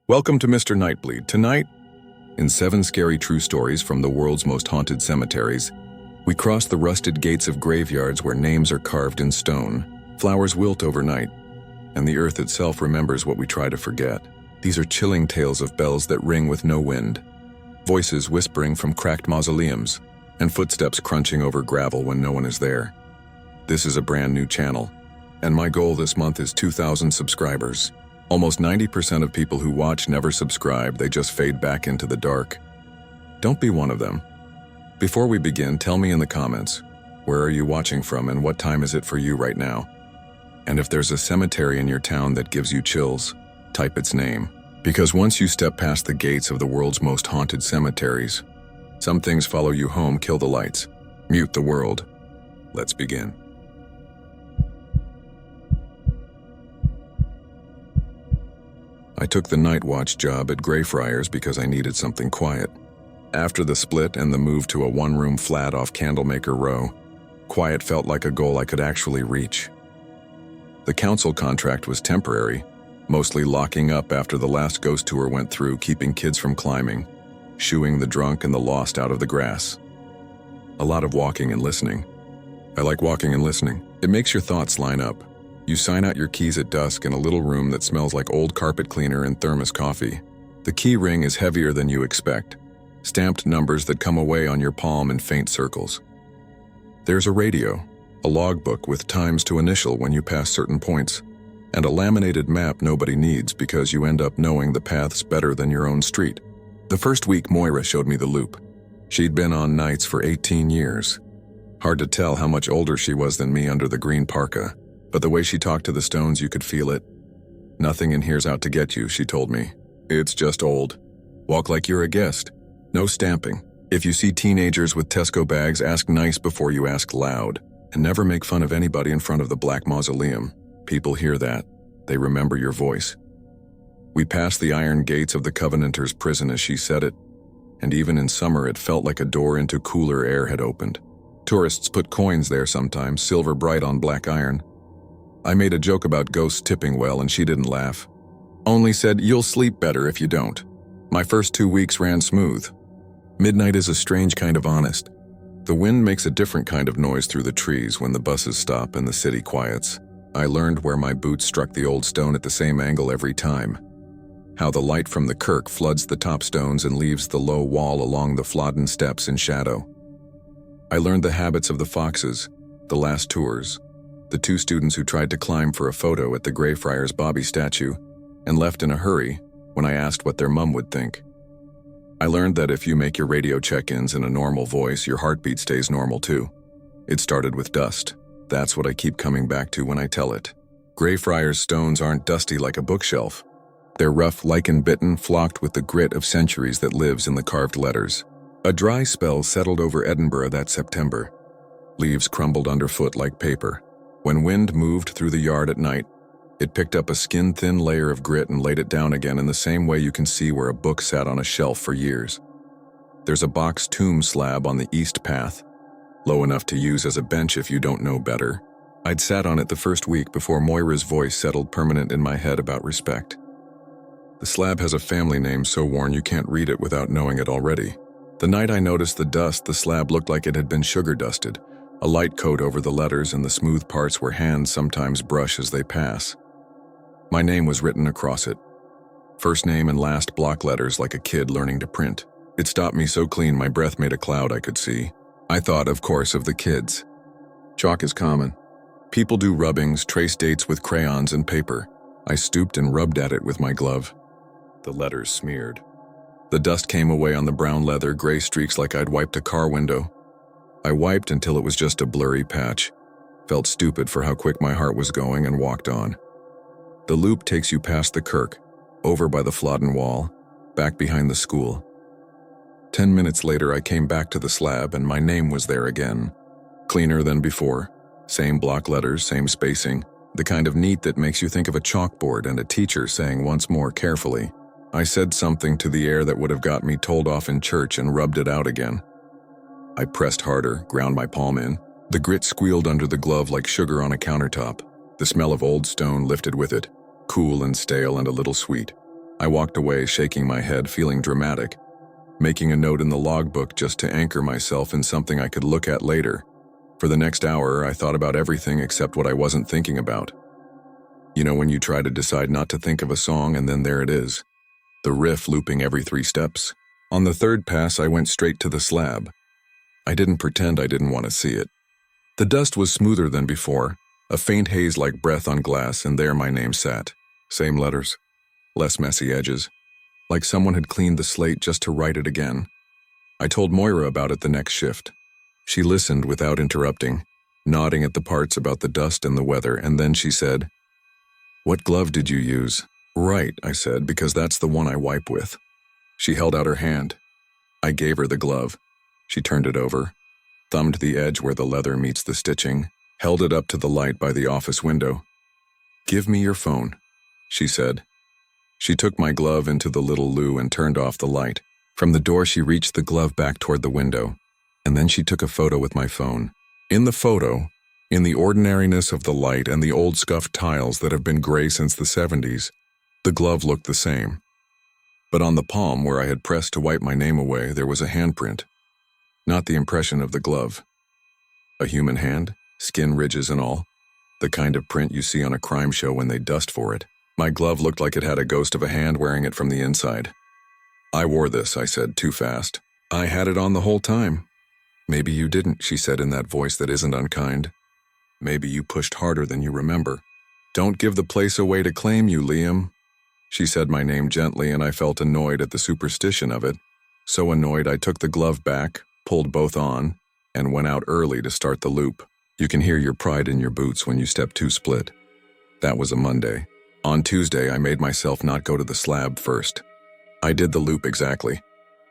Welcome to Mr. Nightbleed. Tonight, in 7 scary true stories from the world's most haunted cemeteries, we cross the rusted gates of graveyards where names are carved in stone, flowers wilt overnight, and the earth itself remembers what we try to forget. These are chilling tales of bells that ring with no wind, voices whispering from cracked mausoleums, and footsteps crunching over gravel when no one is there. This is a brand new channel, and my goal this month is 2,000 subscribers. Almost 90% of people who watch never subscribe, they just fade back into the dark. Don't be one of them. Before we begin, tell me in the comments, where are you watching from and what time is it for you right now? And if there's a cemetery in your town that gives you chills, type its name. Because once you step past the gates of the world's most haunted cemeteries, some things follow you home. Kill the lights, mute the world. Let's begin. I took the night watch job at Greyfriars because I needed something quiet. After the split and the move to a one-room flat off Candlemaker Row, quiet felt like a goal I could actually reach. The council contract was temporary, mostly locking up after the last ghost tour went through, keeping kids from climbing, shooing the drunk and the lost out of the grass. A lot of walking and listening. I like walking and listening. It makes your thoughts line up. You sign out your keys at dusk in a little room that smells like old carpet cleaner and thermos coffee. The key ring is heavier than you expect. Stamped numbers that come away on your palm in faint circles. There's a radio, a logbook with times to initial when you pass certain points, and a laminated map nobody needs because you end up knowing the paths better than your own street. The first week Moira showed me the loop. She'd been on nights for 18 years. Hard to tell how much older she was than me under the green parka. But the way she talked to the stones, you could feel it. Nothing in here's out to get you, she told me. It's just old. Walk like you're a guest. No stamping. If you see teenagers with Tesco bags, ask nice before you ask loud. And never make fun of anybody in front of the Black Mausoleum. People hear that. They remember your voice. We passed the iron gates of the Covenanters' prison as she said it. And even in summer, it felt like a door into cooler air had opened. Tourists put coins there sometimes, silver bright on black iron. I made a joke about ghosts tipping well and she didn't laugh. Only said, you'll sleep better if you don't. My first 2 weeks ran smooth. Midnight is a strange kind of honest. The wind makes a different kind of noise through the trees when the buses stop and the city quiets. I learned where my boots struck the old stone at the same angle every time. How the light from the kirk floods the top stones and leaves the low wall along the Flodden steps in shadow. I learned the habits of the foxes, the last tours, the 2 students who tried to climb for a photo at the Greyfriars Bobby statue and left in a hurry when I asked what their mum would think. I learned that if you make your radio check-ins in a normal voice, your heartbeat stays normal too. It started with dust. That's what I keep coming back to when I tell it. Greyfriars stones aren't dusty like a bookshelf. They're rough, lichen-bitten, flocked with the grit of centuries that lives in the carved letters. A dry spell settled over Edinburgh that September. Leaves crumbled underfoot like paper. When wind moved through the yard at night, it picked up a skin-thin layer of grit and laid it down again in the same way you can see where a book sat on a shelf for years. There's a box tomb slab on the east path, low enough to use as a bench if you don't know better. I'd sat on it the first week before Moira's voice settled permanent in my head about respect. The slab has a family name so worn you can't read it without knowing it already. The night I noticed the dust, the slab looked like it had been sugar-dusted. A light coat over the letters and the smooth parts where hands sometimes brush as they pass. My name was written across it. First name and last block letters like a kid learning to print. It stopped me so clean my breath made a cloud I could see. I thought, of course, of the kids. Chalk is common. People do rubbings, trace dates with crayons and paper. I stooped and rubbed at it with my glove. The letters smeared. The dust came away on the brown leather, gray streaks like I'd wiped a car window. I wiped until it was just a blurry patch. Felt stupid for how quick my heart was going and walked on. The loop takes you past the kirk, over by the Flodden wall, back behind the school. 10 minutes later I came back to the slab and my name was there again. Cleaner than before. Same block letters, same spacing. The kind of neat that makes you think of a chalkboard and a teacher saying once more carefully. I said something to the air that would have got me told off in church and rubbed it out again. I pressed harder, ground my palm in. The grit squealed under the glove like sugar on a countertop. The smell of old stone lifted with it, cool and stale and a little sweet. I walked away, shaking my head, feeling dramatic, making a note in the logbook just to anchor myself in something I could look at later. For the next hour, I thought about everything except what I wasn't thinking about. You know when you try to decide not to think of a song and then there it is, the riff looping every 3 steps? On the 3rd pass, I went straight to the slab. I didn't pretend I didn't want to see it. The dust was smoother than before, a faint haze like breath on glass, and there my name sat. Same letters, less messy edges, like someone had cleaned the slate just to write it again. I told Moira about it the next shift. She listened without interrupting, nodding at the parts about the dust and the weather, and then she said, "What glove did you use?" "Right," I said, "because that's the one I wipe with." She held out her hand. I gave her the glove. She turned it over, thumbed the edge where the leather meets the stitching, held it up to the light by the office window. "Give me your phone," she said. She took my glove into the little loo and turned off the light. From the door, she reached the glove back toward the window, and then she took a photo with my phone. In the photo, in the ordinariness of the light and the old scuffed tiles that have been gray since the 70s, the glove looked the same. But on the palm where I had pressed to wipe my name away, there was a handprint. Not the impression of the glove. A human hand, skin ridges and all. The kind of print you see on a crime show when they dust for it. My glove looked like it had a ghost of a hand wearing it from the inside. "I wore this," I said, too fast. "I had it on the whole time." "Maybe you didn't," she said in that voice that isn't unkind. "Maybe you pushed harder than you remember. Don't give the place away to claim you, Liam." She said my name gently, and I felt annoyed at the superstition of it. So annoyed I took the glove back, pulled both on, and went out early to start the loop. You can hear your pride in your boots when you step 2 split. That was a Monday. On Tuesday, I made myself not go to the slab first. I did the loop exactly.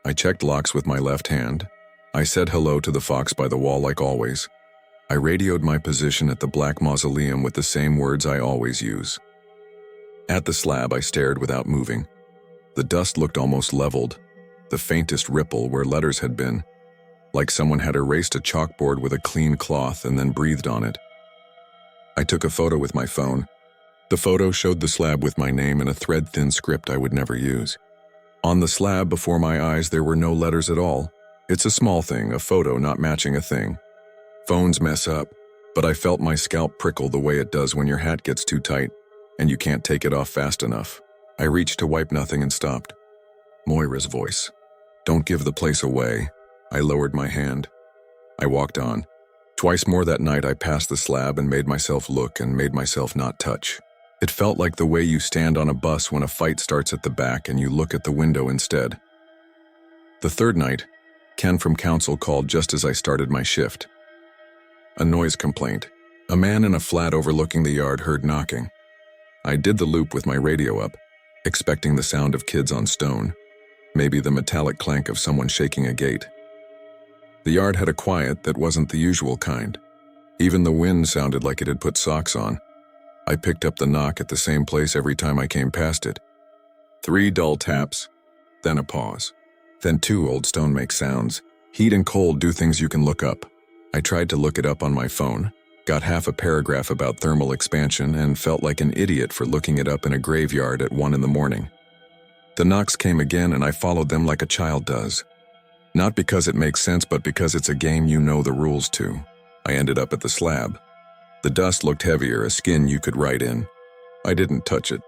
I checked locks with my left hand. I said hello to the fox by the wall like always. I radioed my position at the black mausoleum with the same words I always use. At the slab, I stared without moving. The dust looked almost leveled, the faintest ripple where letters had been, like someone had erased a chalkboard with a clean cloth and then breathed on it. I took a photo with my phone. The photo showed the slab with my name in a thread-thin script I would never use. On the slab before my eyes, there were no letters at all. It's a small thing, a photo not matching a thing. Phones mess up, but I felt my scalp prickle the way it does when your hat gets too tight and you can't take it off fast enough. I reached to wipe nothing and stopped. Moira's voice. "Don't give the place away." I lowered my hand. I walked on. Twice more that night I passed the slab and made myself look and made myself not touch. It felt like the way you stand on a bus when a fight starts at the back and you look at the window instead. The 3rd night, Ken from council called just as I started my shift. A noise complaint. A man in a flat overlooking the yard heard knocking. I did the loop with my radio up, expecting the sound of kids on stone, maybe the metallic clank of someone shaking a gate. The yard had a quiet that wasn't the usual kind. Even the wind sounded like it had put socks on. I picked up the knock at the same place every time I came past it. 3 dull taps, then a pause. Then 2 old stone make sounds. Heat and cold do things you can look up. I tried to look it up on my phone, got half a paragraph about thermal expansion, and felt like an idiot for looking it up in a graveyard at 1 in the morning. The knocks came again and I followed them like a child does. Not because it makes sense, but because it's a game you know the rules to. I ended up at the slab. The dust looked heavier, a skin you could write in. I didn't touch it.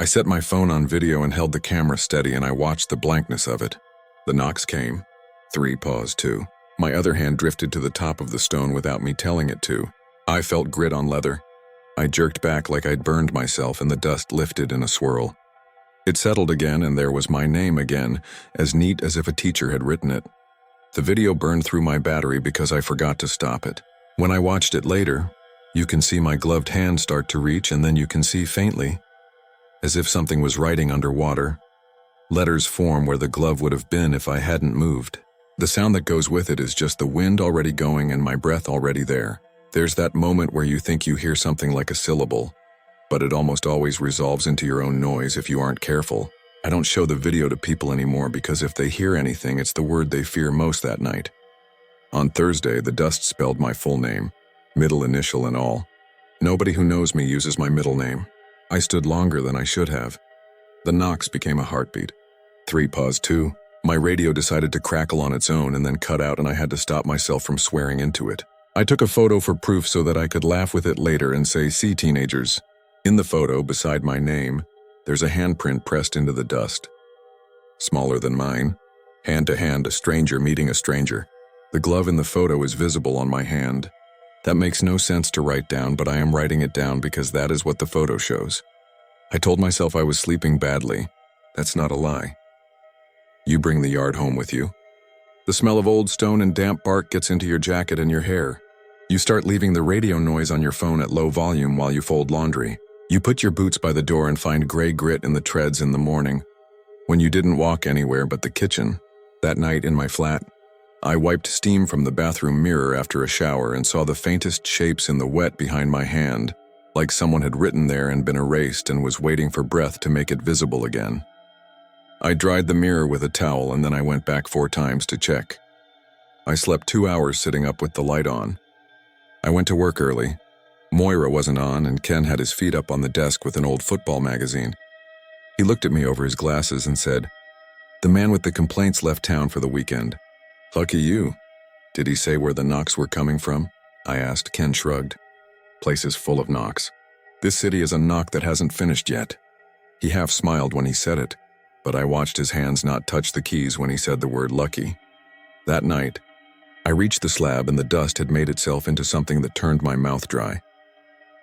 I set my phone on video and held the camera steady, and I watched the blankness of it. The knocks came. 3 paused too. My other hand drifted to the top of the stone without me telling it to. I felt grit on leather. I jerked back like I'd burned myself, and the dust lifted in a swirl. It settled again, and there was my name again, as neat as if a teacher had written it. The video burned through my battery because I forgot to stop it. When I watched it later, you can see my gloved hand start to reach, and then you can see faintly, as if something was writing underwater. Letters form where the glove would have been if I hadn't moved. The sound that goes with it is just the wind already going and my breath already there. There's that moment where you think you hear something like a syllable, but it almost always resolves into your own noise if you aren't careful. I don't show the video to people anymore because if they hear anything, it's the word they fear most that night. On Thursday, the dust spelled my full name, middle initial and all. Nobody who knows me uses my middle name. I stood longer than I should have. The knocks became a heartbeat. 3, pause 2. My radio decided to crackle on its own and then cut out, and I had to stop myself from swearing into it. I took a photo for proof so that I could laugh with it later and say, "See, teenagers." In the photo, beside my name, there's a handprint pressed into the dust. Smaller than mine. Hand to hand, a stranger meeting a stranger. The glove in the photo is visible on my hand. That makes no sense to write down, but I am writing it down because that is what the photo shows. I told myself I was sleeping badly. That's not a lie. You bring the yard home with you. The smell of old stone and damp bark gets into your jacket and your hair. You start leaving the radio noise on your phone at low volume while you fold laundry. You put your boots by the door and find gray grit in the treads in the morning, when you didn't walk anywhere but the kitchen. That night in my flat, I wiped steam from the bathroom mirror after a shower and saw the faintest shapes in the wet behind my hand, like someone had written there and been erased and was waiting for breath to make it visible again. I dried the mirror with a towel and then I went back 4 times to check. I slept 2 hours sitting up with the light on. I went to work early. Moira wasn't on and Ken had his feet up on the desk with an old football magazine. He looked at me over his glasses and said, "The man with the complaints left town for the weekend." "Lucky you." "Did he say where the knocks were coming from?" I asked. Ken shrugged. "Place is full of knocks. This city is a knock that hasn't finished yet." He half smiled when he said it, but I watched his hands not touch the keys when he said the word lucky. That night, I reached the slab and the dust had made itself into something that turned my mouth dry.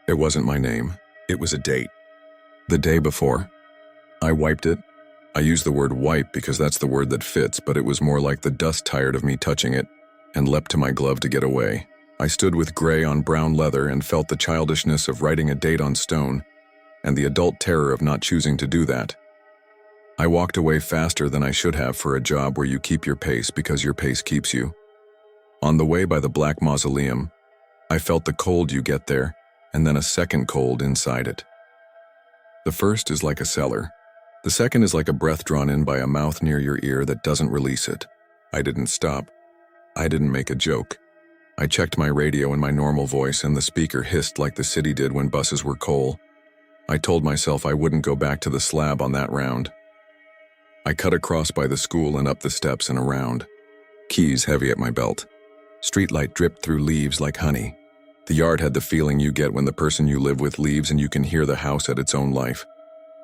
It wasn't my name. It was a date. The day before. I wiped it. I use the word wipe because that's the word that fits, but it was more like the dust tired of me touching it and leapt to my glove to get away. I stood with gray on brown leather and felt the childishness of writing a date on stone and the adult terror of not choosing to do that. I walked away faster than I should have for a job where you keep your pace because your pace keeps you. On the way by the Black Mausoleum, I felt the cold you get there and then a second cold inside it. The first is like a cellar. The second is like a breath drawn in by a mouth near your ear that doesn't release it. I didn't stop. I didn't make a joke. I checked my radio in my normal voice and the speaker hissed like the city did when buses were coal. I told myself I wouldn't go back to the slab on that round. I cut across by the school and up the steps and around. Keys heavy at my belt. Streetlight dripped through leaves like honey. The yard had the feeling you get when the person you live with leaves and you can hear the house at its own life.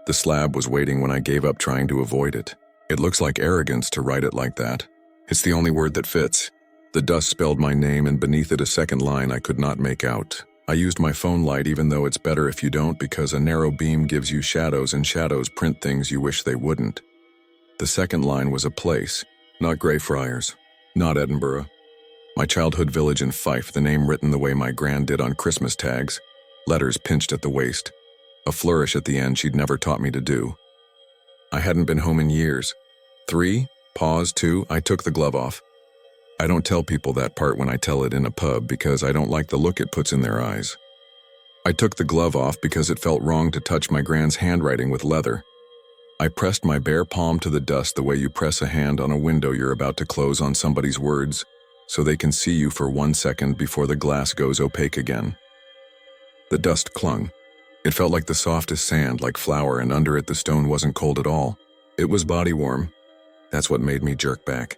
The slab was waiting when I gave up trying to avoid it. It looks like arrogance to write it like that. It's the only word that fits. The dust spelled my name and beneath it a second line I could not make out. I used my phone light even though it's better if you don't because a narrow beam gives you shadows and shadows print things you wish they wouldn't. The second line was a place, not Greyfriars, not Edinburgh. My childhood village in Fife, the name written the way my gran did on Christmas tags, letters pinched at the waist, a flourish at the end she'd never taught me to do. I hadn't been home in years. 3, pause 2, I took the glove off. I don't tell people that part when I tell it in a pub because I don't like the look it puts in their eyes. I took the glove off because it felt wrong to touch my gran's handwriting with leather. I pressed my bare palm to the dust the way you press a hand on a window you're about to close on somebody's words, so they can see you for 1 second before the glass goes opaque again. The dust clung. It felt like the softest sand, like flour, and under it the stone wasn't cold at all. It was body warm. That's what made me jerk back.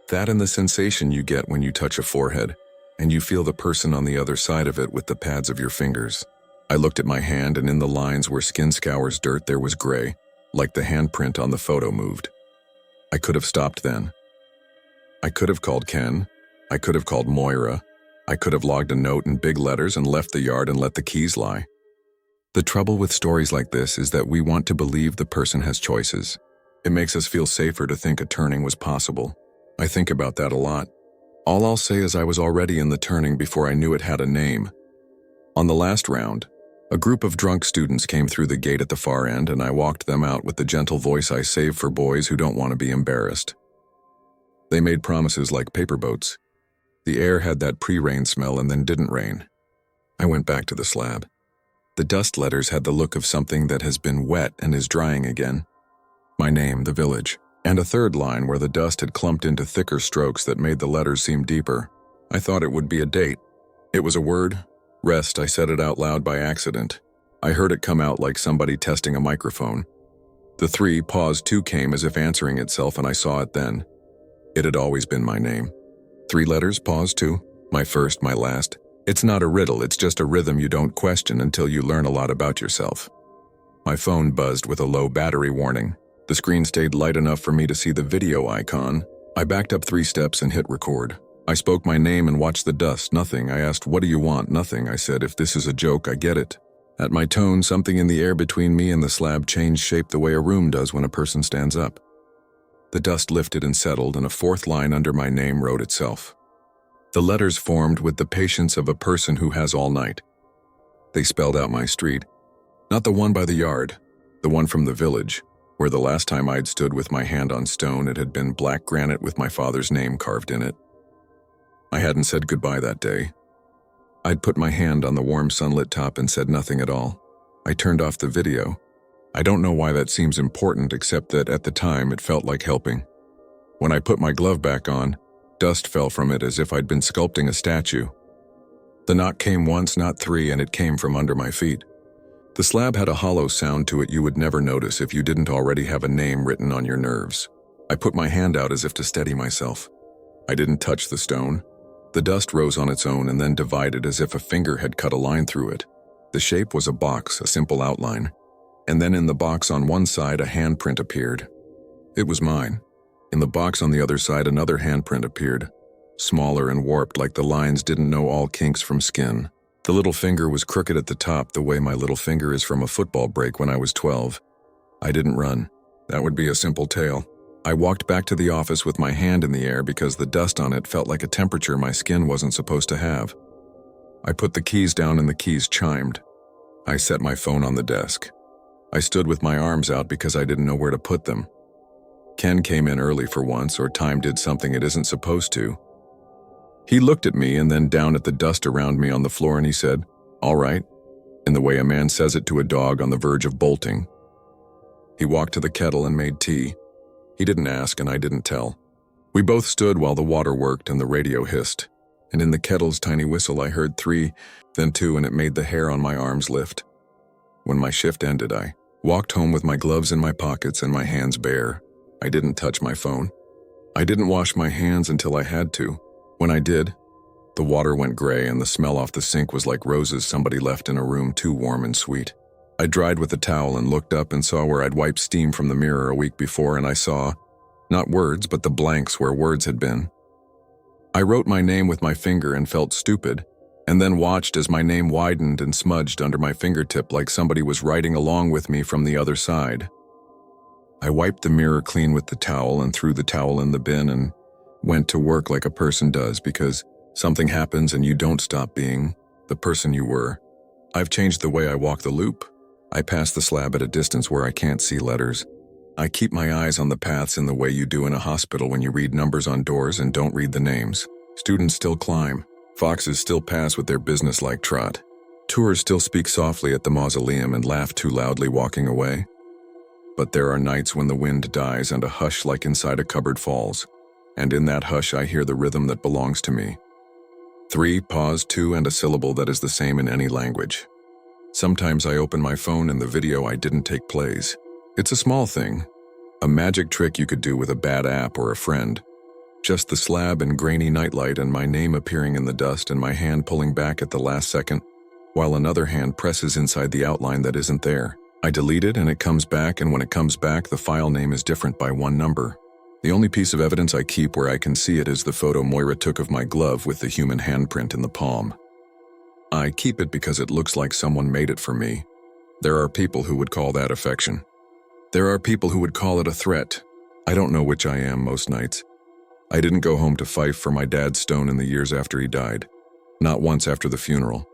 That and the sensation you get when you touch a forehead, and you feel the person on the other side of it with the pads of your fingers. I looked at my hand, and in the lines where skin scours dirt there was gray, like the handprint on the photo moved. I could have stopped then. I could have called Ken. I could have called Moira. I could have logged a note in big letters and left the yard and let the keys lie. The trouble with stories like this is that we want to believe the person has choices. It makes us feel safer to think a turning was possible. I think about that a lot. All I'll say is I was already in the turning before I knew it had a name. On the last round, a group of drunk students came through the gate at the far end and I walked them out with the gentle voice I save for boys who don't want to be embarrassed. They made promises like paper boats. The air had that pre-rain smell and then didn't rain. I went back to the slab. The dust letters had the look of something that has been wet and is drying again. My name, the village, and a third line where the dust had clumped into thicker strokes that made the letters seem deeper. I thought it would be a date. It was a word. Rest. I said it out loud by accident. I heard it come out like somebody testing a microphone. The 3 pause 2 came as if answering itself, and I saw it then. It had always been my name. 3 letters, pause 2, my first, my last. It's not a riddle, it's just a rhythm you don't question until you learn a lot about yourself. My phone buzzed with a low battery warning. The screen stayed light enough for me to see the video icon. I backed up 3 steps and hit record. I spoke my name and watched the dust. Nothing. I asked, "What do you want?" Nothing. I said, "If this is a joke, I get it." At my tone, something in the air between me and the slab changed shape the way a room does when a person stands up. The dust lifted and settled, and a 4th line under my name wrote itself. The letters formed with the patience of a person who has all night. They spelled out my street. Not the one by the yard, the one from the village, where the last time I'd stood with my hand on stone it had been black granite with my father's name carved in it. I hadn't said goodbye that day. I'd put my hand on the warm sunlit top and said nothing at all. I turned off the video. I don't know why that seems important, except that at the time it felt like helping. When I put my glove back on, dust fell from it as if I'd been sculpting a statue. The knock came once, not 3, and it came from under my feet. The slab had a hollow sound to it you would never notice if you didn't already have a name written on your nerves. I put my hand out as if to steady myself. I didn't touch the stone. The dust rose on its own and then divided as if a finger had cut a line through it. The shape was a box, a simple outline. And then in the box on one side a handprint appeared. It was mine. In the box on the other side another handprint appeared, smaller and warped like the lines didn't know all kinks from skin. The little finger was crooked at the top the way my little finger is from a football break when I was 12. I didn't run. That would be a simple tale. I walked back to the office with my hand in the air because the dust on it felt like a temperature my skin wasn't supposed to have. I put the keys down and the keys chimed. I set my phone on the desk. I stood with my arms out because I didn't know where to put them. Ken came in early for once, or time did something it isn't supposed to. He looked at me and then down at the dust around me on the floor and he said, "All right," in the way a man says it to a dog on the verge of bolting. He walked to the kettle and made tea. He didn't ask and I didn't tell. We both stood while the water worked and the radio hissed, and in the kettle's tiny whistle I heard 3, then 2, and it made the hair on my arms lift. When my shift ended, I walked home with my gloves in my pockets and my hands bare. I didn't touch my phone. I didn't wash my hands until I had to. When I did, the water went gray and the smell off the sink was like roses somebody left in a room too warm and sweet. I dried with a towel and looked up and saw where I'd wiped steam from the mirror a week before, and I saw, not words, but the blanks where words had been. I wrote my name with my finger and felt stupid, and then watched as my name widened and smudged under my fingertip like somebody was writing along with me from the other side. I wiped the mirror clean with the towel and threw the towel in the bin and went to work like a person does, because something happens and you don't stop being the person you were. I've changed the way I walk the loop. I pass the slab at a distance where I can't see letters. I keep my eyes on the paths in the way you do in a hospital when you read numbers on doors and don't read the names. Students still climb. Foxes still pass with their businesslike trot. Tours still speak softly at the mausoleum and laugh too loudly walking away. But there are nights when the wind dies and a hush like inside a cupboard falls. And in that hush I hear the rhythm that belongs to me. 3, pause, 2, and a syllable that is the same in any language. Sometimes I open my phone and the video I didn't take plays. It's a small thing, a magic trick you could do with a bad app or a friend. Just the slab and grainy nightlight and my name appearing in the dust and my hand pulling back at the last second, while another hand presses inside the outline that isn't there. I delete it and it comes back, and when it comes back the file name is different by 1 number. The only piece of evidence I keep where I can see it is the photo Moira took of my glove with the human handprint in the palm. I keep it because it looks like someone made it for me. There are people who would call that affection. There are people who would call it a threat. I don't know which I am most nights. I didn't go home to Fife for my dad's stone in the years after he died. Not once after the funeral.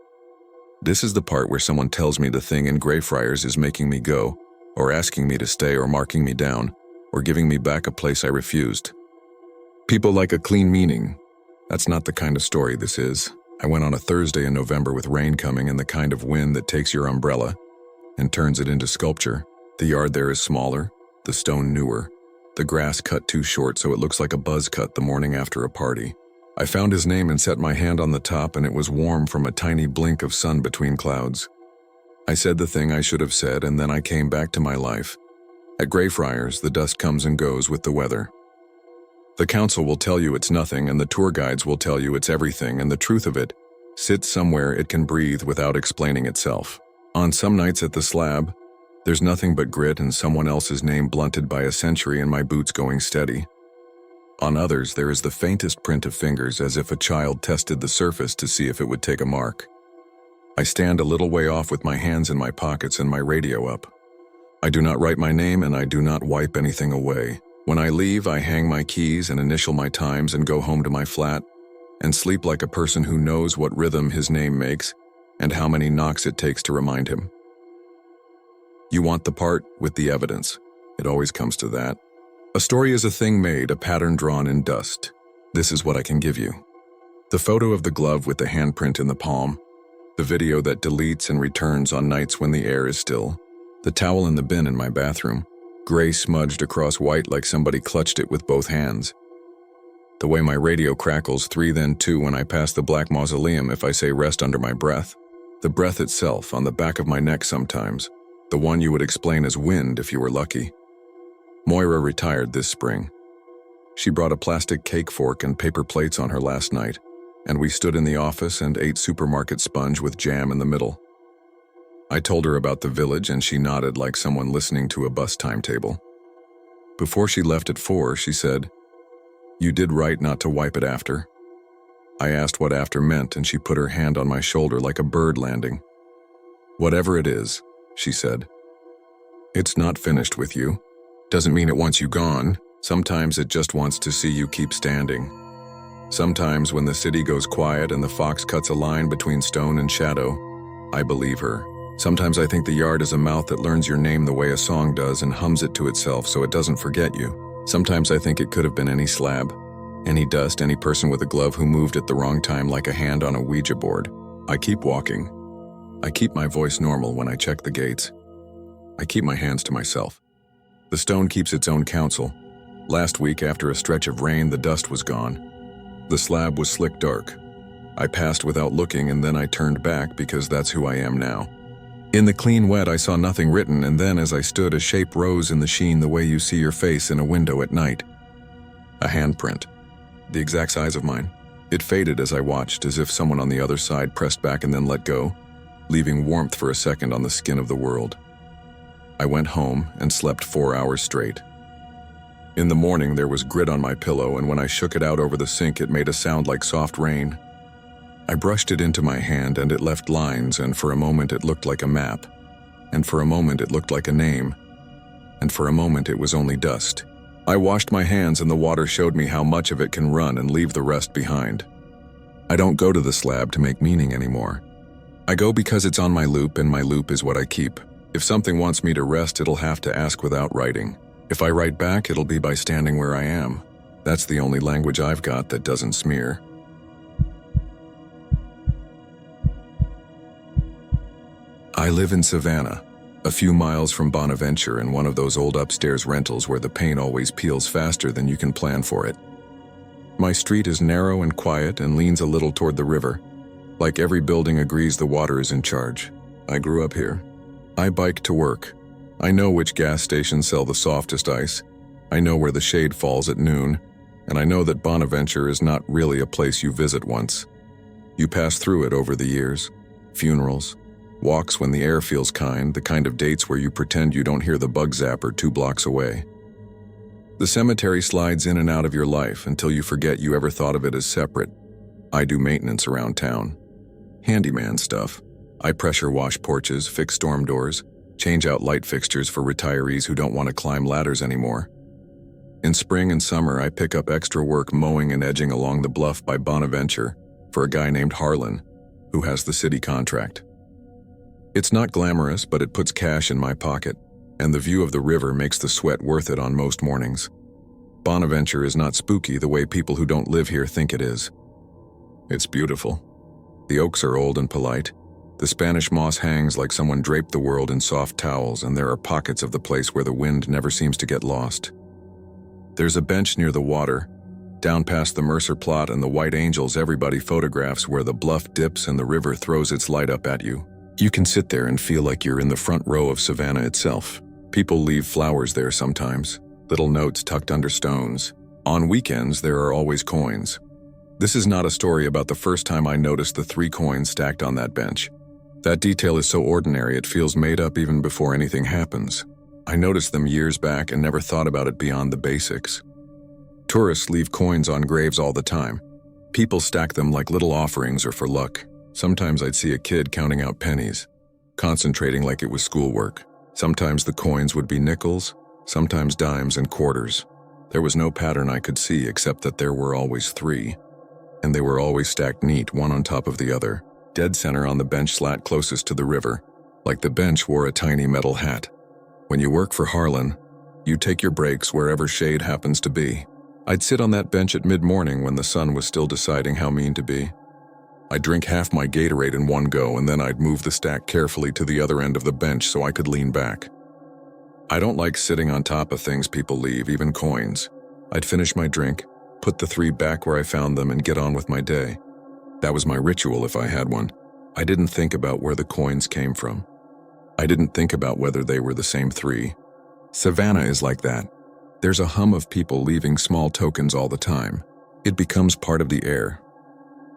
This is the part where someone tells me the thing in Greyfriars is making me go, or asking me to stay, or marking me down, or giving me back a place I refused. People like a clean meaning. That's not the kind of story this is. I went on a Thursday in November with rain coming and the kind of wind that takes your umbrella and turns it into sculpture. The yard there is smaller, the stone newer, the grass cut too short so it looks like a buzz cut the morning after a party. I found his name and set my hand on the top, and it was warm from a tiny blink of sun between clouds. I said the thing I should have said, and then I came back to my life. At Greyfriars, the dust comes and goes with the weather. The council will tell you it's nothing, and the tour guides will tell you it's everything, and the truth of it sits somewhere it can breathe without explaining itself. On some nights at the slab, there's nothing but grit and someone else's name blunted by a century and my boots going steady. On others, there is the faintest print of fingers, as if a child tested the surface to see if it would take a mark. I stand a little way off with my hands in my pockets and my radio up. I do not write my name, and I do not wipe anything away. When I leave, I hang my keys and initial my times and go home to my flat and sleep like a person who knows what rhythm his name makes and how many knocks it takes to remind him. You want the part with the evidence. It always comes to that. A story is a thing made, a pattern drawn in dust. This is what I can give you. The photo of the glove with the handprint in the palm, the video that deletes and returns on nights when the air is still, the towel in the bin in my bathroom, gray smudged across white like somebody clutched it with both hands. The way my radio crackles 3 then 2 when I pass the black mausoleum if I say rest under my breath. The breath itself on the back of my neck sometimes, the one you would explain as wind if you were lucky. Moira retired this spring. She brought a plastic cake fork and paper plates on her last night, and we stood in the office and ate supermarket sponge with jam in the middle. I told her about the village and she nodded like someone listening to a bus timetable. Before she left at 4, she said, "You did right not to wipe it after." I asked what after meant, and she put her hand on my shoulder like a bird landing. "Whatever it is," she said, "it's not finished with you. Doesn't mean it wants you gone. Sometimes it just wants to see you keep standing. Sometimes when the city goes quiet and the fox cuts a line between stone and shadow, I believe her. Sometimes I think the yard is a mouth that learns your name the way a song does and hums it to itself so it doesn't forget you. Sometimes I think it could have been any slab, any dust, any person with a glove who moved at the wrong time like a hand on a Ouija board. I keep walking. I keep my voice normal when I check the gates. I keep my hands to myself. The stone keeps its own counsel. Last week, after a stretch of rain, the dust was gone. The slab was slick dark. I passed without looking, and then I turned back because that's who I am now. In the clean wet, I saw nothing written, and then as I stood, a shape rose in the sheen the way you see your face in a window at night. A handprint. The exact size of mine. It faded as I watched, as if someone on the other side pressed back and then let go, leaving warmth for a second on the skin of the world. I went home and slept 4 hours straight. In the morning, there was grit on my pillow, and when I shook it out over the sink, it made a sound like soft rain. I brushed it into my hand, and it left lines, and for a moment it looked like a map, and for a moment it looked like a name, and for a moment it was only dust. I washed my hands, and the water showed me how much of it can run and leave the rest behind. I don't go to the slab to make meaning anymore. I go because it's on my loop, and my loop is what I keep. If something wants me to rest, it'll have to ask without writing. If I write back, it'll be by standing where I am. That's the only language I've got that doesn't smear. I live in Savannah, a few miles from Bonaventure, in one of those old upstairs rentals where the paint always peels faster than you can plan for it. My street is narrow and quiet and leans a little toward the river. Like every building agrees the water is in charge. I grew up here. I bike to work. I know which gas stations sell the softest ice. I know where the shade falls at noon, and I know that Bonaventure is not really a place you visit once. You pass through it over the years. Funerals, walks when the air feels kind, the kind of dates where you pretend you don't hear the bug zapper 2 blocks away. The cemetery slides in and out of your life until you forget you ever thought of it as separate. I do maintenance around town. Handyman stuff. I pressure wash porches, fix storm doors, change out light fixtures for retirees who don't want to climb ladders anymore. In spring and summer, I pick up extra work mowing and edging along the bluff by Bonaventure for a guy named Harlan, who has the city contract. It's not glamorous, but it puts cash in my pocket, and the view of the river makes the sweat worth it on most mornings. Bonaventure is not spooky the way people who don't live here think it is. It's beautiful. The oaks are old and polite. The Spanish moss hangs like someone draped the world in soft towels, and there are pockets of the place where the wind never seems to get lost. There's a bench near the water, down past the Mercer plot and the White Angels everybody photographs, where the bluff dips and the river throws its light up at you. You can sit there and feel like you're in the front row of Savannah itself. People leave flowers there sometimes, little notes tucked under stones. On weekends, there are always coins. This is not a story about the first time I noticed the 3 coins stacked on that bench. That detail is so ordinary it feels made up even before anything happens. I noticed them years back and never thought about it beyond the basics. Tourists leave coins on graves all the time. People stack them like little offerings or for luck. Sometimes I'd see a kid counting out pennies, concentrating like it was schoolwork. Sometimes the coins would be nickels, sometimes dimes and quarters. There was no pattern I could see except that there were always 3, and they were always stacked neat, one on top of the other, dead center on the bench slat closest to the river, like the bench wore a tiny metal hat. When you work for Harlan, you take your breaks wherever shade happens to be. I'd sit on that bench at mid-morning when the sun was still deciding how mean to be. I'd drink half my Gatorade in one go, and then I'd move the stack carefully to the other end of the bench so I could lean back. I don't like sitting on top of things people leave, even coins. I'd finish my drink, put the 3 back where I found them, and get on with my day. That was my ritual if I had one. I didn't think about where the coins came from. I didn't think about whether they were the same 3. Savannah is like that. There's a hum of people leaving small tokens all the time. It becomes part of the air.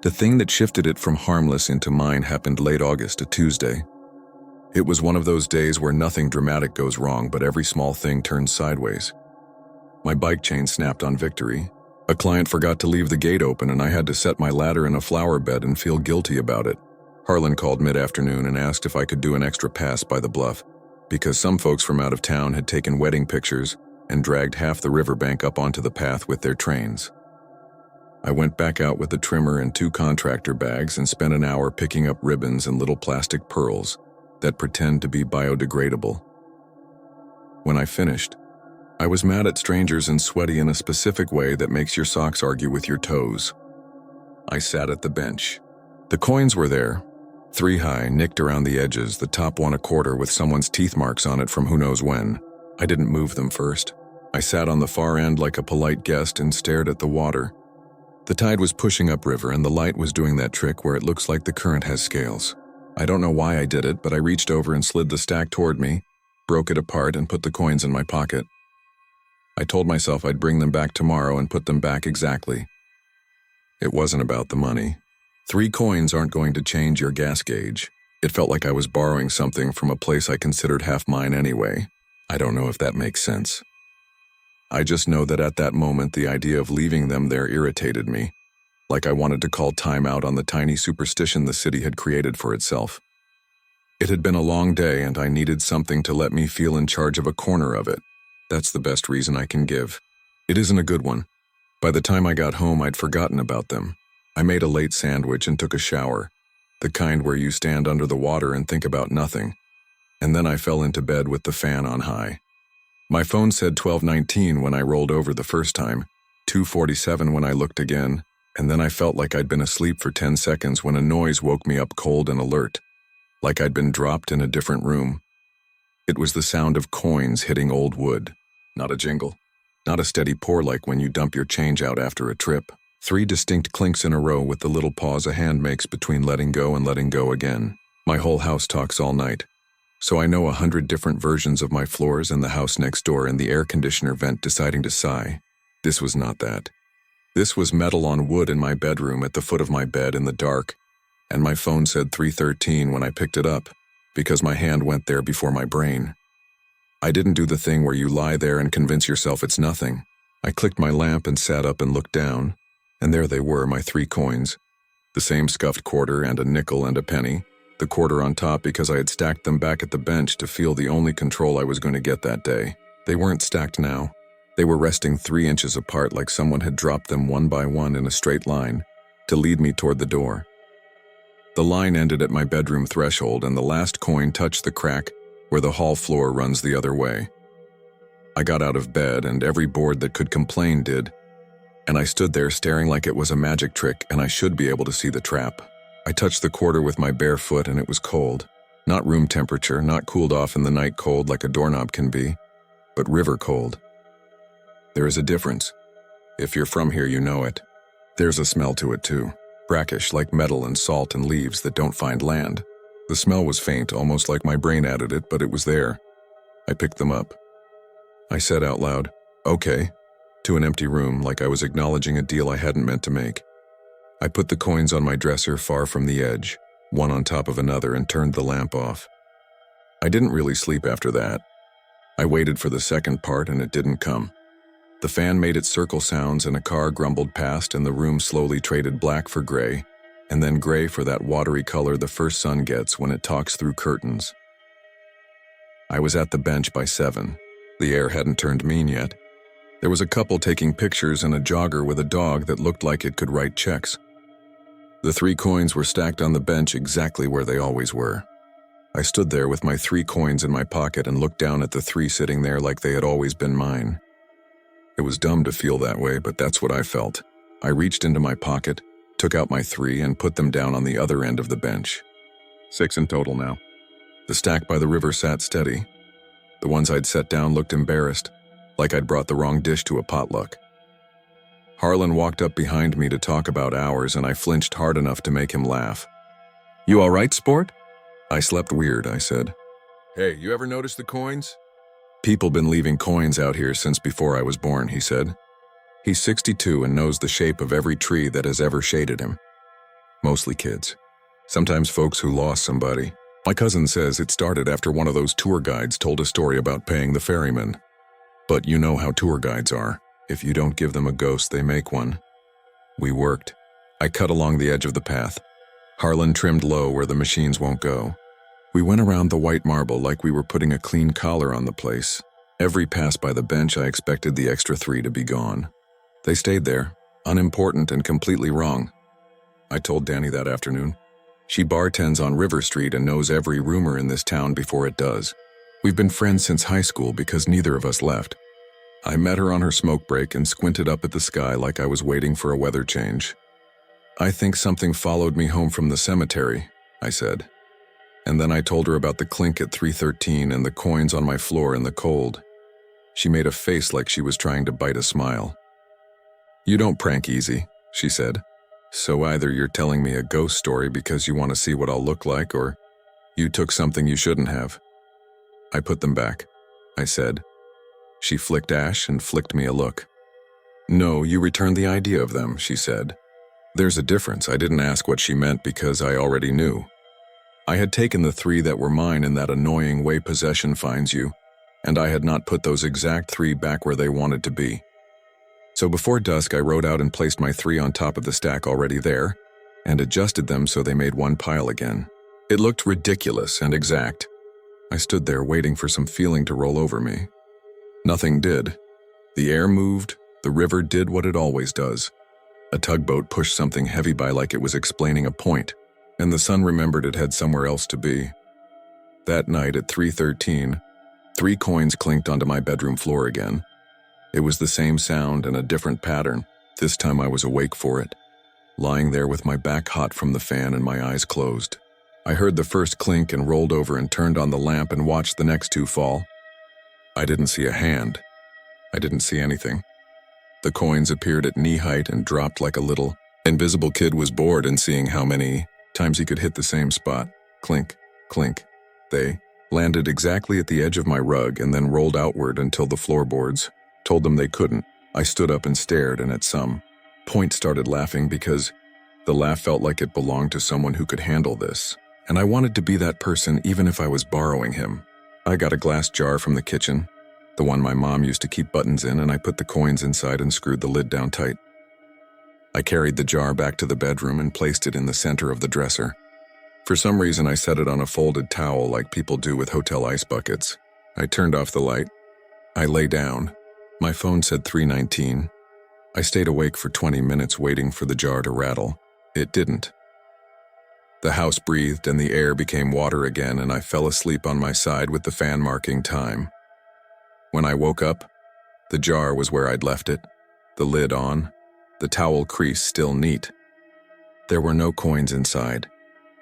The thing that shifted it from harmless into mine happened late August, a Tuesday. It was one of those days where nothing dramatic goes wrong, but every small thing turns sideways. My bike chain snapped on Victory. A client forgot to leave the gate open, and I had to set my ladder in a flower bed and feel guilty about it. Harlan called mid-afternoon and asked if I could do an extra pass by the bluff, because some folks from out of town had taken wedding pictures and dragged half the riverbank up onto the path with their trains. I went back out with the trimmer and 2 contractor bags and spent an hour picking up ribbons and little plastic pearls that pretend to be biodegradable. When I finished, I was mad at strangers and sweaty in a specific way that makes your socks argue with your toes. I sat at the bench. The coins were there, 3 high, nicked around the edges, the top one a quarter with someone's teeth marks on it from who knows when. I didn't move them first. I sat on the far end like a polite guest and stared at the water. The tide was pushing upriver, and the light was doing that trick where it looks like the current has scales. I don't know why I did it, but I reached over and slid the stack toward me, broke it apart, and put the coins in my pocket. I told myself I'd bring them back tomorrow and put them back exactly. It wasn't about the money. 3 coins aren't going to change your gas gauge. It felt like I was borrowing something from a place I considered half mine anyway. I don't know if that makes sense. I just know that at that moment the idea of leaving them there irritated me, like I wanted to call time out on the tiny superstition the city had created for itself. It had been a long day, and I needed something to let me feel in charge of a corner of it. That's the best reason I can give. It isn't a good one. By the time I got home, I'd forgotten about them. I made a late sandwich and took a shower, the kind where you stand under the water and think about nothing. And then I fell into bed with the fan on high. My phone said 12:19 when I rolled over the first time, 2:47 when I looked again, and then I felt like I'd been asleep for 10 seconds when a noise woke me up cold and alert, like I'd been dropped in a different room. It was the sound of coins hitting old wood, not a jingle, not a steady pour like when you dump your change out after a trip. 3 distinct clinks in a row with the little pause a hand makes between letting go and letting go again. My whole house talks all night, so I know 100 different versions of my floors and the house next door and the air conditioner vent deciding to sigh. This was not that. This was metal on wood in my bedroom at the foot of my bed in the dark, and my phone said 3:13 when I picked it up, because my hand went there before my brain. I didn't do the thing where you lie there and convince yourself it's nothing. I clicked my lamp and sat up and looked down, and there they were, my 3 coins. The same scuffed quarter and a nickel and a penny, the quarter on top because I had stacked them back at the bench to feel the only control I was going to get that day. They weren't stacked now. They were resting 3 inches apart like someone had dropped them one by one in a straight line to lead me toward the door. The line ended at my bedroom threshold, and the last coin touched the crack where the hall floor runs the other way. I got out of bed, and every board that could complain did, and I stood there staring like it was a magic trick and I should be able to see the trap. I touched the quarter with my bare foot, and it was cold. Not room temperature, not cooled off in the night cold like a doorknob can be, but river cold. There is a difference. If you're from here, you know it. There's a smell to it too, brackish like metal and salt and leaves that don't find land. The smell was faint, almost like my brain added it, but it was there. I picked them up. I said out loud, "Okay," to an empty room like I was acknowledging a deal I hadn't meant to make. I put the coins on my dresser far from the edge, one on top of another, and turned the lamp off. I didn't really sleep after that. I waited for the second part and it didn't come. The fan made its circle sounds and a car grumbled past and the room slowly traded black for gray, and then gray for that watery color the first sun gets when it talks through curtains. I was at the bench by 7. The air hadn't turned mean yet. There was a couple taking pictures and a jogger with a dog that looked like it could write checks. The 3 coins were stacked on the bench exactly where they always were. I stood there with my 3 coins in my pocket and looked down at the 3 sitting there like they had always been mine. It was dumb to feel that way, but that's what I felt. I reached into my pocket, took out my 3, and put them down on the other end of the bench. 6 in total now. The stack by the river sat steady. The ones I'd set down looked embarrassed, like I'd brought the wrong dish to a potluck. Harlan walked up behind me to talk about hours, and I flinched hard enough to make him laugh. "You all right, sport?" "I slept weird," I said. "Hey, you ever notice the coins?" "People been leaving coins out here since before I was born," he said. He's 62 and knows the shape of every tree that has ever shaded him. Mostly kids. Sometimes folks who lost somebody. My cousin says it started after one of those tour guides told a story about paying the ferryman. But you know how tour guides are. If you don't give them a ghost, they make one. We worked. I cut along the edge of the path. Harlan trimmed low where the machines won't go. We went around the white marble like we were putting a clean collar on the place. Every pass by the bench, I expected the extra 3 to be gone. They stayed there, unimportant and completely wrong. I told Danny that afternoon. She bartends on River Street and knows every rumor in this town before it does. We've been friends since high school because neither of us left. I met her on her smoke break and squinted up at the sky like I was waiting for a weather change. "I think something followed me home from the cemetery," I said. And then I told her about the clink at 3:13 and the coins on my floor in the cold. She made a face like she was trying to bite a smile. "You don't prank easy," she said. "So either you're telling me a ghost story because you want to see what I'll look like, or you took something you shouldn't have." "I put them back," I said. She flicked ash and flicked me a look. "No, you returned the idea of them," she said. There's a difference. I didn't ask what she meant because I already knew. I had taken the 3 that were mine in that annoying way possession finds you, and I had not put those exact 3 back where they wanted to be. So before dusk, I rode out and placed my 3 on top of the stack already there, and adjusted them so they made one pile again. It looked ridiculous and exact. I stood there waiting for some feeling to roll over me. Nothing did. The air moved, the river did what it always does. A tugboat pushed something heavy by like it was explaining a point, and the sun remembered it had somewhere else to be. That night at 3:13, 3 coins clinked onto my bedroom floor again. It was the same sound and a different pattern. This time I was awake for it, lying there with my back hot from the fan and my eyes closed. I heard the first clink and rolled over and turned on the lamp and watched the next 2 fall. I didn't see a hand. I didn't see anything. The coins appeared at knee height and dropped like a little invisible kid was bored in seeing how many times he could hit the same spot. Clink, clink. They landed exactly at the edge of my rug and then rolled outward until the floorboards told them they couldn't. I stood up and stared, and at some point started laughing because the laugh felt like it belonged to someone who could handle this, and I wanted to be that person even if I was borrowing him. I got a glass jar from the kitchen, the one my mom used to keep buttons in, and I put the coins inside and screwed the lid down tight. I carried the jar back to the bedroom and placed it in the center of the dresser. For some reason, I set it on a folded towel like people do with hotel ice buckets. I turned off the light. I lay down. My phone said 3:19. I stayed awake for 20 minutes waiting for the jar to rattle. It didn't. The house breathed and the air became water again, and I fell asleep on my side with the fan marking time. When I woke up, the jar was where I'd left it, the lid on, the towel crease still neat. There were no coins inside.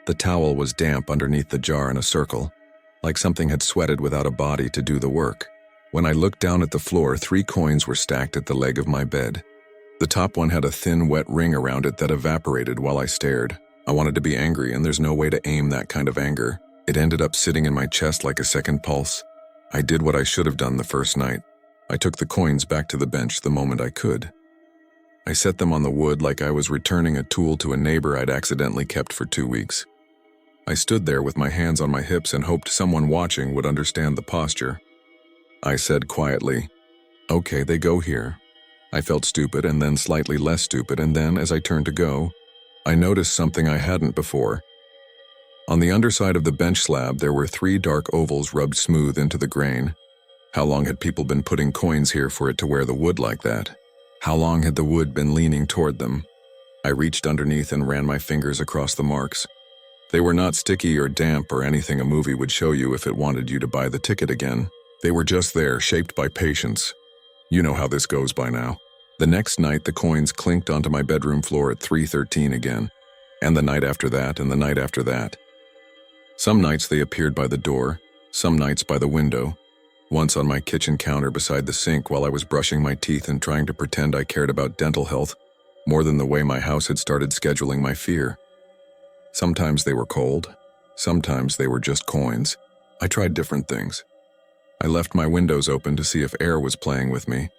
The towel was damp underneath the jar in a circle, like something had sweated without a body to do the work. When I looked down at the floor, 3 coins were stacked at the leg of my bed. The top one had a thin, wet ring around it that evaporated while I stared. I wanted to be angry, and there's no way to aim that kind of anger. It ended up sitting in my chest like a second pulse. I did what I should have done the first night. I took the coins back to the bench the moment I could. I set them on the wood like I was returning a tool to a neighbor I'd accidentally kept for 2 weeks. I stood there with my hands on my hips and hoped someone watching would understand the posture. I said quietly, "Okay, they go here." I felt stupid and then slightly less stupid, and then, as I turned to go, I noticed something I hadn't before. On the underside of the bench slab, there were 3 dark ovals rubbed smooth into the grain. How long had people been putting coins here for it to wear the wood like that? How long had the wood been leaning toward them? I reached underneath and ran my fingers across the marks. They were not sticky or damp or anything a movie would show you if it wanted you to buy the ticket again. They were just there, shaped by patience. You know how this goes by now. The next night, the coins clinked onto my bedroom floor at 3:13 again, and the night after that, and the night after that. Some nights they appeared by the door, some nights by the window, once on my kitchen counter beside the sink while I was brushing my teeth and trying to pretend I cared about dental health more than the way my house had started scheduling my fear. Sometimes they were cold, sometimes they were just coins. I tried different things. I left my windows open to see if air was playing with me,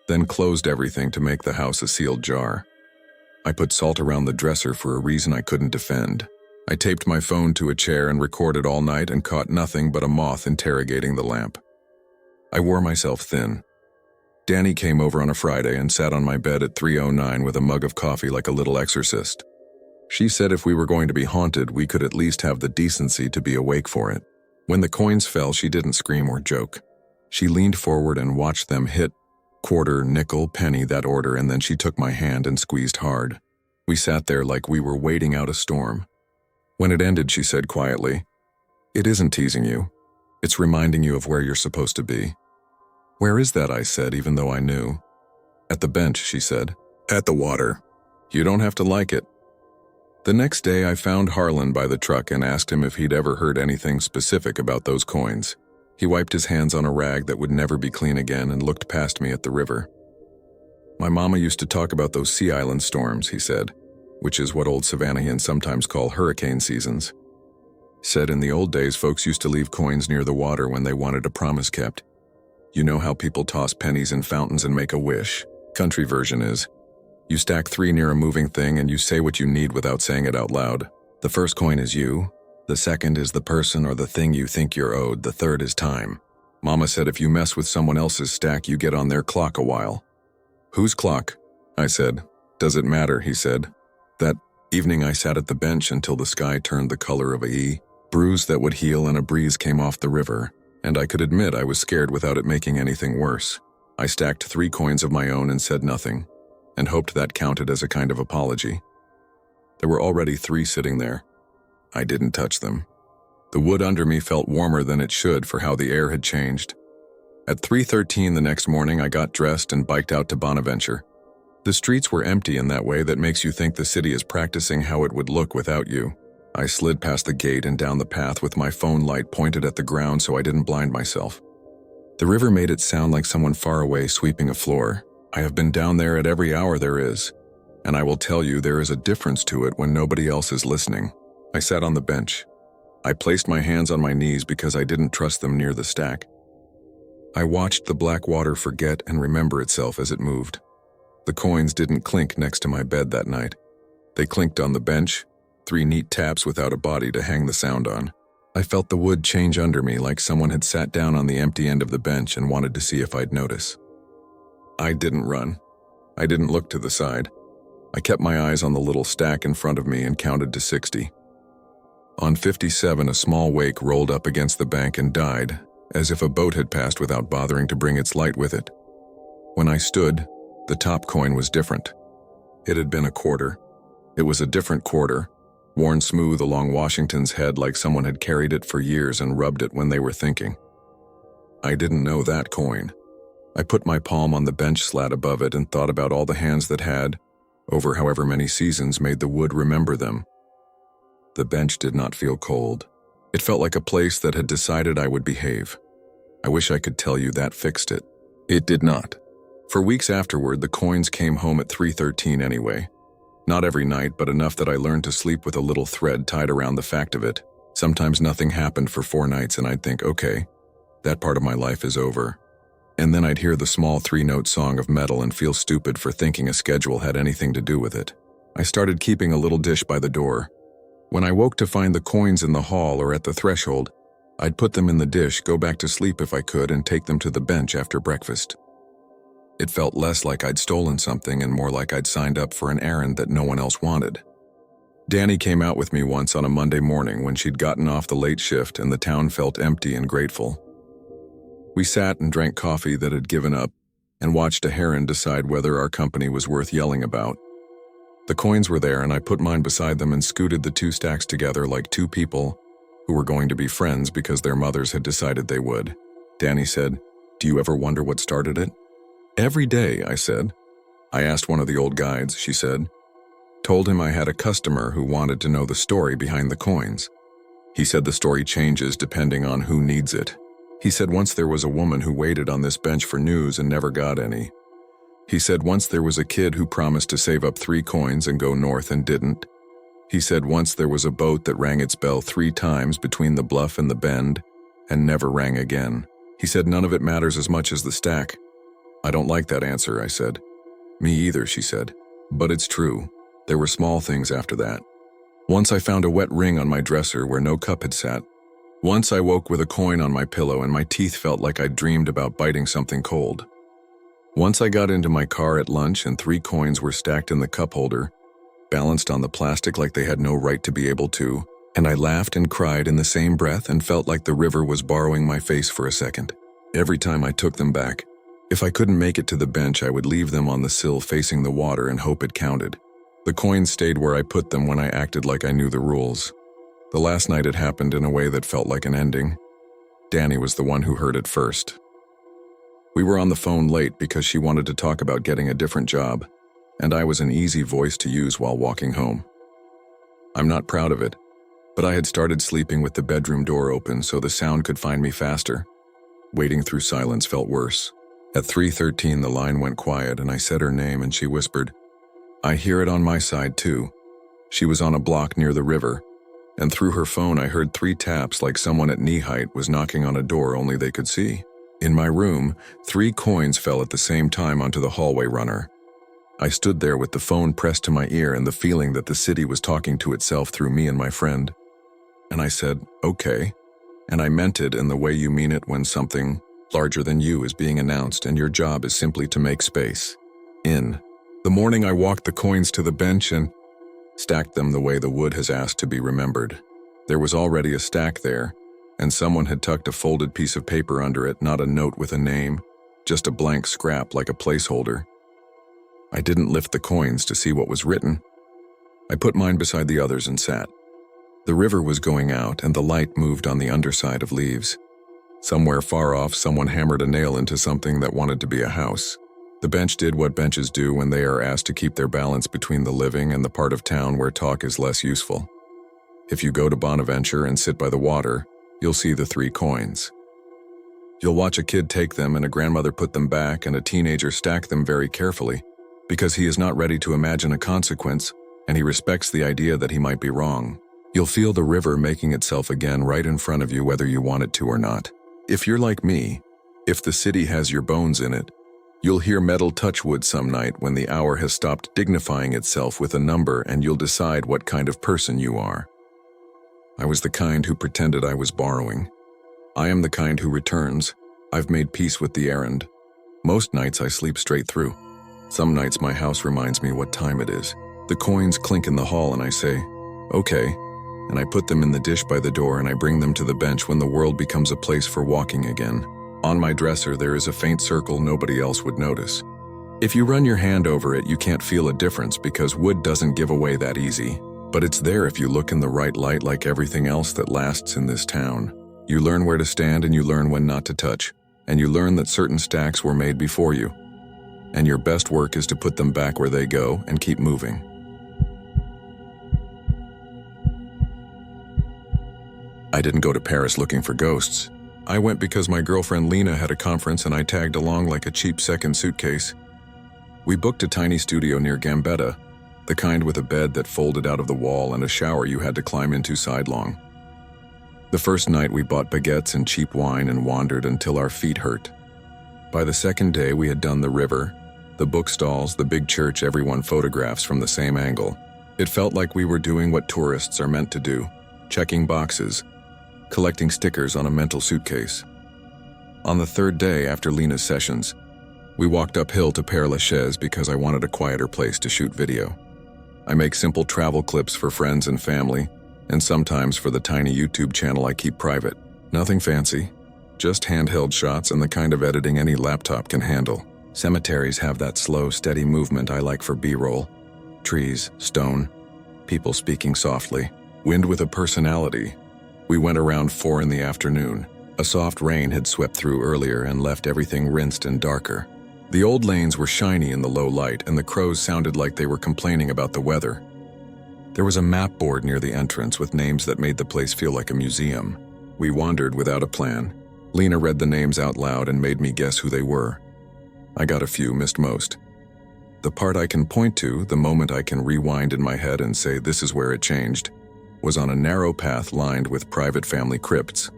then closed everything to make the house a sealed jar. I put salt around the dresser for a reason I couldn't defend. I taped my phone to a chair and recorded all night and caught nothing but a moth interrogating the lamp. I wore myself thin. Danny came over on a Friday and sat on my bed at 3:09 with a mug of coffee like a little exorcist. She said if we were going to be haunted, we could at least have the decency to be awake for it. When the coins fell, she didn't scream or joke. She leaned forward and watched them hit quarter, nickel, penny, that order, and then she took my hand and squeezed hard. We sat there like we were waiting out a storm. When it ended, she said quietly, "It isn't teasing you. It's reminding you of where you're supposed to be." "Where is that?" I said, even though I knew. "At the bench," she said. "At the water. You don't have to like it." The next day, I found Harlan by the truck and asked him if he'd ever heard anything specific about those coins. He wiped his hands on a rag that would never be clean again and looked past me at the river. "My mama used to talk about those Sea Island storms," he said, which is what old Savannahans sometimes call hurricane seasons. Said in the old days, folks used to leave coins near the water when they wanted a promise kept. You know how people toss pennies in fountains and make a wish? Country version is, you stack 3 near a moving thing and you say what you need without saying it out loud. The first coin is you, the second is the person or the thing you think you're owed, the third is time. Mama said if you mess with someone else's stack, you get on their clock a while. "Whose clock?" I said. "Does it matter?" he said. That evening I sat at the bench until the sky turned the color of a bruise that would heal and a breeze came off the river, and I could admit I was scared without it making anything worse. I stacked 3 coins of my own and said nothing, and hoped that counted as a kind of apology. There were already 3 sitting there. I didn't touch them. The wood under me felt warmer than it should for how the air had changed. At 3:13 the next morning, I got dressed and biked out to Bonaventure. The streets were empty in that way that makes you think the city is practicing how it would look without you. I slid past the gate and down the path with my phone light pointed at the ground so I didn't blind myself. The river made it sound like someone far away sweeping a floor. I have been down there at every hour there is, and I will tell you there is a difference to it when nobody else is listening. I sat on the bench. I placed my hands on my knees because I didn't trust them near the stack. I watched the black water forget and remember itself as it moved. The coins didn't clink next to my bed that night. They clinked on the bench, 3 neat taps without a body to hang the sound on. I felt the wood change under me like someone had sat down on the empty end of the bench and wanted to see if I'd notice. I didn't run. I didn't look to the side. I kept my eyes on the little stack in front of me and counted to 60. On 57, a small wake rolled up against the bank and died, as if a boat had passed without bothering to bring its light with it. When I stood, the top coin was different. It had been a quarter. It was a different quarter, worn smooth along Washington's head like someone had carried it for years and rubbed it when they were thinking. I didn't know that coin. I put my palm on the bench slat above it and thought about all the hands that had, over however many seasons, made the wood remember them. The bench did not feel cold. It felt like a place that had decided I would behave. I wish I could tell you that fixed it. It did not. For weeks afterward, the coins came home at 3:13 anyway. Not every night, but enough that I learned to sleep with a little thread tied around the fact of it. Sometimes nothing happened for 4 nights and I'd think, okay, That part of my life is over. And then I'd hear the small 3-note song of metal and feel stupid for thinking a schedule had anything to do with it. I started keeping a little dish by the door. When I woke to find the coins in the hall or at the threshold, I'd put them in the dish, go back to sleep if I could, and take them to the bench after breakfast. It felt less like I'd stolen something and more like I'd signed up for an errand that no one else wanted. Danny came out with me once on a Monday morning when she'd gotten off the late shift and the town felt empty and grateful. We sat and drank coffee that had given up and watched a heron decide whether our company was worth yelling about. The coins were there and I put mine beside them and scooted the 2 stacks together like 2 people who were going to be friends because their mothers had decided they would. Danny said, "Do you ever wonder what started it?" "Every day," I said. "I asked one of the old guides," she said. "Told him I had a customer who wanted to know the story behind the coins. He said the story changes depending on who needs it. He said once there was a woman who waited on this bench for news and never got any. He said once there was a kid who promised to save up 3 coins and go north and didn't. He said once there was a boat that rang its bell 3 times between the bluff and the bend and never rang again. He said none of it matters as much as the stack." "I don't like that answer," I said. "Me either," she said. "But it's true. There were small things after that. Once I found a wet ring on my dresser where no cup had sat. Once I woke with a coin on my pillow and my teeth felt like I'd dreamed about biting something cold. Once I got into my car at lunch and 3 coins were stacked in the cup holder, balanced on the plastic like they had no right to be able to, and I laughed and cried in the same breath and felt like the river was borrowing my face for a second. Every time I took them back, if I couldn't make it to the bench, I would leave them on the sill facing the water and hope it counted. The coins stayed where I put them when I acted like I knew the rules. The last night it happened in a way that felt like an ending. Danny was the one who heard it first. We were on the phone late because she wanted to talk about getting a different job, and I was an easy voice to use while walking home. I'm not proud of it, but I had started sleeping with the bedroom door open so the sound could find me faster. Waiting through silence felt worse. At 3:13 the line went quiet and I said her name and she whispered, "I hear it on my side too." She was on a block near the river, and through her phone I heard 3 taps like someone at knee height was knocking on a door only they could see. In my room, 3 coins fell at the same time onto the hallway runner. I stood there with the phone pressed to my ear and the feeling that the city was talking to itself through me and my friend. And I said, "Okay." And I meant it in the way you mean it when something larger than you is being announced and your job is simply to make space. In the morning I walked the coins to the bench and stacked them the way the wood has asked to be remembered. There was already a stack there, and someone had tucked a folded piece of paper under it, not a note with a name, just a blank scrap like a placeholder. I didn't lift the coins to see what was written. I put mine beside the others and sat. The river was going out and the light moved on the underside of leaves. Somewhere far off, someone hammered a nail into something that wanted to be a house. The bench did what benches do when they are asked to keep their balance between the living and the part of town where talk is less useful. If you go to Bonaventure and sit by the water, you'll see the 3 coins. You'll watch a kid take them and a grandmother put them back and a teenager stack them very carefully because he is not ready to imagine a consequence and he respects the idea that he might be wrong. You'll feel the river making itself again right in front of you whether you want it to or not. If you're like me, if the city has your bones in it, you'll hear metal touch wood some night when the hour has stopped dignifying itself with a number and you'll decide what kind of person you are. I was the kind who pretended I was borrowing. I am the kind who returns. I've made peace with the errand. Most nights I sleep straight through. Some nights my house reminds me what time it is. The coins clink in the hall and I say, "Okay," and I put them in the dish by the door and I bring them to the bench when the world becomes a place for walking again. On my dresser there is a faint circle nobody else would notice. If you run your hand over it, you can't feel a difference because wood doesn't give away that easy. But it's there if you look in the right light like everything else that lasts in this town. You learn where to stand and you learn when not to touch. And you learn that certain stacks were made before you. And your best work is to put them back where they go and keep moving. I didn't go to Paris looking for ghosts. I went because my girlfriend Lena had a conference and I tagged along like a cheap second suitcase. We booked a tiny studio near Gambetta, the kind with a bed that folded out of the wall and a shower you had to climb into sidelong. The first night we bought baguettes and cheap wine and wandered until our feet hurt. By the second day we had done the river, the bookstalls, the big church everyone photographs from the same angle. It felt like we were doing what tourists are meant to do, checking boxes, collecting stickers on a mental suitcase. On the third day after Lena's sessions, we walked uphill to Père Lachaise because I wanted a quieter place to shoot video. I make simple travel clips for friends and family, and sometimes for the tiny YouTube channel I keep private. Nothing fancy, just handheld shots and the kind of editing any laptop can handle. Cemeteries have that slow, steady movement I like for B-roll. Trees, stone, people speaking softly, wind with a personality. We went around 4 in the afternoon. A soft rain had swept through earlier and left everything rinsed and darker. The old lanes were shiny in the low light, and the crows sounded like they were complaining about the weather. There was a map board near the entrance with names that made the place feel like a museum. We wandered without a plan. Lena read the names out loud and made me guess who they were. I got a few, missed most. The part I can point to, the moment I can rewind in my head and say this is where it changed, was on a narrow path lined with private family crypts.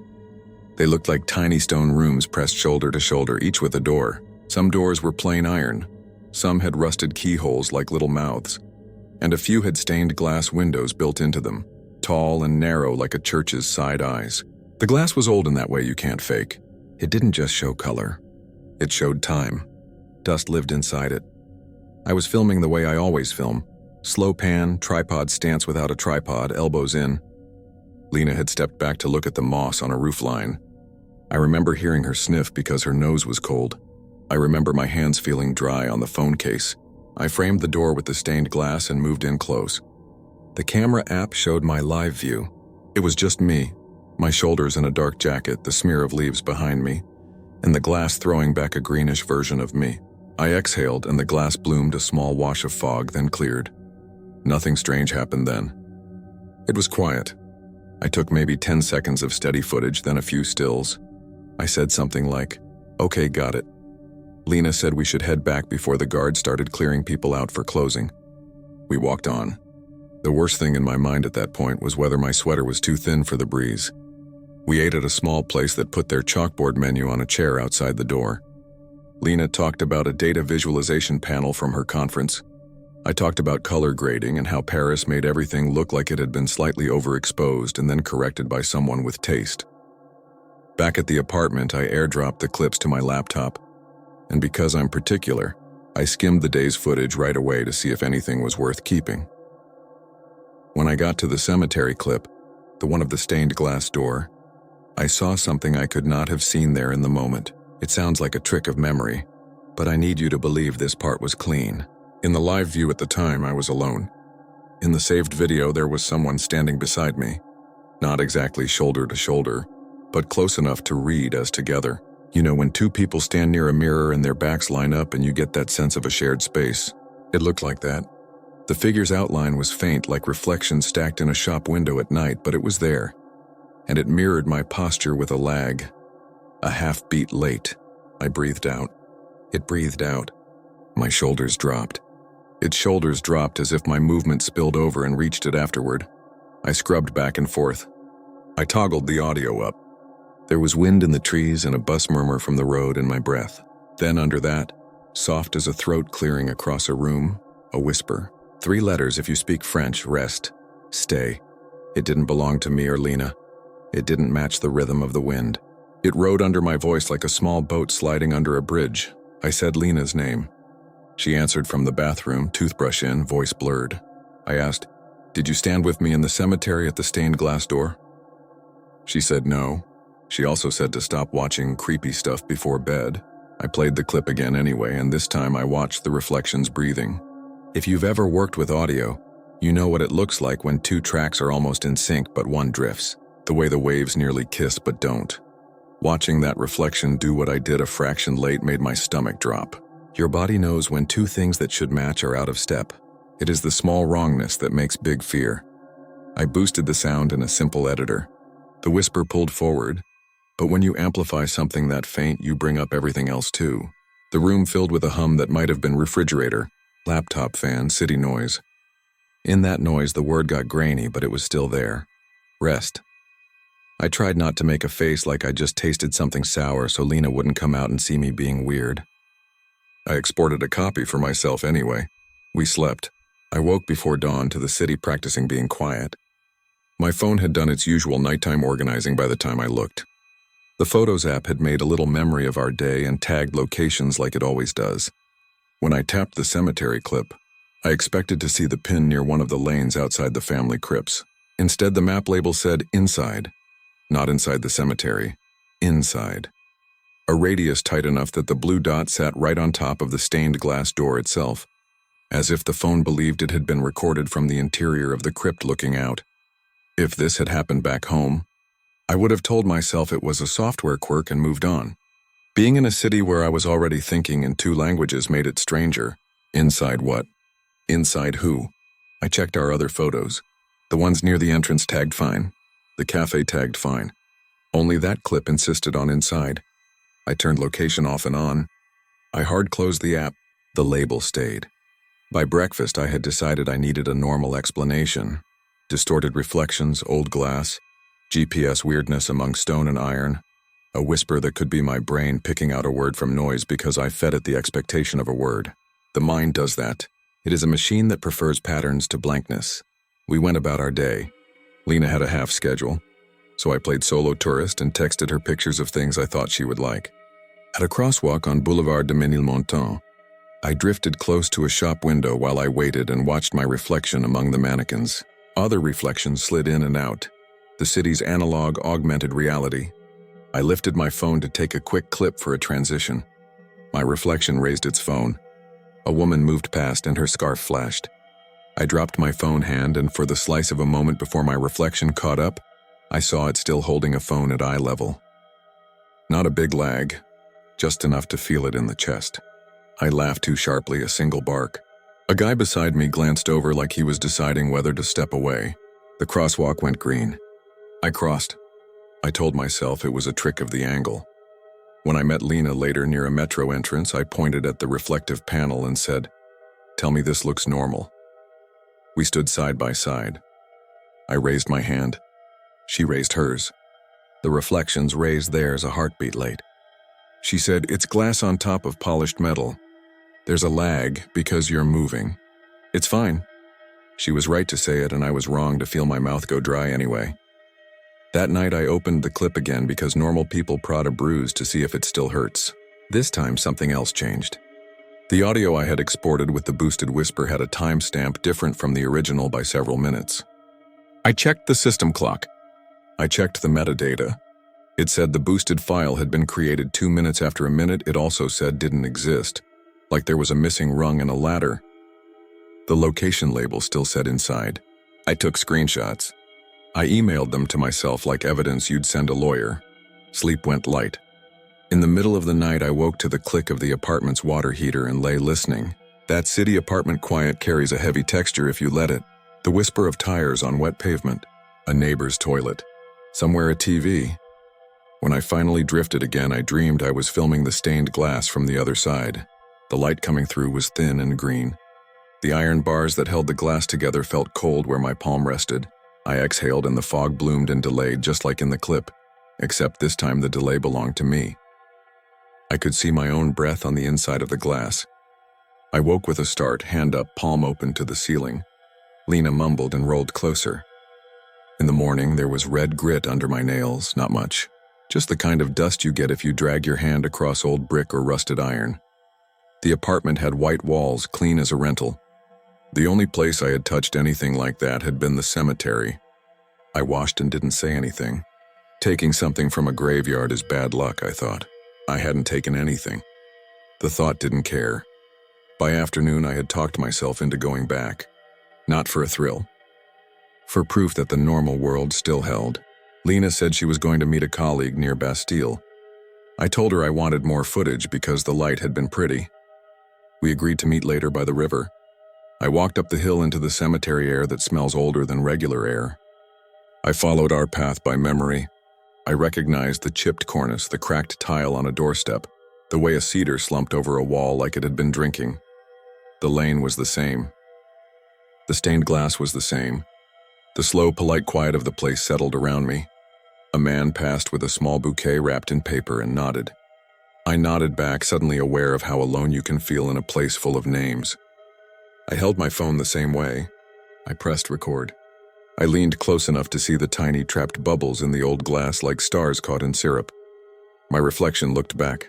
They looked like tiny stone rooms pressed shoulder to shoulder, each with a door. Some doors were plain iron, some had rusted keyholes like little mouths, and a few had stained glass windows built into them, tall and narrow like a church's side eyes. The glass was old in that way you can't fake. It didn't just show color. It showed time. Dust lived inside it. I was filming the way I always film. Slow pan, tripod stance without a tripod, elbows in. Lena had stepped back to look at the moss on a roofline. I remember hearing her sniff because her nose was cold. I remember my hands feeling dry on the phone case. I framed the door with the stained glass and moved in close. The camera app showed my live view. It was just me, my shoulders in a dark jacket, the smear of leaves behind me, and the glass throwing back a greenish version of me. I exhaled and the glass bloomed a small wash of fog, then cleared. Nothing strange happened then. It was quiet. I took maybe 10 seconds of steady footage, then a few stills. I said something like, "Okay, got it." Lena said we should head back before the guards started clearing people out for closing. We walked on. The worst thing in my mind at that point was whether my sweater was too thin for the breeze. We ate at a small place that put their chalkboard menu on a chair outside the door. Lena talked about a data visualization panel from her conference. I talked about color grading and how Paris made everything look like it had been slightly overexposed and then corrected by someone with taste. Back at the apartment, I airdropped the clips to my laptop, and because I'm particular, I skimmed the day's footage right away to see if anything was worth keeping. When I got to the cemetery clip, the one of the stained glass door, I saw something I could not have seen there in the moment. It sounds like a trick of memory, but I need you to believe this part was clean. In the live view at the time, I was alone. In the saved video, there was someone standing beside me. Not exactly shoulder to shoulder, but close enough to read us together. You know, when two people stand near a mirror and their backs line up and you get that sense of a shared space. It looked like that. The figure's outline was faint, like reflections stacked in a shop window at night, but it was there. And it mirrored my posture with a lag. A half beat late. I breathed out. It breathed out. My shoulders dropped. Its shoulders dropped as if my movement spilled over and reached it afterward. I scrubbed back and forth. I toggled the audio up. There was wind in the trees and a bus murmur from the road in my breath. Then under that, soft as a throat clearing across a room, a whisper. 3 letters if you speak French: rest, stay. It didn't belong to me or Lena. It didn't match the rhythm of the wind. It rode under my voice like a small boat sliding under a bridge. I said Lena's name. She answered from the bathroom, toothbrush in, voice blurred. I asked, "Did you stand with me in the cemetery at the stained glass door?" She said no. She also said to stop watching creepy stuff before bed. I played the clip again anyway, and this time I watched the reflections breathing. If you've ever worked with audio, you know what it looks like when 2 tracks are almost in sync but one drifts. The way the waves nearly kiss but don't. Watching that reflection do what I did a fraction late made my stomach drop. Your body knows when 2 things that should match are out of step. It is the small wrongness that makes big fear. I boosted the sound in a simple editor. The whisper pulled forward, but when you amplify something that faint, you bring up everything else too. The room filled with a hum that might have been refrigerator, laptop fan, city noise. In that noise, the word got grainy, but it was still there. Rest. I tried not to make a face like I just tasted something sour so Lena wouldn't come out and see me being weird. I exported a copy for myself anyway. We slept. I woke before dawn to the city practicing being quiet. My phone had done its usual nighttime organizing by the time I looked. The Photos app had made a little memory of our day and tagged locations like it always does. When I tapped the cemetery clip, I expected to see the pin near one of the lanes outside the family crypts. Instead, the map label said inside. Not inside the cemetery. Inside. A radius tight enough that the blue dot sat right on top of the stained glass door itself, as if the phone believed it had been recorded from the interior of the crypt looking out. If this had happened back home, I would have told myself it was a software quirk and moved on. Being in a city where I was already thinking in 2 languages made it stranger. Inside what? Inside who? I checked our other photos. The ones near the entrance tagged fine. The cafe tagged fine. Only that clip insisted on inside. I turned location off and on. I hard closed the app. The label stayed. By breakfast, I had decided I needed a normal explanation. Distorted reflections, old glass, GPS weirdness among stone and iron, a whisper that could be my brain picking out a word from noise because I fed it the expectation of a word. The mind does that. It is a machine that prefers patterns to blankness. We went about our day. Lena had a half schedule, so I played solo tourist and texted her pictures of things I thought she would like. At a crosswalk on Boulevard de Ménilmontant, I drifted close to a shop window while I waited and watched my reflection among the mannequins. Other reflections slid in and out. The city's analog augmented reality. I lifted my phone to take a quick clip for a transition. My reflection raised its phone. A woman moved past and her scarf flashed. I dropped my phone hand, and for the slice of a moment before my reflection caught up, I saw it still holding a phone at eye level. Not a big lag, just enough to feel it in the chest. I laughed too sharply, a single bark. A guy beside me glanced over like he was deciding whether to step away. The crosswalk went green. I crossed. I told myself it was a trick of the angle. When I met Lena later near a metro entrance, I pointed at the reflective panel and said, "Tell me this looks normal." We stood side by side. I raised my hand. She raised hers. The reflections raised theirs a heartbeat late. She said, "It's glass on top of polished metal. There's a lag because you're moving. It's fine." She was right to say it, and I was wrong to feel my mouth go dry anyway. That night I opened the clip again because normal people prod a bruise to see if it still hurts. This time something else changed. The audio I had exported with the boosted whisper had a timestamp different from the original by several minutes. I checked the system clock. I checked the metadata. It said the boosted file had been created 2 minutes after a minute it also said didn't exist, like there was a missing rung in a ladder. The location label still said inside. I took screenshots. I emailed them to myself like evidence you'd send a lawyer. Sleep went light. In the middle of the night, I woke to the click of the apartment's water heater and lay listening. That city apartment quiet carries a heavy texture if you let it. The whisper of tires on wet pavement. A neighbor's toilet. Somewhere a TV. When I finally drifted again, I dreamed I was filming the stained glass from the other side. The light coming through was thin and green. The iron bars that held the glass together felt cold where my palm rested. I exhaled and the fog bloomed and delayed just like in the clip, except this time the delay belonged to me. I could see my own breath on the inside of the glass. I woke with a start, hand up, palm open to the ceiling. Lena mumbled and rolled closer. In the morning, there was red grit under my nails, not much. Just the kind of dust you get if you drag your hand across old brick or rusted iron. The apartment had white walls, clean as a rental. The only place I had touched anything like that had been the cemetery. I washed and didn't say anything. Taking something from a graveyard is bad luck, I thought. I hadn't taken anything. The thought didn't care. By afternoon, I had talked myself into going back. Not for a thrill. For proof that the normal world still held. Lena said she was going to meet a colleague near Bastille. I told her I wanted more footage because the light had been pretty. We agreed to meet later by the river. I walked up the hill into the cemetery air that smells older than regular air. I followed our path by memory. I recognized the chipped cornice, the cracked tile on a doorstep, the way a cedar slumped over a wall like it had been drinking. The lane was the same. The stained glass was the same. The slow, polite quiet of the place settled around me. A man passed with a small bouquet wrapped in paper and nodded. I nodded back, suddenly aware of how alone you can feel in a place full of names. I held my phone the same way. I pressed record. I leaned close enough to see the tiny trapped bubbles in the old glass like stars caught in syrup. My reflection looked back.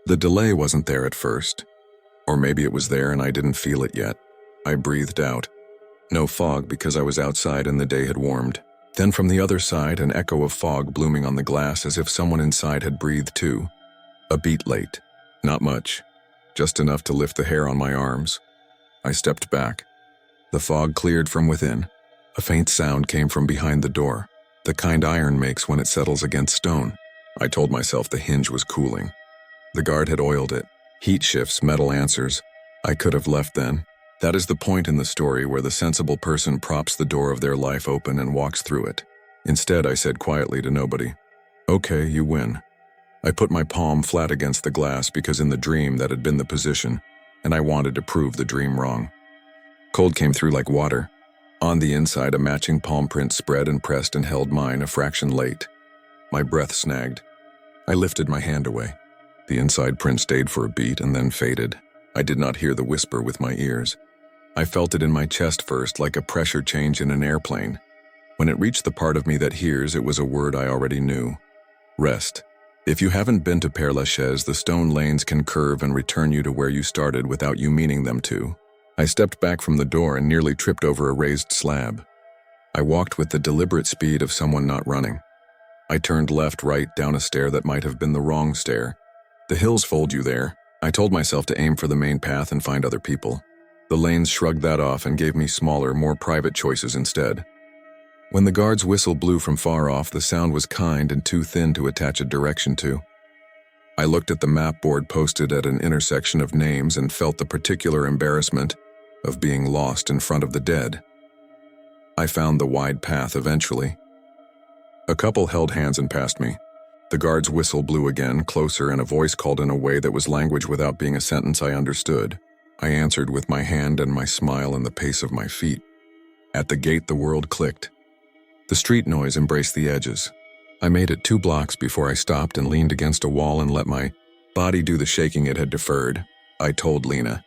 The delay wasn't there at first. Or maybe it was there and I didn't feel it yet. I breathed out. No fog because I was outside and the day had warmed. Then from the other side, an echo of fog blooming on the glass as if someone inside had breathed too. A beat late. Not much. Just enough to lift the hair on my arms. I stepped back. The fog cleared from within. A faint sound came from behind the door, the kind iron makes when it settles against stone. I told myself the hinge was cooling. The guard had oiled it. Heat shifts, metal answers. I could have left then. That is the point in the story where the sensible person props the door of their life open and walks through it. Instead, I said quietly to nobody, "Okay, you win." I put my palm flat against the glass because in the dream that had been the position, and I wanted to prove the dream wrong. Cold came through like water. On the inside, a matching palm print spread and pressed and held mine a fraction late. My breath snagged. I lifted my hand away. The inside print stayed for a beat and then faded. I did not hear the whisper with my ears. I felt it in my chest first, like a pressure change in an airplane. When it reached the part of me that hears, it was a word I already knew. Rest. If you haven't been to Père Lachaise, the stone lanes can curve and return you to where you started without you meaning them to. I stepped back from the door and nearly tripped over a raised slab. I walked with the deliberate speed of someone not running. I turned left, right, down a stair that might have been the wrong stair. The hills fold you there. I told myself to aim for the main path and find other people. The lanes shrugged that off and gave me smaller, more private choices instead. When the guard's whistle blew from far off, the sound was kind and too thin to attach a direction to. I looked at the map board posted at an intersection of names and felt the particular embarrassment of being lost in front of the dead. I found the wide path eventually. A couple held hands and passed me. The guard's whistle blew again, closer, and a voice called in a way that was language without being a sentence I understood. I answered with my hand and my smile and the pace of my feet. At the gate, the world clicked. The street noise embraced the edges. I made it 2 blocks before I stopped and leaned against a wall and let my body do the shaking it had deferred. I told Lena.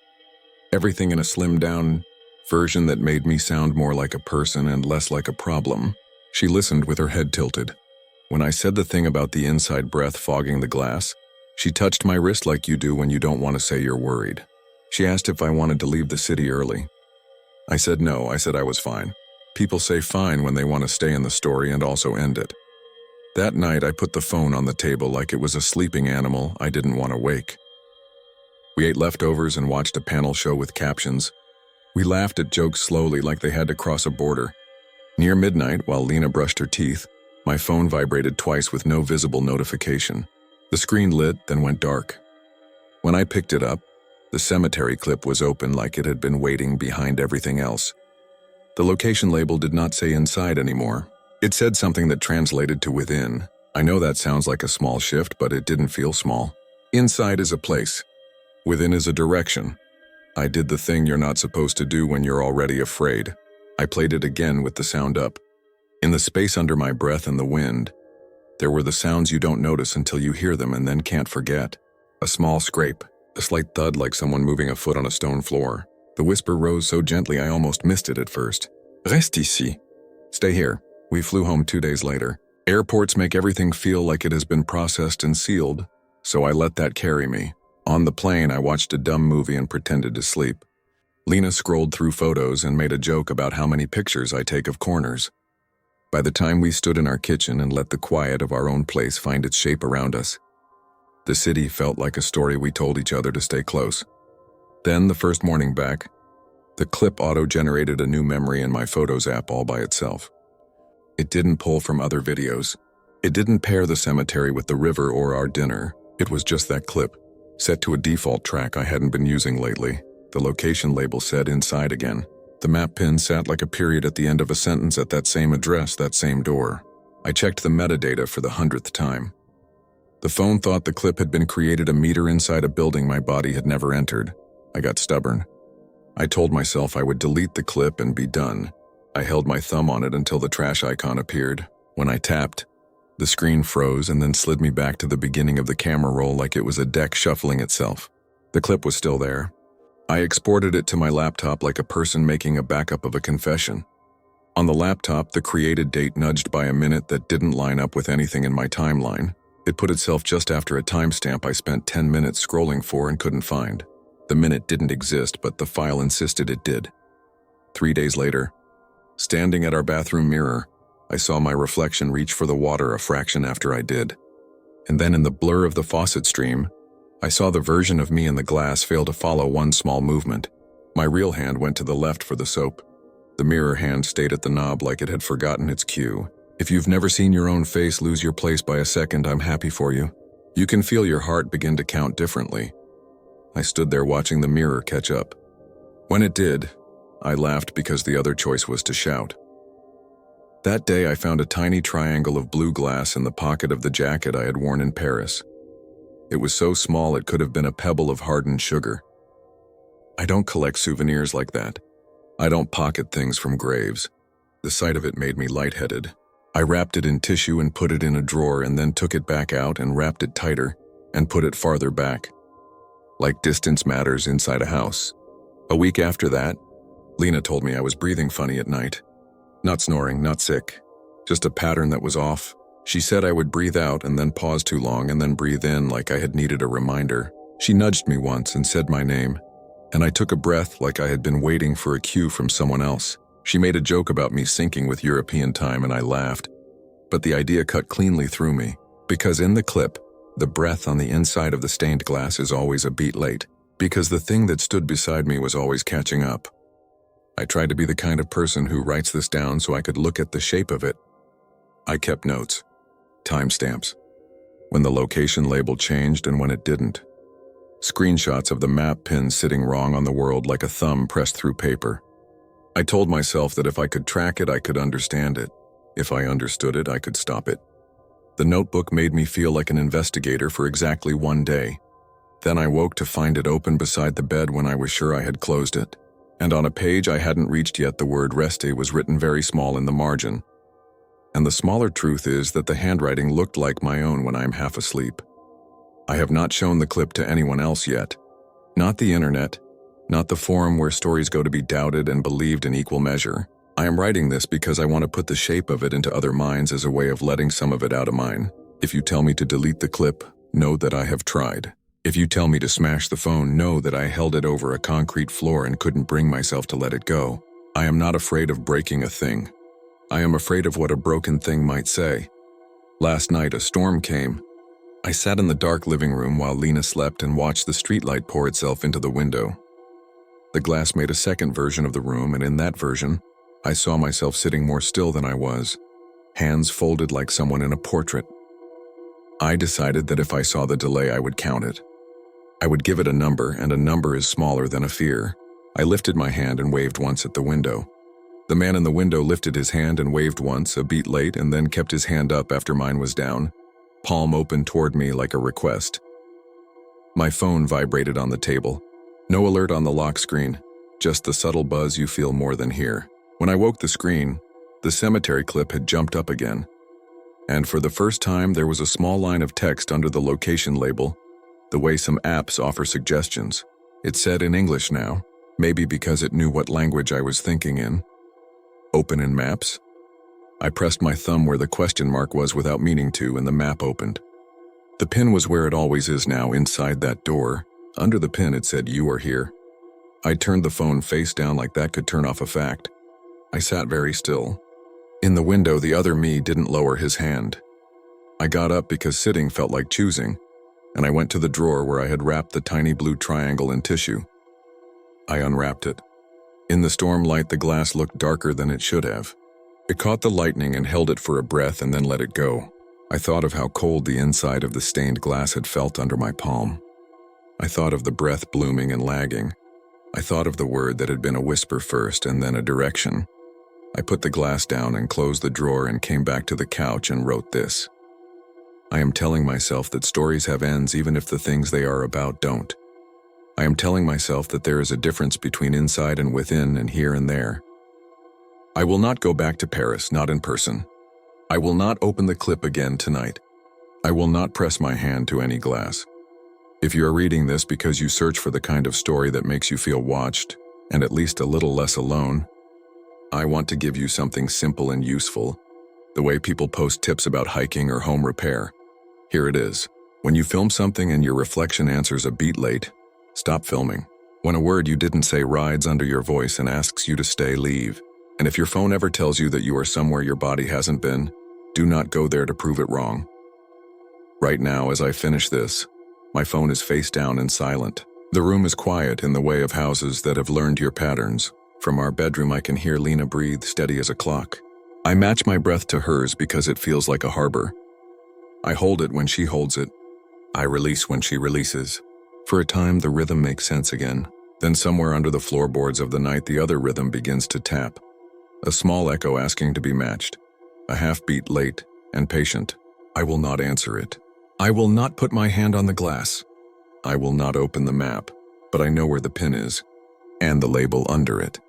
Everything in a slimmed-down version that made me sound more like a person and less like a problem. She listened with her head tilted. When I said the thing about the inside breath fogging the glass, she touched my wrist like you do when you don't want to say you're worried. She asked if I wanted to leave the city early. I said no. I said I was fine. People say fine when they want to stay in the story and also end it. That night, I put the phone on the table like it was a sleeping animal I didn't want to wake. We ate leftovers and watched a panel show with captions. We laughed at jokes slowly like they had to cross a border. Near midnight, while Lena brushed her teeth, my phone vibrated twice with no visible notification. The screen lit, then went dark. When I picked it up, the cemetery clip was open like it had been waiting behind everything else. The location label did not say inside anymore. It said something that translated to within. I know that sounds like a small shift, but it didn't feel small. Inside is a place. Within is a direction. I did the thing you're not supposed to do when you're already afraid. I played it again with the sound up. In the space under my breath and the wind, there were the sounds you don't notice until you hear them and then can't forget. A small scrape, a slight thud like someone moving a foot on a stone floor. The whisper rose so gently I almost missed it at first. Reste ici. Stay here. We flew home 2 days later. Airports make everything feel like it has been processed and sealed, so I let that carry me. On the plane, I watched a dumb movie and pretended to sleep. Lena scrolled through photos and made a joke about how many pictures I take of corners. By the time we stood in our kitchen and let the quiet of our own place find its shape around us, the city felt like a story we told each other to stay close. Then, the first morning back, the clip auto-generated a new memory in my Photos app all by itself. It didn't pull from other videos. It didn't pair the cemetery with the river or our dinner. It was just that clip, set to a default track I hadn't been using lately. The location label said inside again. The map pin sat like a period at the end of a sentence at that same address, that same door. I checked the metadata for the 100th time. The phone thought the clip had been created a meter inside a building my body had never entered. I got stubborn. I told myself I would delete the clip and be done. I held my thumb on it until the trash icon appeared. When I tapped, The screen froze and then slid me back to the beginning of the camera roll like it was a deck shuffling itself. The clip was still there. I exported it to my laptop like a person making a backup of a confession. On the laptop, the created date nudged by a minute that didn't line up with anything in my timeline. It put itself just after a timestamp I spent 10 minutes scrolling for and couldn't find. The minute didn't exist, but the file insisted it did. 3 days later, standing at our bathroom mirror, I saw my reflection reach for the water a fraction after I did. And then in the blur of the faucet stream, I saw the version of me in the glass fail to follow one small movement. My real hand went to the left for the soap. The mirror hand stayed at the knob like it had forgotten its cue. If you've never seen your own face lose your place by a second, I'm happy for you. You can feel your heart begin to count differently. I stood there watching the mirror catch up. When it did, I laughed because the other choice was to shout. That day I found a tiny triangle of blue glass in the pocket of the jacket I had worn in Paris. It was so small it could have been a pebble of hardened sugar. I don't collect souvenirs like that. I don't pocket things from graves. The sight of it made me lightheaded. I wrapped it in tissue and put it in a drawer and then took it back out and wrapped it tighter and put it farther back. Like distance matters inside a house. A week after that, Lena told me I was breathing funny at night. Not snoring, not sick. Just a pattern that was off. She said I would breathe out and then pause too long and then breathe in like I had needed a reminder. She nudged me once and said my name, and I took a breath like I had been waiting for a cue from someone else. She made a joke about me syncing with European time and I laughed. But the idea cut cleanly through me, because in the clip, the breath on the inside of the stained glass is always a beat late, because the thing that stood beside me was always catching up. I tried to be the kind of person who writes this down so I could look at the shape of it. I kept notes, timestamps, when the location label changed and when it didn't. Screenshots of the map pin sitting wrong on the world like a thumb pressed through paper. I told myself that if I could track it, I could understand it. If I understood it, I could stop it. The notebook made me feel like an investigator for exactly 1 day. Then I woke to find it open beside the bed when I was sure I had closed it. And on a page I hadn't reached yet, the word reste was written very small in the margin. And the smaller truth is that the handwriting looked like my own when I'm half asleep. I have not shown the clip to anyone else yet. Not the internet, not the forum where stories go to be doubted and believed in equal measure. I am writing this because I want to put the shape of it into other minds as a way of letting some of it out of mine. If you tell me to delete the clip, know that I have tried. If you tell me to smash the phone, know that I held it over a concrete floor and couldn't bring myself to let it go. I am not afraid of breaking a thing. I am afraid of what a broken thing might say. Last night a storm came. I sat in the dark living room while Lena slept and watched the streetlight pour itself into the window. The glass made a second version of the room, and in that version, I saw myself sitting more still than I was, hands folded like someone in a portrait. I decided that if I saw the delay, I would count it. I would give it a number, and a number is smaller than a fear. I lifted my hand and waved once at the window. The man in the window lifted his hand and waved once, a beat late, and then kept his hand up after mine was down, palm open toward me like a request. My phone vibrated on the table. No alert on the lock screen, just the subtle buzz you feel more than hear. When I woke the screen, the cemetery clip had jumped up again. And for the first time, there was a small line of text under the location label, the way some apps offer suggestions. It said in English now, maybe because it knew what language I was thinking in. Open in maps? I pressed my thumb where the question mark was without meaning to, and the map opened. The pin was where it always is now, inside that door. Under the pin it said, "You are here." I turned the phone face down like that could turn off a fact. I sat very still. In the window, the other me didn't lower his hand. I got up because sitting felt like choosing, and I went to the drawer where I had wrapped the tiny blue triangle in tissue. I unwrapped it. In the storm light, the glass looked darker than it should have. It caught the lightning and held it for a breath and then let it go. I thought of how cold the inside of the stained glass had felt under my palm. I thought of the breath blooming and lagging. I thought of the word that had been a whisper first and then a direction. I put the glass down and closed the drawer and came back to the couch and wrote this. I am telling myself that stories have ends even if the things they are about don't. I am telling myself that there is a difference between inside and within and here and there. I will not go back to Paris, not in person. I will not open the clip again tonight. I will not press my hand to any glass. If you are reading this because you search for the kind of story that makes you feel watched and at least a little less alone, I want to give you something simple and useful, the way people post tips about hiking or home repair. Here it is. When you film something and your reflection answers a beat late, stop filming. When a word you didn't say rides under your voice and asks you to stay, leave. And if your phone ever tells you that you are somewhere your body hasn't been, do not go there to prove it wrong. Right now, as I finish this, my phone is face down and silent. The room is quiet in the way of houses that have learned your patterns. From our bedroom, I can hear Lena breathe, steady as a clock. I match my breath to hers because it feels like a harbor. I hold it when she holds it. I release when she releases. For a time, the rhythm makes sense again. Then somewhere under the floorboards of the night, the other rhythm begins to tap. A small echo asking to be matched. A half beat late and patient. I will not answer it. I will not put my hand on the glass. I will not open the map, but I know where the pin is, and the label under it.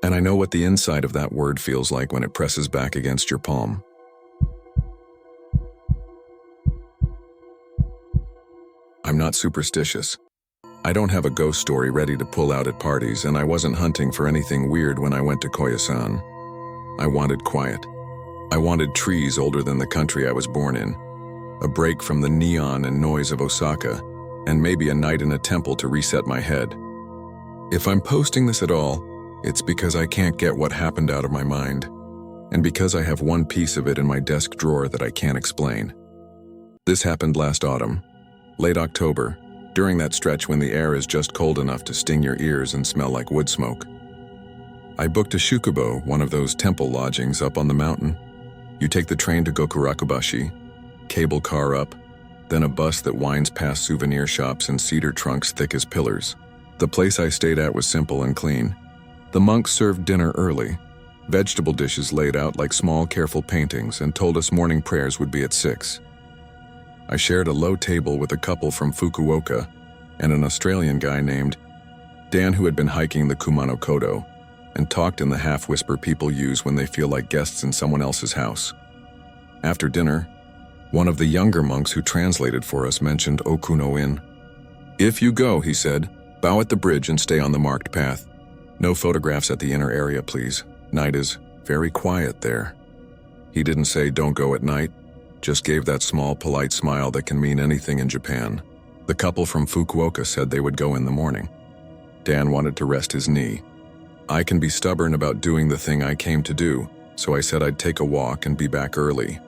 And I know what the inside of that word feels like when it presses back against your palm. I'm not superstitious. I don't have a ghost story ready to pull out at parties, and I wasn't hunting for anything weird when I went to Koyasan. I wanted quiet. I wanted trees older than the country I was born in. A break from the neon and noise of Osaka, and maybe a night in a temple to reset my head. If I'm posting this at all, it's because I can't get what happened out of my mind, and because I have one piece of it in my desk drawer that I can't explain. This happened last autumn, late October, during that stretch when the air is just cold enough to sting your ears and smell like wood smoke. I booked a shukubo, one of those temple lodgings up on the mountain. You take the train to Gokurakubashi, cable car up, then a bus that winds past souvenir shops and cedar trunks thick as pillars. The place I stayed at was simple and clean. The monks served dinner early, vegetable dishes laid out like small, careful paintings, and told us morning prayers would be at 6. I shared a low table with a couple from Fukuoka and an Australian guy named Dan who had been hiking the Kumano Kodo and talked in the half-whisper people use when they feel like guests in someone else's house. After dinner, one of the younger monks who translated for us mentioned Okuno-in. If you go, he said, bow at the bridge and stay on the marked path. No photographs at the inner area, please. Night is very quiet there. He didn't say don't go at night, just gave that small, polite smile that can mean anything in Japan. The couple from Fukuoka said they would go in the morning. Dan wanted to rest his knee. I can be stubborn about doing the thing I came to do, so I said I'd take a walk and be back early.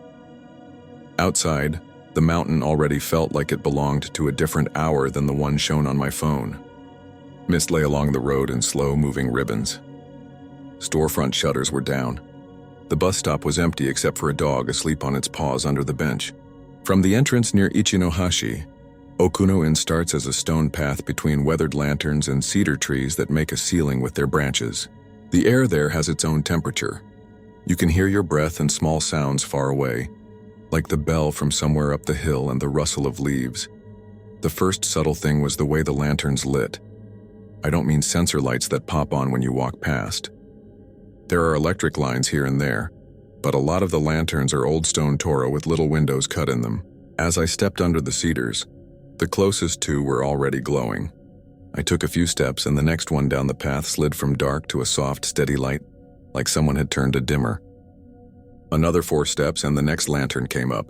Outside, the mountain already felt like it belonged to a different hour than the one shown on my phone. Mist lay along the road in slow-moving ribbons. Storefront shutters were down. The bus stop was empty except for a dog asleep on its paws under the bench. From the entrance near Ichinohashi, Okuno-in starts as a stone path between weathered lanterns and cedar trees that make a ceiling with their branches. The air there has its own temperature. You can hear your breath and small sounds far away, like the bell from somewhere up the hill and the rustle of leaves. The first subtle thing was the way the lanterns lit. I don't mean sensor lights that pop on when you walk past. There are electric lines here and there, but a lot of the lanterns are old stone toro with little windows cut in them. As I stepped under the cedars, the closest two were already glowing. I took a few steps and the next one down the path slid from dark to a soft, steady light, like someone had turned a dimmer. Another 4 steps and the next lantern came up.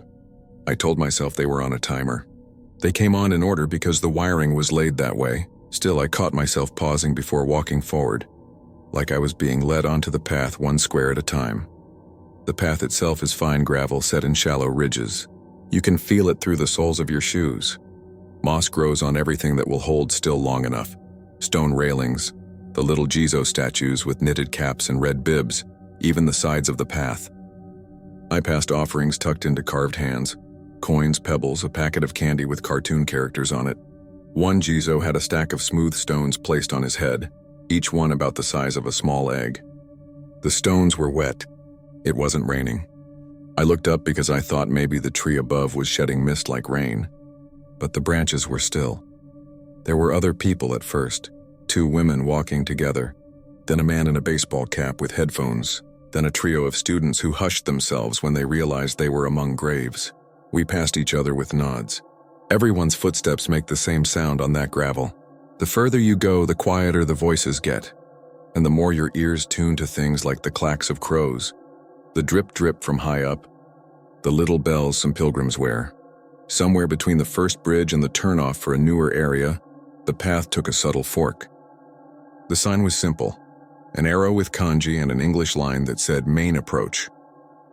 I told myself they were on a timer. They came on in order because the wiring was laid that way. Still, I caught myself pausing before walking forward, like I was being led onto the path one square at a time. The path itself is fine gravel set in shallow ridges. You can feel it through the soles of your shoes. Moss grows on everything that will hold still long enough. Stone railings, the little Jizo statues with knitted caps and red bibs, even the sides of the path. I passed offerings tucked into carved hands, coins, pebbles, a packet of candy with cartoon characters on it. One Jizo had a stack of smooth stones placed on his head, each one about the size of a small egg. The stones were wet. It wasn't raining. I looked up because I thought maybe the tree above was shedding mist like rain, but the branches were still. There were other people at first, 2 women walking together, then a man in a baseball cap with headphones, then a trio of students who hushed themselves when they realized they were among graves. We passed each other with nods. Everyone's footsteps make the same sound on that gravel. The further you go, the quieter the voices get, and the more your ears tune to things like the clacks of crows, the drip-drip from high up, the little bells some pilgrims wear. Somewhere between the first bridge and the turnoff for a newer area, the path took a subtle fork. The sign was simple, an arrow with kanji and an English line that said main approach.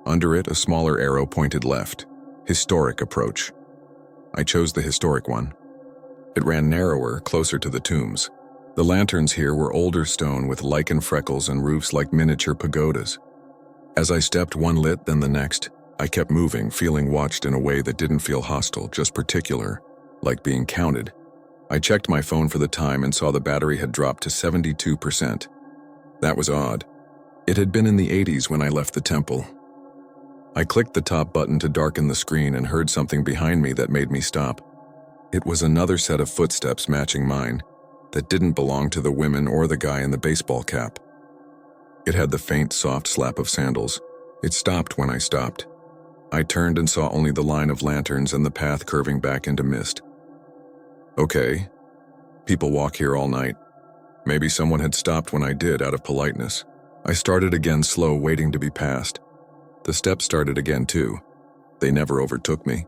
Under it, a smaller arrow pointed left, historic approach. I chose the historic one. It ran narrower, closer to the tombs. The lanterns here were older stone with lichen freckles and roofs like miniature pagodas. As I stepped, one lit, then the next, I kept moving, feeling watched in a way that didn't feel hostile, just particular, like being counted. I checked my phone for the time and saw the battery had dropped to 72%. That was odd. It had been in the 80s when I left the temple. I clicked the top button to darken the screen and heard something behind me that made me stop. It was another set of footsteps matching mine, that didn't belong to the women or the guy in the baseball cap. It had the faint, soft slap of sandals. It stopped when I stopped. I turned and saw only the line of lanterns and the path curving back into mist. Okay. People walk here all night. Maybe someone had stopped when I did, out of politeness. I started again, slow, waiting to be passed. The steps started again, too. They never overtook me.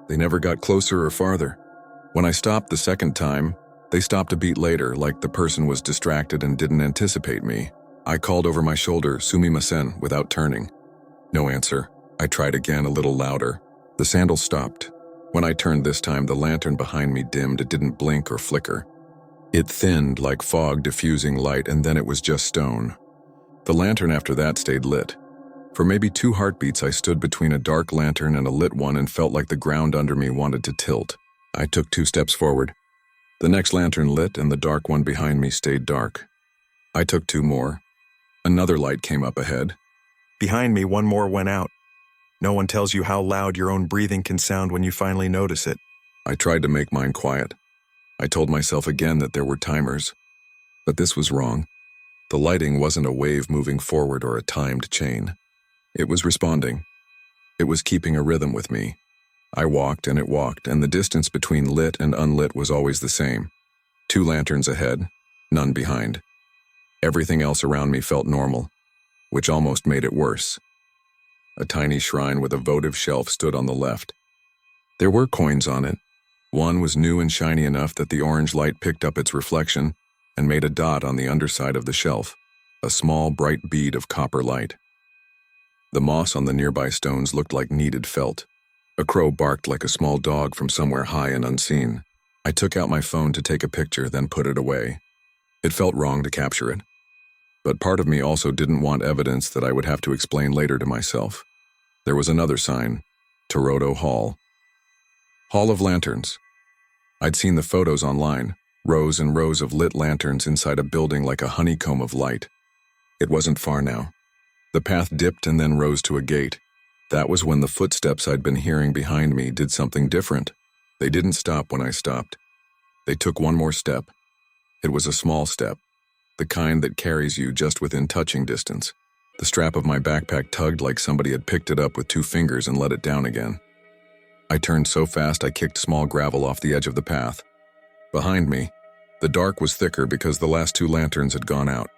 They never got closer or farther. When I stopped the second time, they stopped a beat later, like the person was distracted and didn't anticipate me. I called over my shoulder, "Sumimasen," without turning. No answer. I tried again, a little louder. The sandals stopped. When I turned this time, the lantern behind me dimmed. It didn't blink or flicker. It thinned like fog diffusing light, and then it was just stone. The lantern after that stayed lit. For maybe 2 heartbeats, I stood between a dark lantern and a lit one and felt like the ground under me wanted to tilt. I took 2 steps forward. The next lantern lit, and the dark one behind me stayed dark. I took 2 more. Another light came up ahead. Behind me, 1 more went out. No one tells you how loud your own breathing can sound when you finally notice it. I tried to make mine quiet. I told myself again that there were timers. But this was wrong. The lighting wasn't a wave moving forward or a timed chain. It was responding. It was keeping a rhythm with me. I walked, and it walked, and the distance between lit and unlit was always the same. 2 lanterns ahead, none behind. Everything else around me felt normal, which almost made it worse. A tiny shrine with a votive shelf stood on the left. There were coins on it. One was new and shiny enough that the orange light picked up its reflection and made a dot on the underside of the shelf, a small, bright bead of copper light. The moss on the nearby stones looked like kneaded felt. A crow barked like a small dog from somewhere high and unseen. I took out my phone to take a picture, then put it away. It felt wrong to capture it. But part of me also didn't want evidence that I would have to explain later to myself. There was another sign, Torodo Hall. Hall of Lanterns. I'd seen the photos online, rows and rows of lit lanterns inside a building like a honeycomb of light. It wasn't far now. The path dipped and then rose to a gate. That was when the footsteps I'd been hearing behind me did something different. They didn't stop when I stopped. They took 1 more step. It was a small step, the kind that carries you just within touching distance. The strap of my backpack tugged like somebody had picked it up with 2 fingers and let it down again. I turned so fast I kicked small gravel off the edge of the path. Behind me, the dark was thicker because the last 2 lanterns had gone out.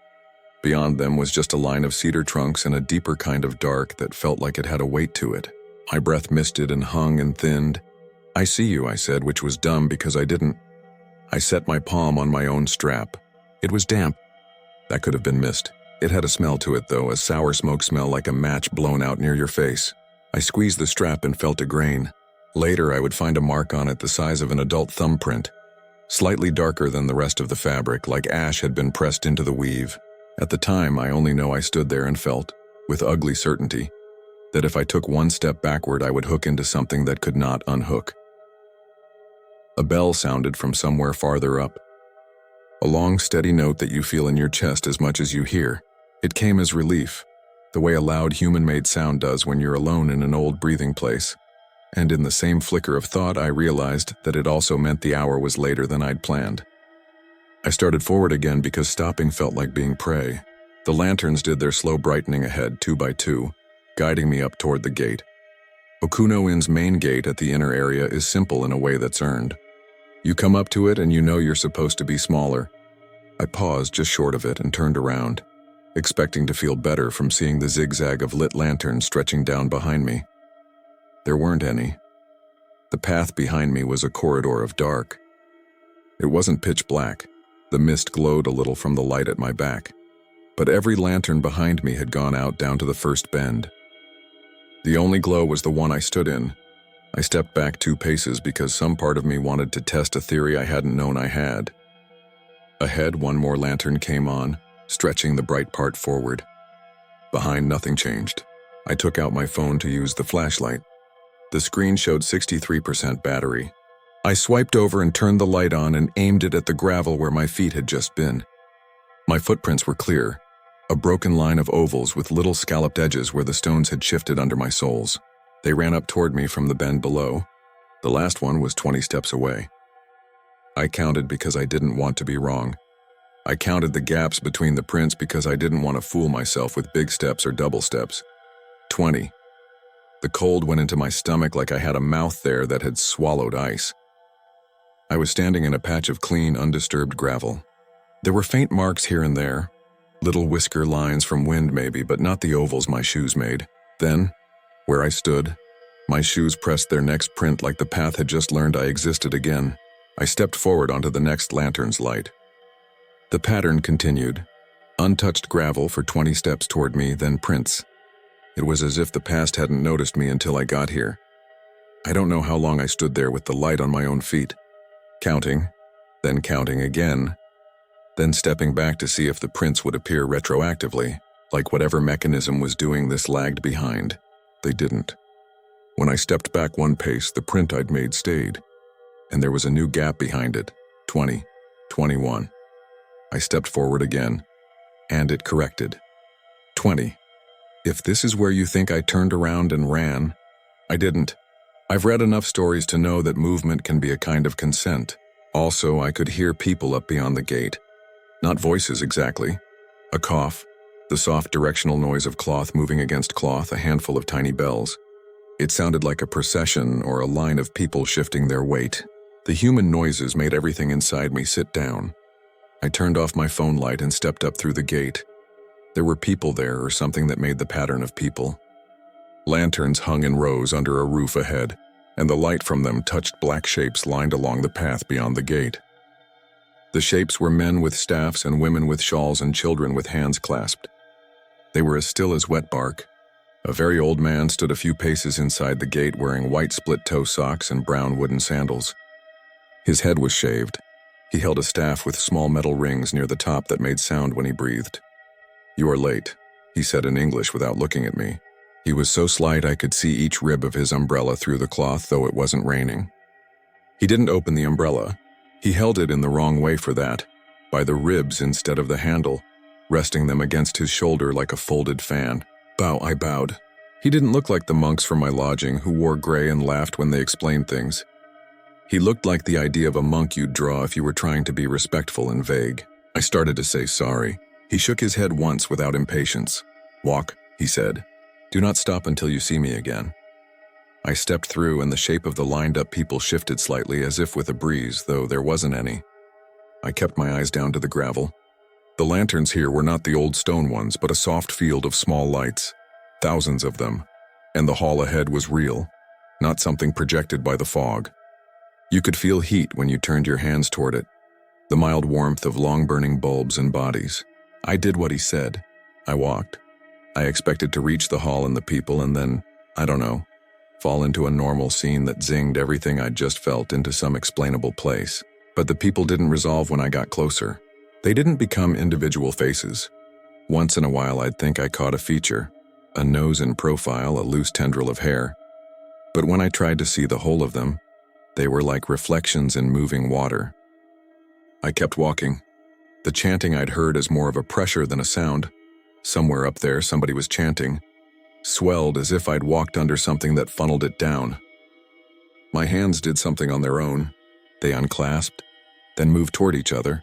Beyond them was just a line of cedar trunks and a deeper kind of dark that felt like it had a weight to it. My breath misted and hung and thinned. "I see you," I said, which was dumb because I didn't. I set my palm on my own strap. It was damp. That could have been mist. It had a smell to it, though, a sour smoke smell like a match blown out near your face. I squeezed the strap and felt a grain. Later, I would find a mark on it the size of an adult thumbprint, slightly darker than the rest of the fabric, like ash had been pressed into the weave. At the time, I only know I stood there and felt, with ugly certainty, that if I took 1 step backward, I would hook into something that could not unhook. A bell sounded from somewhere farther up. A long, steady note that you feel in your chest as much as you hear. It came as relief, the way a loud human-made sound does when you're alone in an old breathing place. And in the same flicker of thought, I realized that it also meant the hour was later than I'd planned. I started forward again because stopping felt like being prey. The The lanterns did their slow brightening ahead, 2 by 2, guiding me up toward the gate. Okuno Inn's main gate at the inner area is simple in a way that's earned. You come up to it and you know you're supposed to be smaller. I paused just short of it and turned around, expecting to feel better from seeing the zigzag of lit lanterns stretching down behind me. There weren't any. The path behind me was a corridor of dark. It wasn't pitch black. The mist glowed a little from the light at my back, but every lantern behind me had gone out down to the first bend. The only glow was the one I stood in. I stepped back 2 paces because some part of me wanted to test a theory I hadn't known I had. Ahead, one more lantern came on, stretching the bright part forward. Behind, nothing changed. I took out my phone to use the flashlight. The screen showed 63% battery. I swiped over and turned the light on and aimed it at the gravel where my feet had just been. My footprints were clear, a broken line of ovals with little scalloped edges where the stones had shifted under my soles. They ran up toward me from the bend below. The last one was 20 steps away. I counted because I didn't want to be wrong. I counted the gaps between the prints because I didn't want to fool myself with big steps or double steps. 20. The cold went into my stomach like I had a mouth there that had swallowed ice. I was standing in a patch of clean, undisturbed gravel. There were faint marks here and there, little whisker lines from wind maybe, but not the ovals my shoes made. Then, where I stood, my shoes pressed their next print like the path had just learned I existed again. I stepped forward onto the next lantern's light. The pattern continued. Untouched gravel for 20 steps toward me, then prints. It was as if the past hadn't noticed me until I got here. I don't know how long I stood there with the light on my own feet, counting, then counting again, then stepping back to see if the prints would appear retroactively, like whatever mechanism was doing this lagged behind. They didn't. When I stepped back 1 pace, the print I'd made stayed, and there was a new gap behind it, 20, 21. I stepped forward again, and it corrected. 20. If this is where you think I turned around and ran, I didn't. I've read enough stories to know that movement can be a kind of consent. Also, I could hear people up beyond the gate. Not voices exactly. A cough, the soft directional noise of cloth moving against cloth, a handful of tiny bells. It sounded like a procession or a line of people shifting their weight. The human noises made everything inside me sit down. I turned off my phone light and stepped up through the gate. There were people there or something that made the pattern of people. Lanterns hung in rows under a roof ahead, and the light from them touched black shapes lined along the path beyond the gate. The shapes were men with staffs and women with shawls and children with hands clasped. They were as still as wet bark. A very old man stood a few paces inside the gate wearing white split-toe socks and brown wooden sandals. His head was shaved. He held a staff with small metal rings near the top that made sound when he breathed. "You are late," he said in English without looking at me. He was so slight I could see each rib of his umbrella through the cloth, though it wasn't raining. He didn't open the umbrella. He held it in the wrong way for that, by the ribs instead of the handle, resting them against his shoulder like a folded fan. I bowed. He didn't look like the monks from my lodging who wore gray and laughed when they explained things. He looked like the idea of a monk you'd draw if you were trying to be respectful and vague. I started to say sorry. He shook his head once without impatience. "Walk," he said. "Do not stop until you see me again." I stepped through and the shape of the lined-up people shifted slightly as if with a breeze, though there wasn't any. I kept my eyes down to the gravel. The lanterns here were not the old stone ones, but a soft field of small lights, thousands of them, and the hall ahead was real, not something projected by the fog. You could feel heat when you turned your hands toward it, the mild warmth of long-burning bulbs and bodies. I did what he said. I walked. I expected to reach the hall and the people and then, I don't know, fall into a normal scene that zinged everything I'd just felt into some explainable place. But the people didn't resolve when I got closer. They didn't become individual faces. Once in a while I'd think I caught a feature, a nose in profile, a loose tendril of hair. But when I tried to see the whole of them, they were like reflections in moving water. I kept walking. The chanting I'd heard as more of a pressure than a sound. Somewhere up there somebody was chanting, swelled as if I'd walked under something that funneled it down. My hands did something on their own. They unclasped, then moved toward each other,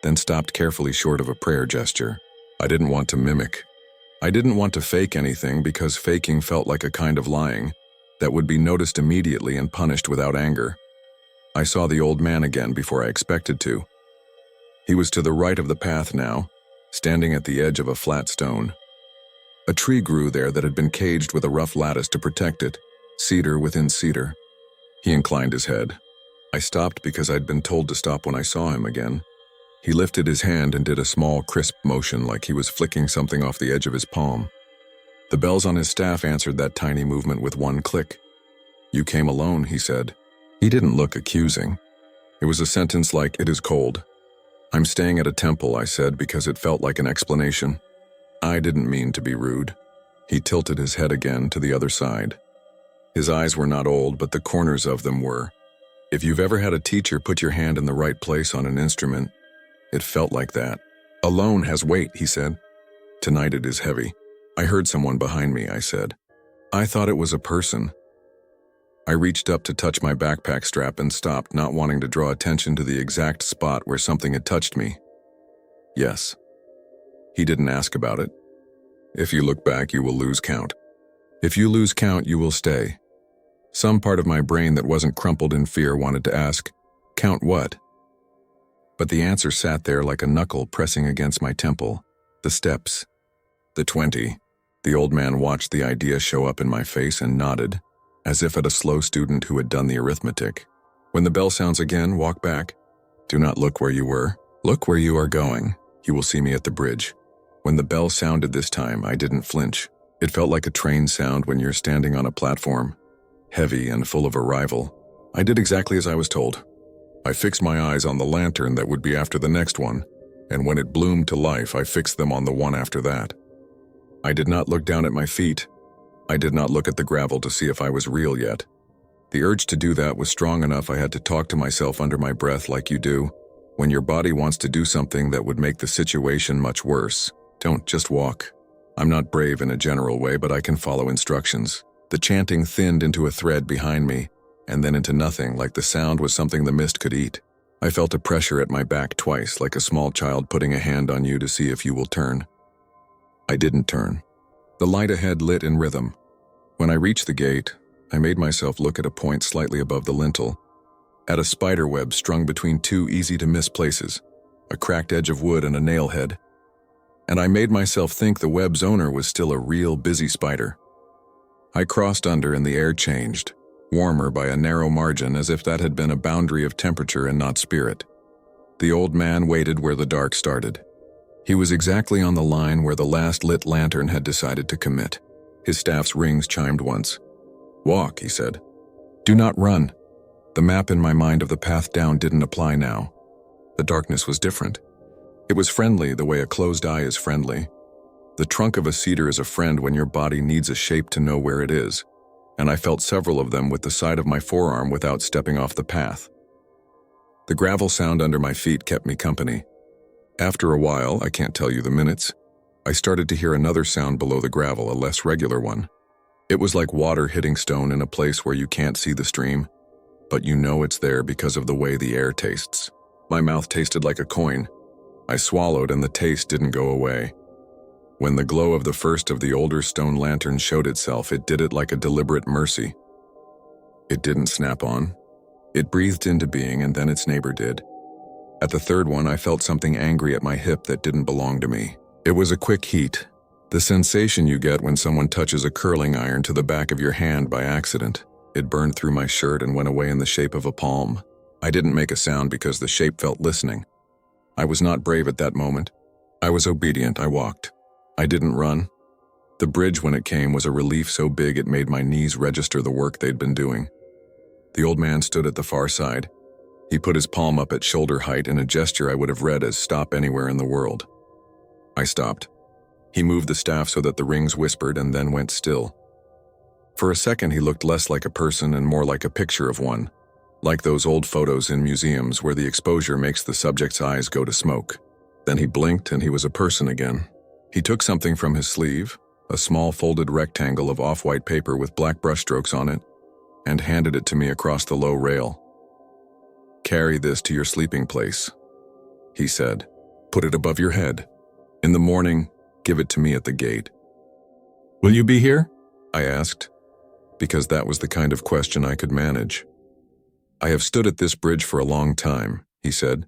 then stopped carefully short of a prayer gesture. I didn't want to mimic. I didn't want to fake anything because faking felt like a kind of lying that would be noticed immediately and punished without anger. I saw the old man again before I expected to. He was to the right of the path now, standing at the edge of a flat stone. A tree grew there that had been caged with a rough lattice to protect it, cedar within cedar. He inclined his head. I stopped because I'd been told to stop when I saw him again. He lifted his hand and did a small, crisp motion like he was flicking something off the edge of his palm. The bells on his staff answered that tiny movement with one click. "You came alone," he said. He didn't look accusing. It was a sentence like, "It is cold." "I'm staying at a temple," I said, because it felt like an explanation. I didn't mean to be rude. He tilted his head again to the other side. His eyes were not old, but the corners of them were. If you've ever had a teacher put your hand in the right place on an instrument, it felt like that. "Alone has weight," he said. "Tonight it is heavy." "I heard someone behind me," I said. I thought it was a person. I reached up to touch my backpack strap and stopped, not wanting to draw attention to the exact spot where something had touched me. "Yes." He didn't ask about it. "If you look back, you will lose count. If you lose count, you will stay." Some part of my brain that wasn't crumpled in fear wanted to ask, "Count what?" But the answer sat there like a knuckle pressing against my temple. The steps. The 20. The old man watched the idea show up in my face and nodded, as if at a slow student who had done the arithmetic. "When the bell sounds again, walk back. Do not look where you were. Look where you are going. You will see me at the bridge." When the bell sounded this time, I didn't flinch. It felt like a train sound when you're standing on a platform, heavy and full of arrival. I did exactly as I was told. I fixed my eyes on the lantern that would be after the next one, and when it bloomed to life, I fixed them on the one after that. I did not look down at my feet. I did not look at the gravel to see if I was real yet. The urge to do that was strong enough I had to talk to myself under my breath like you do when your body wants to do something that would make the situation much worse. Don't just walk. I'm not brave in a general way, but I can follow instructions. The chanting thinned into a thread behind me, and then into nothing, like the sound was something the mist could eat. I felt a pressure at my back twice, like a small child putting a hand on you to see if you will turn. I didn't turn. The light ahead lit in rhythm. When I reached the gate, I made myself look at a point slightly above the lintel, at a spider web strung between two easy-to-miss places, a cracked edge of wood and a nail head. And I made myself think the web's owner was still a real busy spider. I crossed under and the air changed, warmer by a narrow margin, as if that had been a boundary of temperature and not spirit. The old man waited where the dark started. He was exactly on the line where the last lit lantern had decided to commit. His staff's rings chimed once. "Walk," he said. "Do not run." The map in my mind of the path down didn't apply now. The darkness was different. It was friendly the way a closed eye is friendly. The trunk of a cedar is a friend when your body needs a shape to know where it is, and I felt several of them with the side of my forearm without stepping off the path. The gravel sound under my feet kept me company. After a while, I can't tell you the minutes, I started to hear another sound below the gravel, a less regular one. It was like water hitting stone in a place where you can't see the stream, but you know it's there because of the way the air tastes. My mouth tasted like a coin. I swallowed and the taste didn't go away. When the glow of the first of the older stone lanterns showed itself, it did it like a deliberate mercy. It didn't snap on. It breathed into being, and then its neighbor did. At the third one, I felt something angry at my hip that didn't belong to me. It was a quick heat, the sensation you get when someone touches a curling iron to the back of your hand by accident. It burned through my shirt and went away in the shape of a palm. I didn't make a sound because the shape felt listening. I was not brave at that moment. I was obedient. I walked. I didn't run. The bridge, when it came, was a relief so big it made my knees register the work they'd been doing. The old man stood at the far side. He put his palm up at shoulder height in a gesture I would have read as "stop anywhere in the world." I stopped. He moved the staff so that the rings whispered and then went still. For a second, he looked less like a person and more like a picture of one, like those old photos in museums where the exposure makes the subject's eyes go to smoke. Then he blinked and he was a person again. He took something from his sleeve, a small folded rectangle of off-white paper with black brushstrokes on it, and handed it to me across the low rail. "Carry this to your sleeping place," he said. "Put it above your head. In the morning, give it to me at the gate. Will you be here? I asked, because that was the kind of question I could manage. I have stood at this bridge for a long time, he said,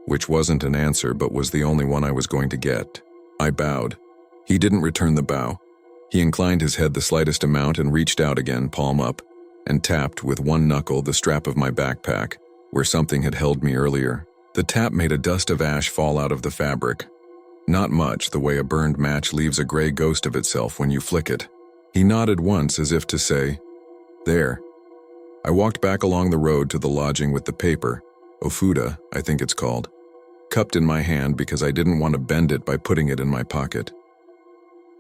which wasn't an answer but was the only one I was going to get. I bowed. He didn't return the bow. He inclined his head the slightest amount and reached out again, palm up, and tapped with one knuckle the strap of my backpack, where something had held me earlier. The tap made a dust of ash fall out of the fabric. Not much, the way a burned match leaves a gray ghost of itself when you flick it. He nodded once as if to say, "There." I walked back along the road to the lodging with the paper, Ofuda, I think it's called, cupped in my hand because I didn't want to bend it by putting it in my pocket.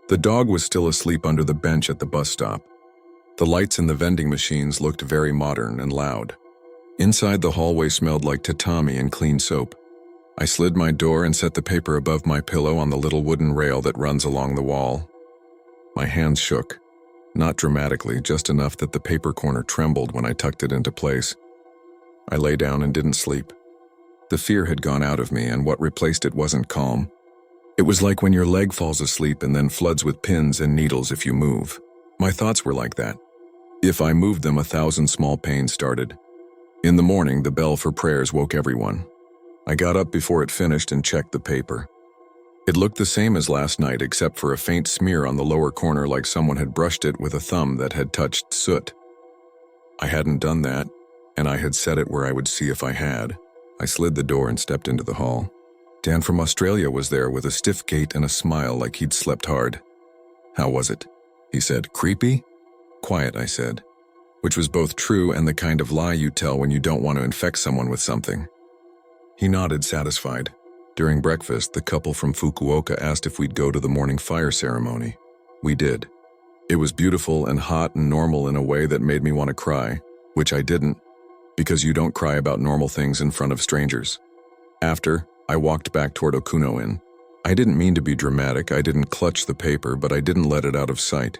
The dog was still asleep under the bench at the bus stop. The lights in the vending machines looked very modern and loud. Inside, the hallway smelled like tatami and clean soap. I slid my door and set the paper above my pillow on the little wooden rail that runs along the wall. My hands shook, not dramatically, just enough that the paper corner trembled when I tucked it into place. I lay down and didn't sleep. The fear had gone out of me, and what replaced it wasn't calm. It was like when your leg falls asleep and then floods with pins and needles if you move. My thoughts were like that. If I moved them, 1,000 small pains started. In the morning, the bell for prayers woke everyone. I got up before it finished and checked the paper. It looked the same as last night except for a faint smear on the lower corner like someone had brushed it with a thumb that had touched soot. I hadn't done that, and I had set it where I would see if I had. I slid the door and stepped into the hall. Dan from Australia was there with a stiff gait and a smile like he'd slept hard. "How was it?" he said. "Creepy?" "Quiet," I said, which was both true and the kind of lie you tell when you don't want to infect someone with something. He nodded, satisfied. During breakfast, the couple from Fukuoka asked if we'd go to the morning fire ceremony. We did. It was beautiful and hot and normal in a way that made me want to cry, which I didn't, because you don't cry about normal things in front of strangers. After, I walked back toward Okuno Inn. I didn't mean to be dramatic, I didn't clutch the paper, but I didn't let it out of sight.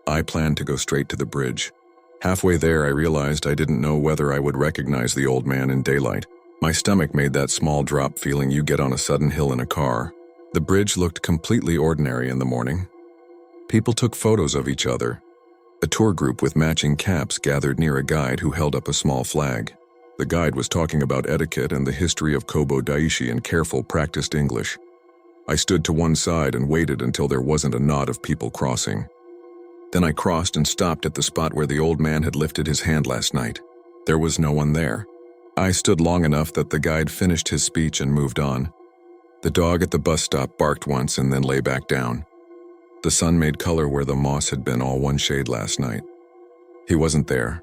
I planned to go straight to the bridge. Halfway there, I realized I didn't know whether I would recognize the old man in daylight. My stomach made that small drop feeling you get on a sudden hill in a car. The bridge looked completely ordinary in the morning. People took photos of each other. A tour group with matching caps gathered near a guide who held up a small flag. The guide was talking about etiquette and the history of Kobo Daishi in careful, practiced English. I stood to one side and waited until there wasn't a knot of people crossing. Then I crossed and stopped at the spot where the old man had lifted his hand last night. There was no one there. I stood long enough that the guide finished his speech and moved on. The dog at the bus stop barked once and then lay back down. The sun made color where the moss had been all one shade last night. He wasn't there.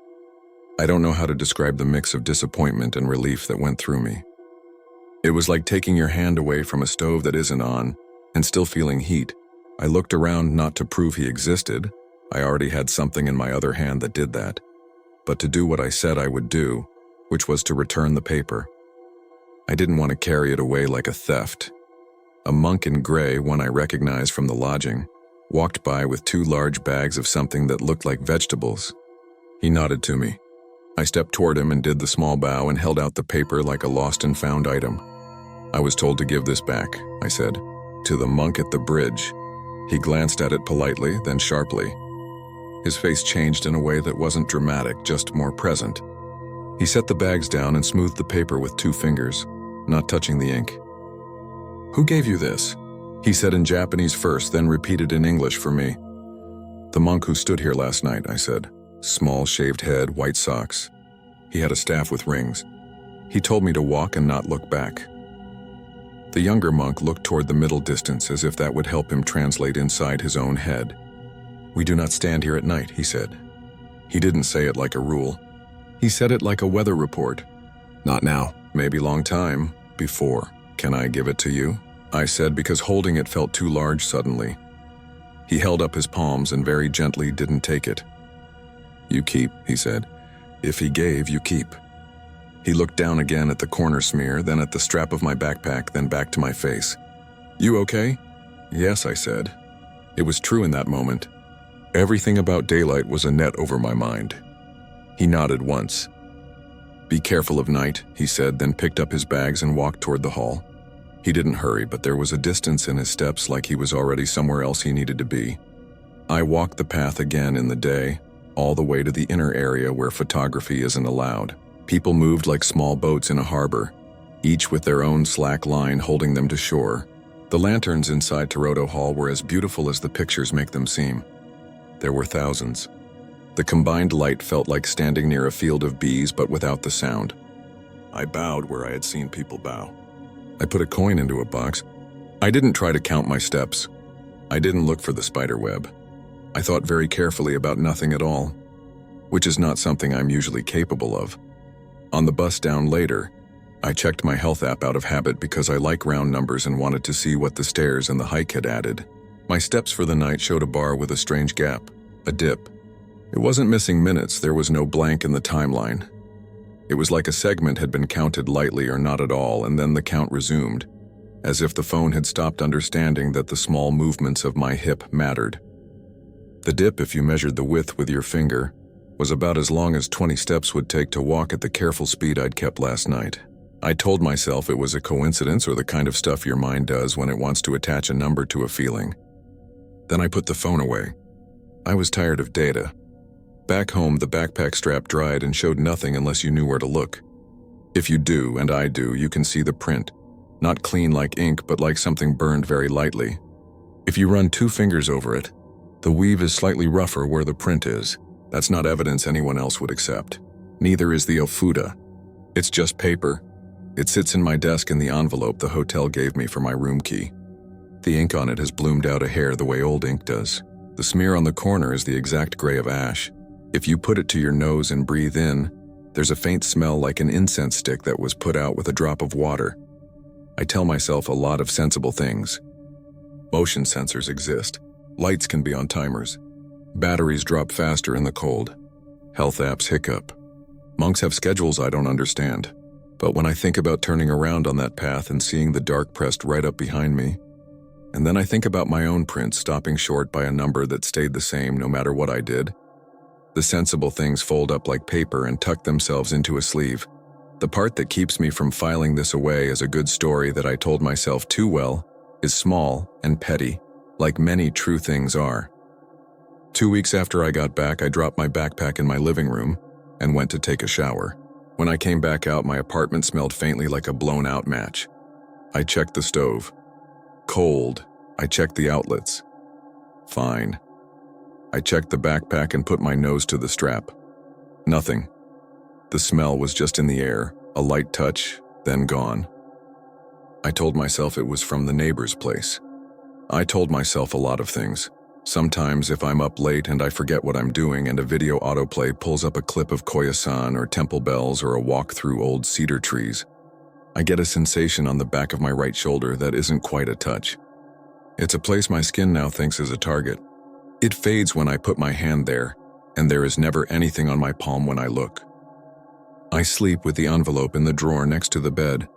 I don't know how to describe the mix of disappointment and relief that went through me. It was like taking your hand away from a stove that isn't on and still feeling heat. I looked around not to prove he existed. I already had something in my other hand that did that. But to do what I said I would do, which was to return the paper. I didn't want to carry it away like a theft. A monk in gray, one I recognized from the lodging, walked by with 2 large bags of something that looked like vegetables. He nodded to me. I stepped toward him and did the small bow and held out the paper like a lost and found item. "I was told to give this back," I said, "to the monk at the bridge." He glanced at it politely, then sharply. His face changed in a way that wasn't dramatic, just more present. He set the bags down and smoothed the paper with 2 fingers, not touching the ink. "Who gave you this?" he said in Japanese first, then repeated in English for me. "The monk who stood here last night," I said. Small shaved head, white socks. He had a staff with rings. He told me to walk and not look back. The younger monk looked toward the middle distance as if that would help him translate inside his own head. "We do not stand here at night," he said. He didn't say it like a rule. He said it like a weather report. "Not now, maybe long time, before. Can I give it to you?" I said because holding it felt too large suddenly. He held up his palms and very gently didn't take it. "You keep," he said. "If he gave, you keep." He looked down again at the corner smear, then at the strap of my backpack, then back to my face. "You okay?" "Yes," I said. It was true in that moment. Everything about daylight was a net over my mind. He nodded once. "Be careful of night," he said, then picked up his bags and walked toward the hall. He didn't hurry, but there was a distance in his steps, like he was already somewhere else he needed to be. I walked the path again in the day, all the way to the inner area where photography isn't allowed. People moved like small boats in a harbor, each with their own slack line holding them to shore. The lanterns inside Toronto Hall were as beautiful as the pictures make them seem. There were thousands. The combined light felt like standing near a field of bees, but without the sound. I bowed where I had seen people bow. I put a coin into a box. I didn't try to count my steps. I didn't look for the spider web. I thought very carefully about nothing at all, which is not something I'm usually capable of. On the bus down later, I checked my health app out of habit because I like round numbers and wanted to see what the stairs and the hike had added. My steps for the night showed a bar with a strange gap, a dip. It wasn't missing minutes, there was no blank in the timeline. It was like a segment had been counted lightly or not at all, and then the count resumed, as if the phone had stopped understanding that the small movements of my hip mattered. The dip, if you measured the width with your finger, was about as long as 20 steps would take to walk at the careful speed I'd kept last night. I told myself it was a coincidence or the kind of stuff your mind does when it wants to attach a number to a feeling. Then I put the phone away. I was tired of data. Back home, the backpack strap dried and showed nothing unless you knew where to look. If you do, and I do, you can see the print. Not clean like ink, but like something burned very lightly. If you run 2 fingers over it, the weave is slightly rougher where the print is. That's not evidence anyone else would accept. Neither is the ofuda. It's just paper. It sits in my desk in the envelope the hotel gave me for my room key. The ink on it has bloomed out a hair the way old ink does. The smear on the corner is the exact gray of ash. If you put it to your nose and breathe in, there's a faint smell like an incense stick that was put out with a drop of water. I tell myself a lot of sensible things. Motion sensors exist. Lights can be on timers. Batteries drop faster in the cold. Health apps hiccup. Monks have schedules I don't understand. But when I think about turning around on that path and seeing the dark pressed right up behind me, and then I think about my own print stopping short by a number that stayed the same no matter what I did, the sensible things fold up like paper and tuck themselves into a sleeve. The part that keeps me from filing this away as a good story that I told myself too well is small and petty, like many true things are. 2 weeks after I got back, I dropped my backpack in my living room and went to take a shower. When I came back out, my apartment smelled faintly like a blown-out match. I checked the stove. Cold. I checked the outlets. Fine. I checked the backpack and put my nose to the strap. Nothing. The smell was just in the air, a light touch, then gone. I told myself it was from the neighbor's place. I told myself a lot of things. Sometimes if I'm up late and I forget what I'm doing and a video autoplay pulls up a clip of Koyasan or temple bells or a walk through old cedar trees, I get a sensation on the back of my right shoulder that isn't quite a touch. It's a place my skin now thinks is a target. It fades when I put my hand there, and there is never anything on my palm when I look. I sleep with the envelope in the drawer next to the bed,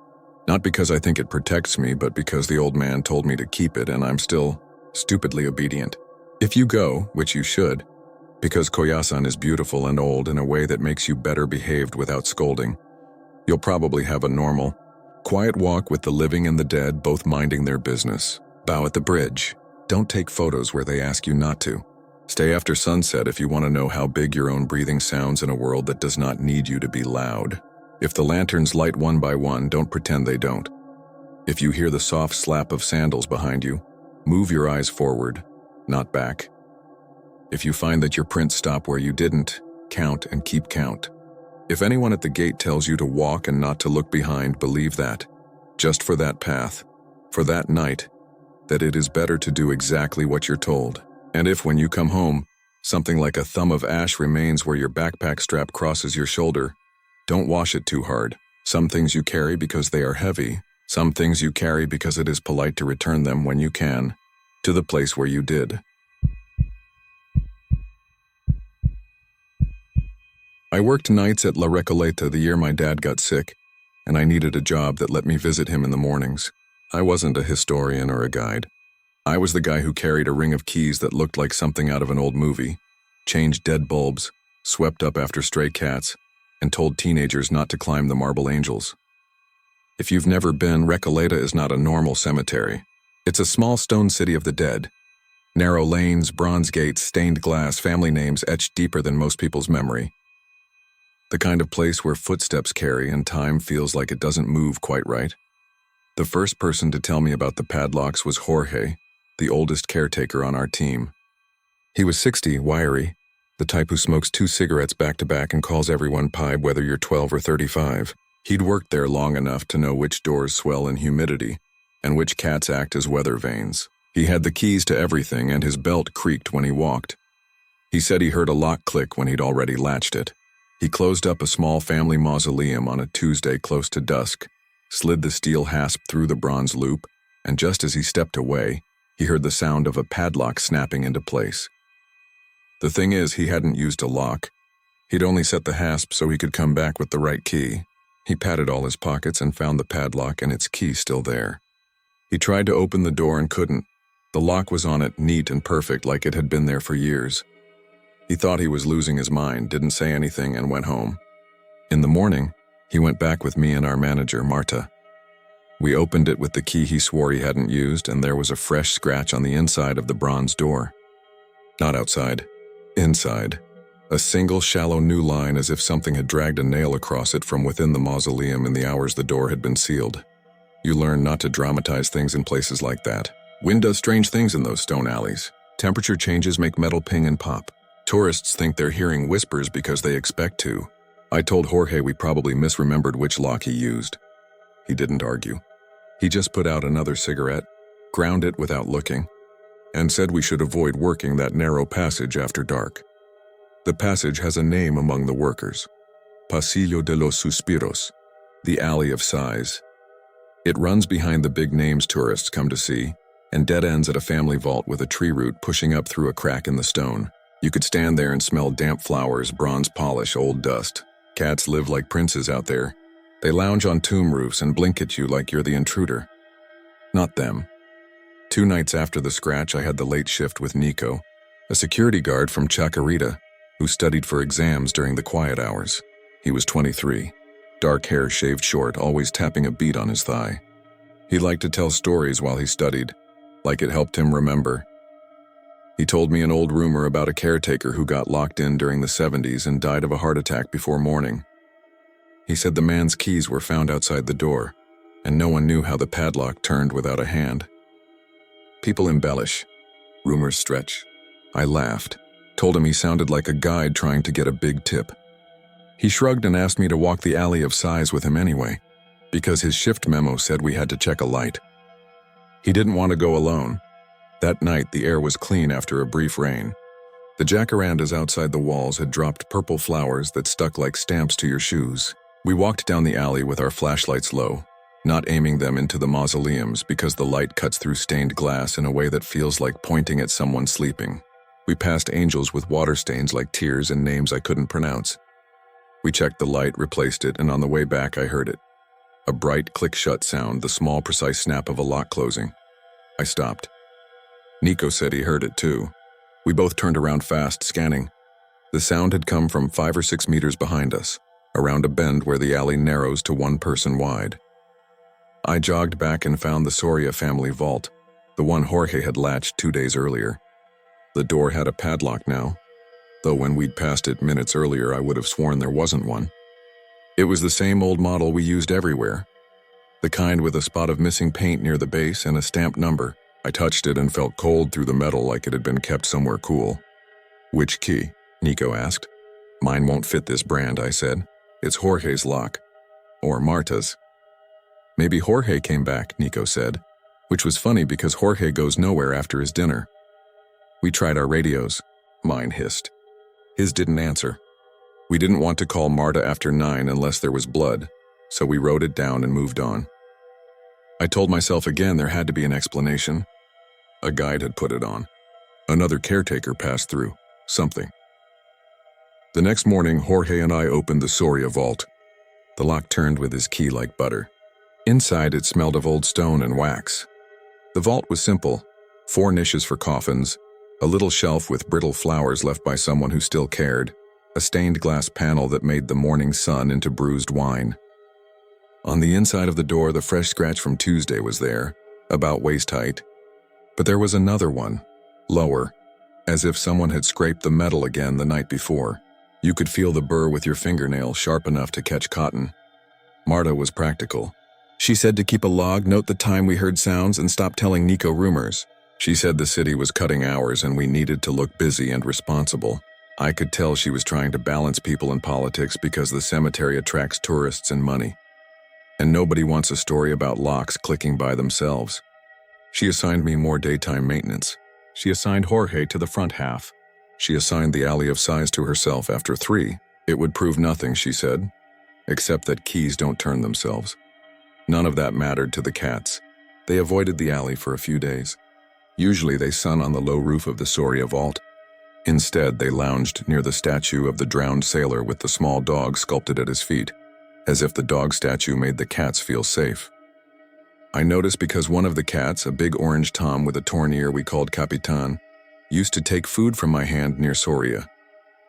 not because I think it protects me, but because the old man told me to keep it and I'm still stupidly obedient. If you go, which you should, because Koyasan is beautiful and old in a way that makes you better behaved without scolding, you'll probably have a normal, quiet walk with the living and the dead both minding their business. Bow at the bridge. Don't take photos where they ask you not to. Stay after sunset if you want to know how big your own breathing sounds in a world that does not need you to be loud. If the lanterns light one by one, don't pretend they don't. If you hear the soft slap of sandals behind you, move your eyes forward, not back. If you find that your prints stop where you didn't, count and keep count. If anyone at the gate tells you to walk and not to look behind, believe that, just for that path, for that night, that it is better to do exactly what you're told. And if when you come home, something like a thumb of ash remains where your backpack strap crosses your shoulder, don't wash it too hard. Some things you carry because they are heavy, some things you carry because it is polite to return them when you can, to the place where you did. I worked nights at La Recoleta the year my dad got sick, and I needed a job that let me visit him in the mornings. I wasn't a historian or a guide. I was the guy who carried a ring of keys that looked like something out of an old movie, changed dead bulbs, swept up after stray cats, and told teenagers not to climb the marble angels. If you've never been, Recoleta is not a normal cemetery. It's a small stone city of the dead. Narrow lanes, bronze gates, stained glass, family names etched deeper than most people's memory. The kind of place where footsteps carry and time feels like it doesn't move quite right. The first person to tell me about the padlocks was Jorge, the oldest caretaker on our team. He was 60, wiry, the type who smokes 2 cigarettes back-to-back and calls everyone pipe whether you're 12 or 35. He'd worked there long enough to know which doors swell in humidity and which cats act as weather vanes. He had the keys to everything, and his belt creaked when he walked. He said he heard a lock click when he'd already latched it. He closed up a small family mausoleum on a Tuesday close to dusk, slid the steel hasp through the bronze loop, and just as he stepped away, he heard the sound of a padlock snapping into place. The thing is, he hadn't used a lock. He'd only set the hasp so he could come back with the right key. He patted all his pockets and found the padlock and its key still there. He tried to open the door and couldn't. The lock was on it, neat and perfect, like it had been there for years. He thought he was losing his mind, didn't say anything, and went home. In the morning, he went back with me and our manager, Marta. We opened it with the key he swore he hadn't used, and there was a fresh scratch on the inside of the bronze door. Not outside. Inside. A single shallow new line, as if something had dragged a nail across it from within the mausoleum in the hours the door had been sealed. You learn not to dramatize things in places like that. Wind does strange things in those stone alleys. Temperature changes make metal ping and pop. Tourists think they're hearing whispers because they expect to. I told Jorge we probably misremembered which lock he used. He didn't argue. He just put out another cigarette, ground it without looking, and said we should avoid working that narrow passage after dark. The passage has a name among the workers: Pasillo de los Suspiros, the Alley of Sighs. It runs behind the big names tourists come to see, and dead ends at a family vault with a tree root pushing up through a crack in the stone. You could stand there and smell damp flowers, bronze polish, old dust. Cats live like princes out there. They lounge on tomb roofs and blink at you like you're the intruder. Not them. 2 nights after the scratch, I had the late shift with Nico, a security guard from Chacarita, who studied for exams during the quiet hours. He was 23, dark hair shaved short, always tapping a bead on his thigh. He liked to tell stories while he studied, like it helped him remember. He told me an old rumor about a caretaker who got locked in during the 70s and died of a heart attack before morning. He said the man's keys were found outside the door, and no one knew how the padlock turned without a hand. People embellish. Rumors stretch. I laughed, told him he sounded like a guide trying to get a big tip. He shrugged and asked me to walk the Alley of Sighs with him anyway, because his shift memo said we had to check a light. He didn't want to go alone. That night, the air was clean after a brief rain. The jacarandas outside the walls had dropped purple flowers that stuck like stamps to your shoes. We walked down the alley with our flashlights low, not aiming them into the mausoleums because the light cuts through stained glass in a way that feels like pointing at someone sleeping. We passed angels with water stains like tears and names I couldn't pronounce. We checked the light, replaced it, and on the way back I heard it. A bright click-shut sound, the small, precise snap of a lock closing. I stopped. Nico said he heard it too. We both turned around fast, scanning. The sound had come from 5 or 6 meters behind us, around a bend where the alley narrows to 1 person wide. I jogged back and found the Soria family vault, the one Jorge had latched 2 days earlier. The door had a padlock now, though when we'd passed it minutes earlier I would have sworn there wasn't one. It was the same old model we used everywhere, the kind with a spot of missing paint near the base and a stamped number. I touched it and felt cold through the metal like it had been kept somewhere cool. "Which key?" Nico asked. "Mine won't fit this brand," I said. "It's Jorge's lock. Or Marta's." "Maybe Jorge came back," Nico said, which was funny because Jorge goes nowhere after his dinner. We tried our radios. Mine hissed. His didn't answer. We didn't want to call Marta after 9 unless there was blood, so we wrote it down and moved on. I told myself again there had to be an explanation. A guide had put it on. Another caretaker passed through. Something. The next morning, Jorge and I opened the Soria vault. The lock turned with his key like butter. Inside, it smelled of old stone and wax. The vault was simple. 4 niches for coffins, a little shelf with brittle flowers left by someone who still cared, a stained glass panel that made the morning sun into bruised wine. On the inside of the door, the fresh scratch from Tuesday was there, about waist height. But there was another one, lower, as if someone had scraped the metal again the night before. You could feel the burr with your fingernail sharp enough to catch cotton. Marta was practical. She said to keep a log, note the time we heard sounds, and stop telling Nico rumors. She said the city was cutting hours and we needed to look busy and responsible. I could tell she was trying to balance people in politics because the cemetery attracts tourists and money. And nobody wants a story about locks clicking by themselves. She assigned me more daytime maintenance. She assigned Jorge to the front half. She assigned the alley of size to herself after 3. It would prove nothing, she said, except that keys don't turn themselves. None of that mattered to the cats. They avoided the alley for a few days. Usually they sun on the low roof of the Soria vault. Instead, they lounged near the statue of the drowned sailor with the small dog sculpted at his feet, as if the dog statue made the cats feel safe. I noticed because one of the cats, a big orange tom with a torn ear we called Capitan, used to take food from my hand near Soria.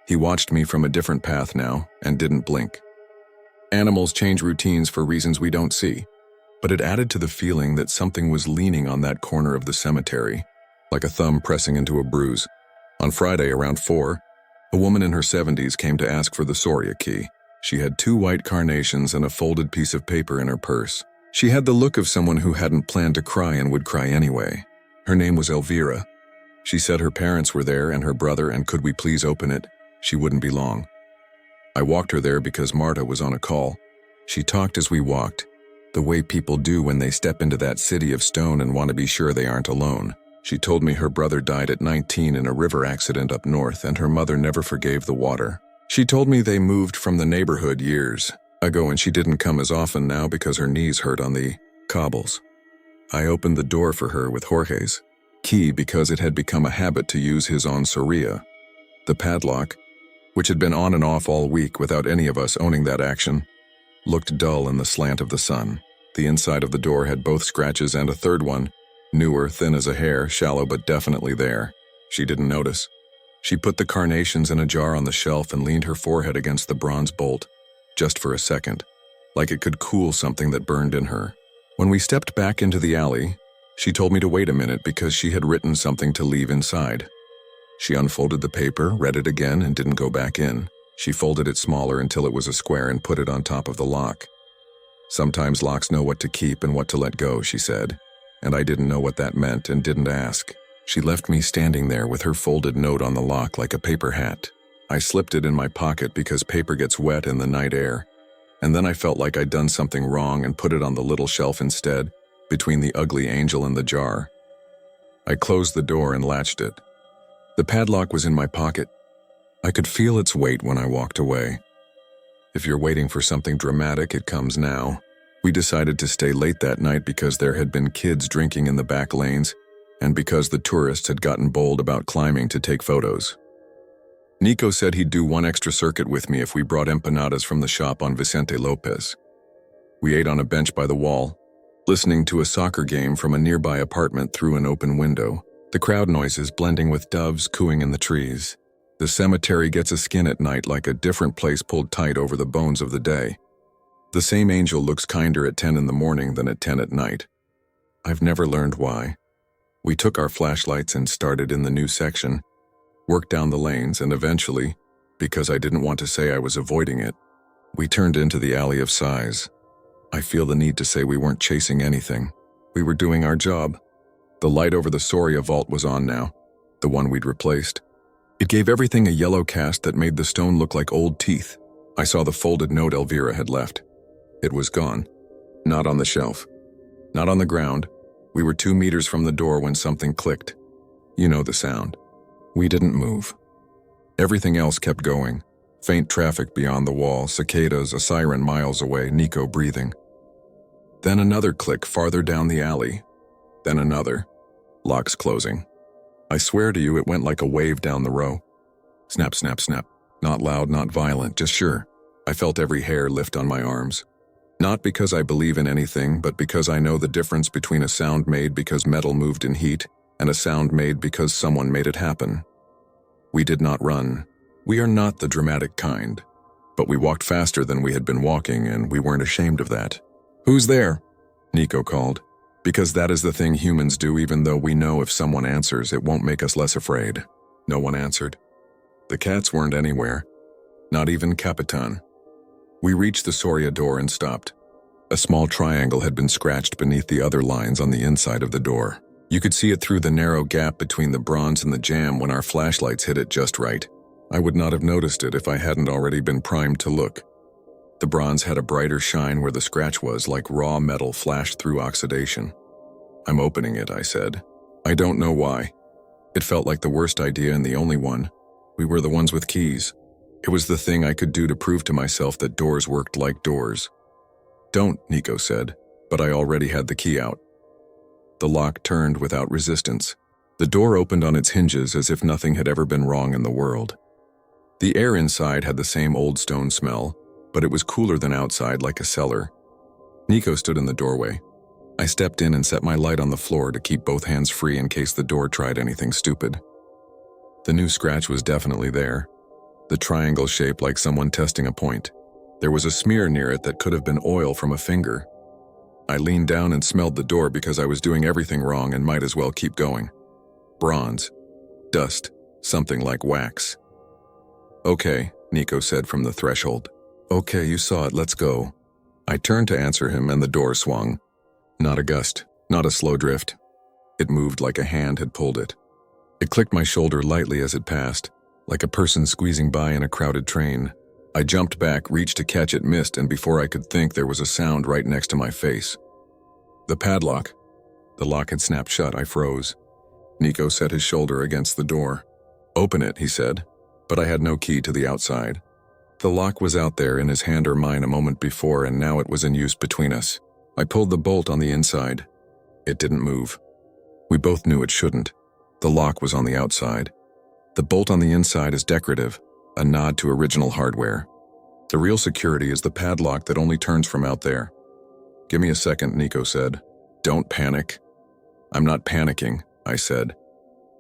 He watched me from a different path now and didn't blink. Animals change routines for reasons we don't see, but it added to the feeling that something was leaning on that corner of the cemetery, like a thumb pressing into a bruise. On Friday around 4, a woman in her 70s came to ask for the Soria key. She had 2 white carnations and a folded piece of paper in her purse. She had the look of someone who hadn't planned to cry and would cry anyway. Her name was Elvira. She said her parents were there and her brother, and could we please open it? She wouldn't be long. I walked her there because Marta was on a call. She talked as we walked, the way people do when they step into that city of stone and want to be sure they aren't alone. She told me her brother died at 19 in a river accident up north and her mother never forgave the water. She told me they moved from the neighborhood years ago and she didn't come as often now because her knees hurt on the cobbles. I opened the door for her with Jorge's key because it had become a habit to use his on Soria. The padlock, which had been on and off all week without any of us owning that action, looked dull in the slant of the sun. The inside of the door had both scratches and a third one, newer, thin as a hair, shallow but definitely there. She didn't notice. She put the carnations in a jar on the shelf and leaned her forehead against the bronze bolt, just for a second, like it could cool something that burned in her. When we stepped back into the alley, she told me to wait a minute because she had written something to leave inside. She unfolded the paper, read it again, and didn't go back in. She folded it smaller until it was a square and put it on top of the lock. Sometimes locks know what to keep and what to let go, she said, and I didn't know what that meant and didn't ask. She left me standing there with her folded note on the lock like a paper hat. I slipped it in my pocket because paper gets wet in the night air, and then I felt like I'd done something wrong and put it on the little shelf instead, between the ugly angel and the jar. I closed the door and latched it. The padlock was in my pocket. I could feel its weight when I walked away. If you're waiting for something dramatic, it comes now. We decided to stay late that night because there had been kids drinking in the back lanes and because the tourists had gotten bold about climbing to take photos. Nico said he'd do one extra circuit with me if we brought empanadas from the shop on Vicente Lopez. We ate on a bench by the wall, listening to a soccer game from a nearby apartment through an open window, the crowd noises blending with doves cooing in the trees. The cemetery gets a skin at night like a different place pulled tight over the bones of the day. The same angel looks kinder at 10 in the morning than at 10 at night. I've never learned why. We took our flashlights and started in the new section, worked down the lanes, and eventually, because I didn't want to say I was avoiding it, we turned into the alley of sighs. I feel the need to say we weren't chasing anything. We were doing our job. The light over the Soria vault was on now, the one we'd replaced. It gave everything a yellow cast that made the stone look like old teeth. I saw the folded note Elvira had left. It was gone. Not on the shelf. Not on the ground. We were 2 meters from the door when something clicked. You know the sound. We didn't move. Everything else kept going. Faint traffic beyond the wall, cicadas, a siren miles away, Nico breathing. Then another click farther down the alley. Then another. Locks closing. I swear to you, it went like a wave down the row. Snap, snap, snap. Not loud, not violent, just sure. I felt every hair lift on my arms. Not because I believe in anything, but because I know the difference between a sound made because metal moved in heat and a sound made because someone made it happen. We did not run. We are not the dramatic kind. But we walked faster than we had been walking, and we weren't ashamed of that. "Who's there?" Nico called. Because that is the thing humans do, even though we know if someone answers, it won't make us less afraid. No one answered. The cats weren't anywhere. Not even Capitan. We reached the Soria door and stopped. A small triangle had been scratched beneath the other lines on the inside of the door. You could see it through the narrow gap between the bronze and the jamb when our flashlights hit it just right. I would not have noticed it if I hadn't already been primed to look. The bronze had a brighter shine where the scratch was, like raw metal flashed through oxidation. "I'm opening it," I said. I don't know why. It felt like the worst idea and the only one. We were the ones with keys. It was the thing I could do to prove to myself that doors worked like doors. "Don't," Nico said, but I already had the key out. The lock turned without resistance. The door opened on its hinges as if nothing had ever been wrong in the world. The air inside had the same old stone smell, but it was cooler than outside, like a cellar. Nico stood in the doorway. I stepped in and set my light on the floor to keep both hands free in case the door tried anything stupid. The new scratch was definitely there. The triangle shaped like someone testing a point. There was a smear near it that could have been oil from a finger. I leaned down and smelled the door because I was doing everything wrong and might as well keep going. Bronze. Dust. Something like wax. "Okay," Nico said from the threshold. "Okay, you saw it, let's go." I turned to answer him and the door swung. Not a gust, not a slow drift. It moved like a hand had pulled it. It clicked my shoulder lightly as it passed, like a person squeezing by in a crowded train. I jumped back, reached to catch it, missed, and before I could think, there was a sound right next to my face. The padlock. The lock had snapped shut. I froze. Nico set his shoulder against the door. "Open it," he said, but I had no key to the outside. The lock was out there in his hand or mine a moment before, and now it was in use between us. I pulled the bolt on the inside. It didn't move. We both knew it shouldn't. The lock was on the outside. The bolt on the inside is decorative, a nod to original hardware. The real security is the padlock that only turns from out there. "Give me a second," Nico said. "Don't panic." "I'm not panicking," I said.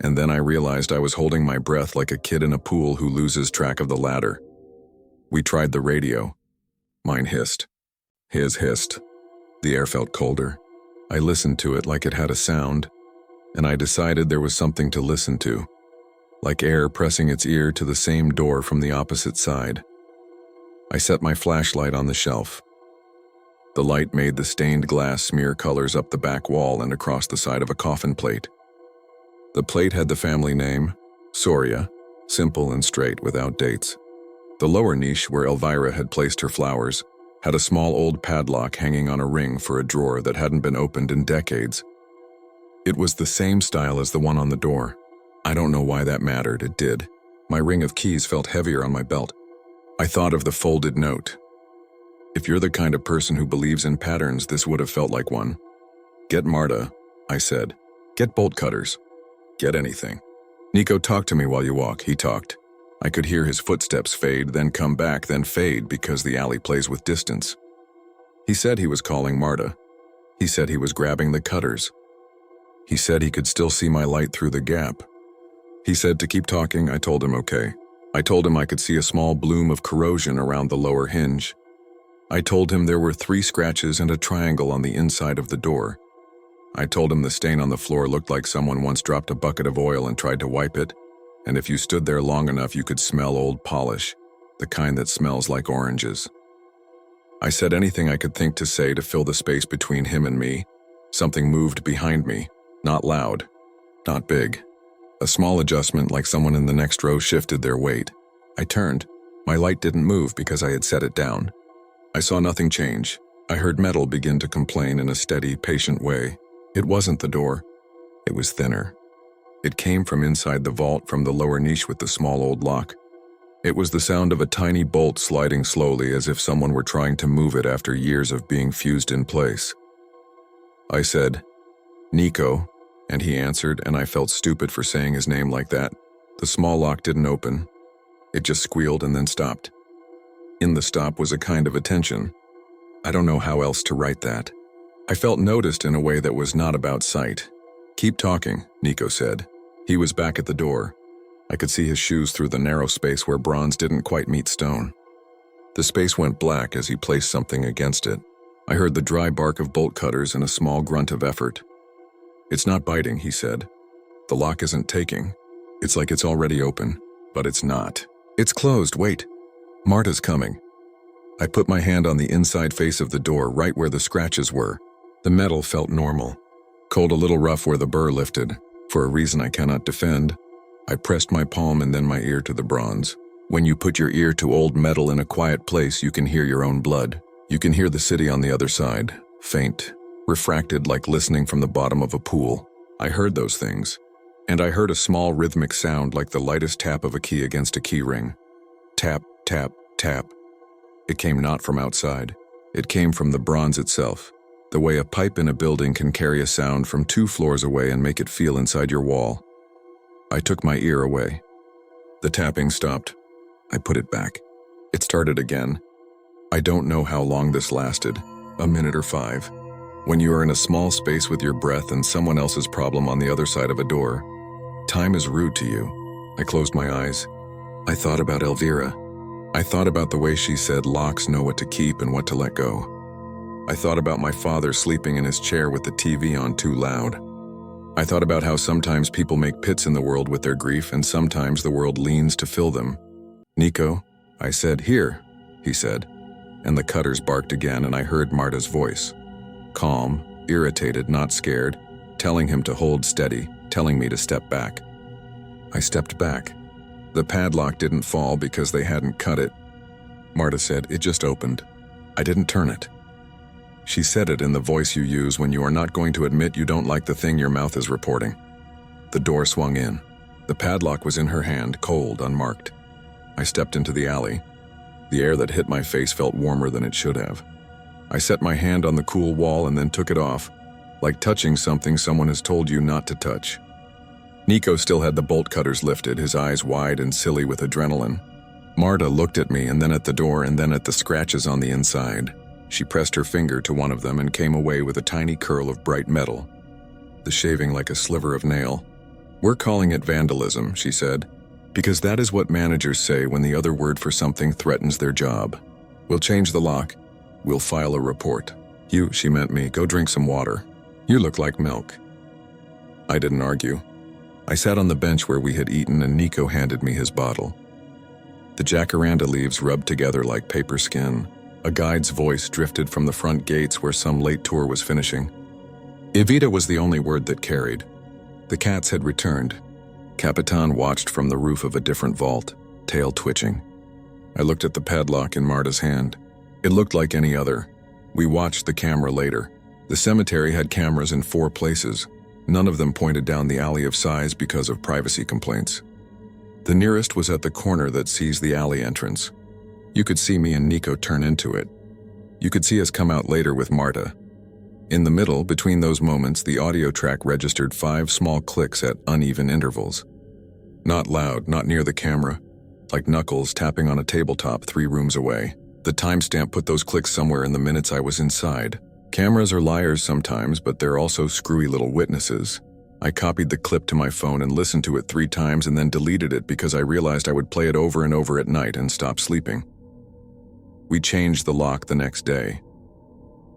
And then I realized I was holding my breath like a kid in a pool who loses track of the ladder. We tried the radio. Mine hissed. His hissed. The air felt colder. I listened to it like it had a sound, and I decided there was something to listen to, like air pressing its ear to the same door from the opposite side. I set my flashlight on the shelf. The light made the stained glass smear colors up the back wall and across the side of a coffin plate. The plate had the family name, Soria, simple and straight without dates. The lower niche, where Elvira had placed her flowers, had a small old padlock hanging on a ring for a drawer that hadn't been opened in decades. It was the same style as the one on the door. I don't know why that mattered, it did. My ring of keys felt heavier on my belt. I thought of the folded note. If you're the kind of person who believes in patterns, this would have felt like one. "Get Marta," I said. "Get bolt cutters. Get anything." "Nico, talk to me while you walk," he talked. I could hear his footsteps fade, then come back, then fade because the alley plays with distance. He said he was calling Marta. He said he was grabbing the cutters. He said he could still see my light through the gap. He said to keep talking. I told him okay. I told him I could see a small bloom of corrosion around the lower hinge. I told him there were 3 scratches and a triangle on the inside of the door. I told him the stain on the floor looked like someone once dropped a bucket of oil and tried to wipe it, and if you stood there long enough you could smell old polish, the kind that smells like oranges. I said anything I could think to say to fill the space between him and me. Something moved behind me, not loud, not big. A small adjustment like someone in the next row shifted their weight. I turned. My light didn't move because I had set it down. I saw nothing change. I heard metal begin to complain in a steady, patient way. It wasn't the door. It was thinner. It came from inside the vault, from the lower niche with the small old lock. It was the sound of a tiny bolt sliding slowly as if someone were trying to move it after years of being fused in place. I said, "Nico," and he answered, and I felt stupid for saying his name like that. The small lock didn't open. It just squealed and then stopped. In the stop was a kind of attention. I don't know how else to write that. I felt noticed in a way that was not about sight. "Keep talking," Nico said. He was back at the door. I could see his shoes through the narrow space where bronze didn't quite meet stone. The space went black as he placed something against it. I heard the dry bark of bolt cutters and a small grunt of effort. "It's not biting," he said. "The lock isn't taking. It's like it's already open, but it's not. It's closed, wait. Marta's coming." I put my hand on the inside face of the door, right where the scratches were. The metal felt normal. Cold, a little rough where the burr lifted. For a reason I cannot defend, I pressed my palm and then my ear to the bronze. When you put your ear to old metal in a quiet place, you can hear your own blood. You can hear the city on the other side, faint, refracted like listening from the bottom of a pool. I heard those things, and I heard a small rhythmic sound like the lightest tap of a key against a key ring. Tap, tap, tap. It came not from outside. It came from the bronze itself. The way a pipe in a building can carry a sound from 2 floors away and make it feel inside your wall. I took my ear away. The tapping stopped. I put it back. It started again. I don't know how long this lasted, a minute or 5. When you are in a small space with your breath and someone else's problem on the other side of a door, time is rude to you. I closed my eyes. I thought about Elvira. I thought about the way she said locks know what to keep and what to let go. I thought about my father sleeping in his chair with the TV on too loud. I thought about how sometimes people make pits in the world with their grief and sometimes the world leans to fill them. "Nico," I said. "Here," he said. And the cutters barked again and I heard Marta's voice. Calm, irritated, not scared, telling him to hold steady, telling me to step back. I stepped back. The padlock didn't fall because they hadn't cut it. Marta said, "It just opened." I didn't turn it. She said it in the voice you use when you are not going to admit you don't like the thing your mouth is reporting. The door swung in. The padlock was in her hand, cold, unmarked. I stepped into the alley. The air that hit my face felt warmer than it should have. I set my hand on the cool wall and then took it off, like touching something someone has told you not to touch. Nico still had the bolt cutters lifted, his eyes wide and silly with adrenaline. Marta looked at me and then at the door and then at the scratches on the inside. She pressed her finger to one of them and came away with a tiny curl of bright metal, the shaving like a sliver of nail. "We're calling it vandalism," she said, "because that is what managers say when the other word for something threatens their job. We'll change the lock. We'll file a report. You," she meant me, "go drink some water. You look like milk." I didn't argue. I sat on the bench where we had eaten and Nico handed me his bottle. The jacaranda leaves rubbed together like paper skin. A guide's voice drifted from the front gates where some late tour was finishing. Evita was the only word that carried. The cats had returned. Capitan watched from the roof of a different vault, tail twitching. I looked at the padlock in Marta's hand. It looked like any other. We watched the camera later. The cemetery had cameras in 4 places. None of them pointed down the alley of size because of privacy complaints. The nearest was at the corner that sees the alley entrance. You could see me and Nico turn into it. You could see us come out later with Marta. In the middle, between those moments, the audio track registered 5 small clicks at uneven intervals. Not loud, not near the camera, like knuckles tapping on a tabletop 3 rooms away. The timestamp put those clicks somewhere in the minutes I was inside. Cameras are liars sometimes, but they're also screwy little witnesses. I copied the clip to my phone and listened to it 3 times and then deleted it because I realized I would play it over and over at night and stop sleeping. We changed the lock the next day.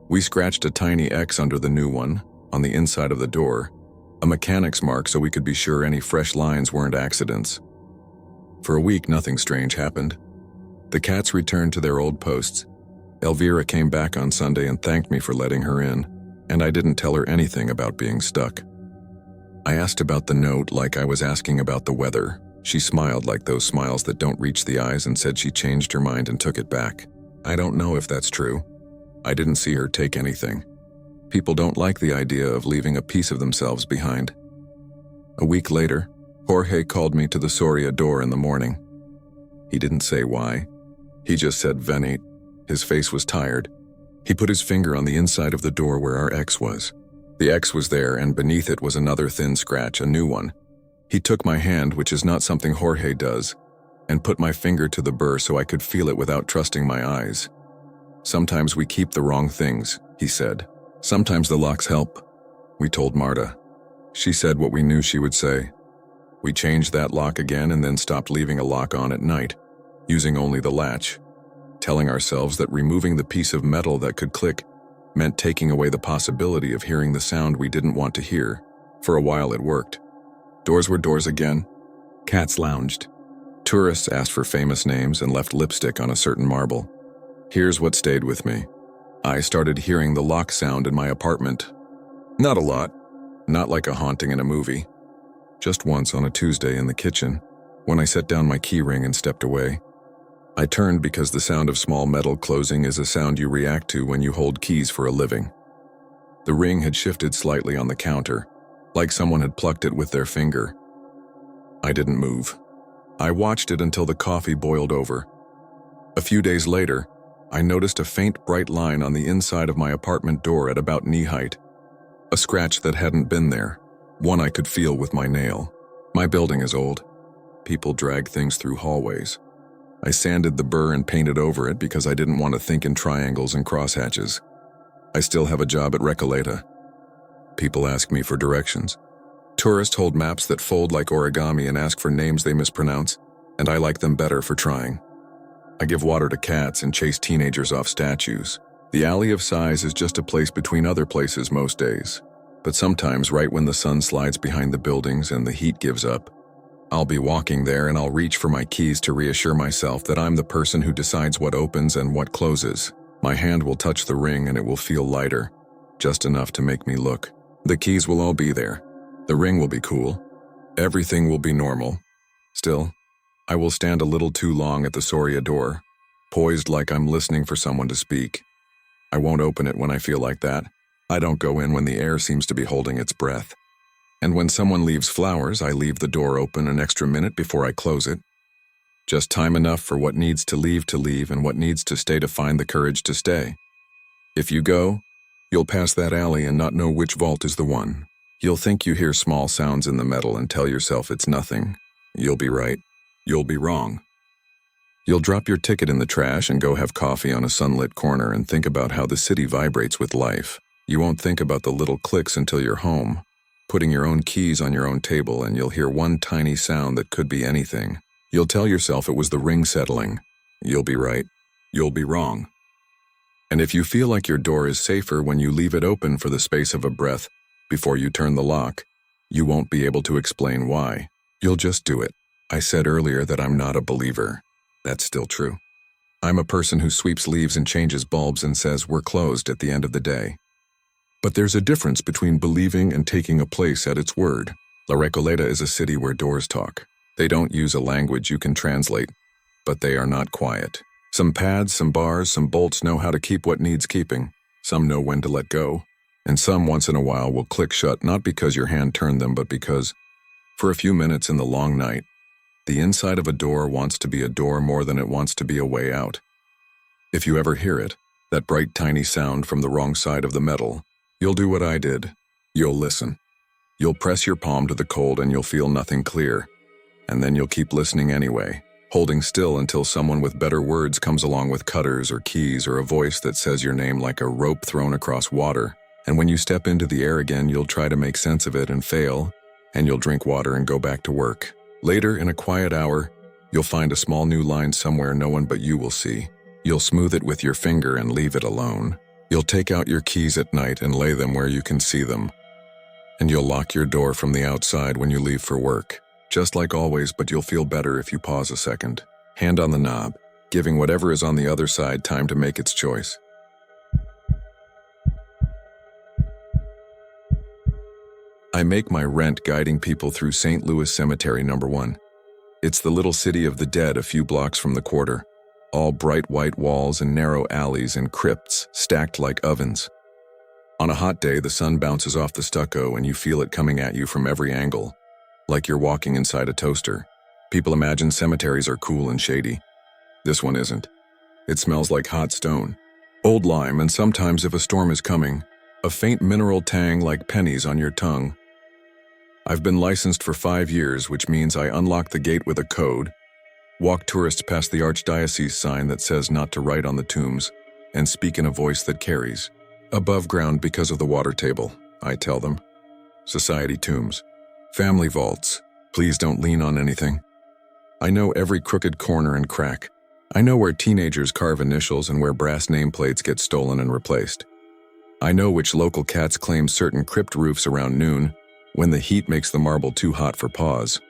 We scratched a tiny X under the new one, on the inside of the door, a mechanic's mark so we could be sure any fresh lines weren't accidents. For a week, nothing strange happened. The cats returned to their old posts. Elvira came back on Sunday and thanked me for letting her in, and I didn't tell her anything about being stuck. I asked about the note like I was asking about the weather. She smiled like those smiles that don't reach the eyes and said she changed her mind and took it back. I don't know if that's true. I didn't see her take anything. People don't like the idea of leaving a piece of themselves behind. A week later, Jorge called me to the Soria door in the morning. He didn't say why. He just said venite. His face was tired. He put his finger on the inside of the door where our X was. The X was there, and beneath it was another thin scratch, a new one. He took my hand, which is not something Jorge does, and put my finger to the burr so I could feel it without trusting my eyes. "Sometimes we keep the wrong things," he said. "Sometimes the locks help," we told Marta. She said what we knew she would say. We changed that lock again and then stopped leaving a lock on at night, using only the latch, telling ourselves that removing the piece of metal that could click meant taking away the possibility of hearing the sound we didn't want to hear. For a while it worked. Doors were doors again. Cats lounged. Tourists asked for famous names and left lipstick on a certain marble. Here's what stayed with me. I started hearing the lock sound in my apartment. Not a lot. Not like a haunting in a movie. Just once on a Tuesday in the kitchen, when I set down my key ring and stepped away. I turned because the sound of small metal closing is a sound you react to when you hold keys for a living. The ring had shifted slightly on the counter, like someone had plucked it with their finger. I didn't move. I watched it until the coffee boiled over. A few days later, I noticed a faint bright line on the inside of my apartment door at about knee height. A scratch that hadn't been there, one I could feel with my nail. My building is old. People drag things through hallways. I sanded the burr and painted over it because I didn't want to think in triangles and crosshatches. I still have a job at Recoleta. People ask me for directions. Tourists hold maps that fold like origami and ask for names they mispronounce, and I like them better for trying. I give water to cats and chase teenagers off statues. The Alley of Sighs is just a place between other places most days, but sometimes right when the sun slides behind the buildings and the heat gives up, I'll be walking there and I'll reach for my keys to reassure myself that I'm the person who decides what opens and what closes. My hand will touch the ring and it will feel lighter, just enough to make me look. The keys will all be there. The ring will be cool. Everything will be normal. Still, I will stand a little too long at the Soria door, poised like I'm listening for someone to speak. I won't open it when I feel like that. I don't go in when the air seems to be holding its breath. And when someone leaves flowers, I leave the door open an extra minute before I close it. Just time enough for what needs to leave and what needs to stay to find the courage to stay. If you go, you'll pass that alley and not know which vault is the one. You'll think you hear small sounds in the metal and tell yourself it's nothing. You'll be right. You'll be wrong. You'll drop your ticket in the trash and go have coffee on a sunlit corner and think about how the city vibrates with life. You won't think about the little clicks until you're home, putting your own keys on your own table, and you'll hear one tiny sound that could be anything. You'll tell yourself it was the ring settling. You'll be right. You'll be wrong. And if you feel like your door is safer when you leave it open for the space of a breath before you turn the lock, you won't be able to explain why. You'll just do it. I said earlier that I'm not a believer. That's still true. I'm a person who sweeps leaves and changes bulbs and says we're closed at the end of the day. But there's a difference between believing and taking a place at its word. La Recoleta is a city where doors talk. They don't use a language you can translate, but they are not quiet. Some pads, some bars, some bolts know how to keep what needs keeping. Some know when to let go. And some once in a while will click shut, not because your hand turned them, but because, for a few minutes in the long night, the inside of a door wants to be a door more than it wants to be a way out. If you ever hear it, that bright tiny sound from the wrong side of the metal, you'll do what I did. You'll listen. You'll press your palm to the cold and you'll feel nothing clear. And then you'll keep listening anyway, holding still until someone with better words comes along with cutters or keys or a voice that says your name like a rope thrown across water. And when you step into the air again, you'll try to make sense of it and fail, and you'll drink water and go back to work. Later, in a quiet hour, you'll find a small new line somewhere no one but you will see. You'll smooth it with your finger and leave it alone. You'll take out your keys at night and lay them where you can see them. And you'll lock your door from the outside when you leave for work. Just like always, but you'll feel better if you pause a second. Hand on the knob, giving whatever is on the other side time to make its choice. I make my rent guiding people through St. Louis Cemetery No. 1. It's the little city of the dead a few blocks from the quarter. All bright white walls and narrow alleys and crypts stacked like ovens. On a hot day, the sun bounces off the stucco and you feel it coming at you from every angle, like you're walking inside a toaster. People imagine cemeteries are cool and shady. This one isn't. It smells like hot stone, old lime, and sometimes if a storm is coming, a faint mineral tang like pennies on your tongue. I've been licensed for 5 years, which means I unlock the gate with a code, walk tourists past the archdiocese sign that says not to write on the tombs, and speak in a voice that carries. Above ground because of the water table, I tell them. Society tombs. Family vaults. Please don't lean on anything. I know every crooked corner and crack. I know where teenagers carve initials and where brass nameplates get stolen and replaced. I know which local cats claim certain crypt roofs around noon, when the heat makes the marble too hot for paws.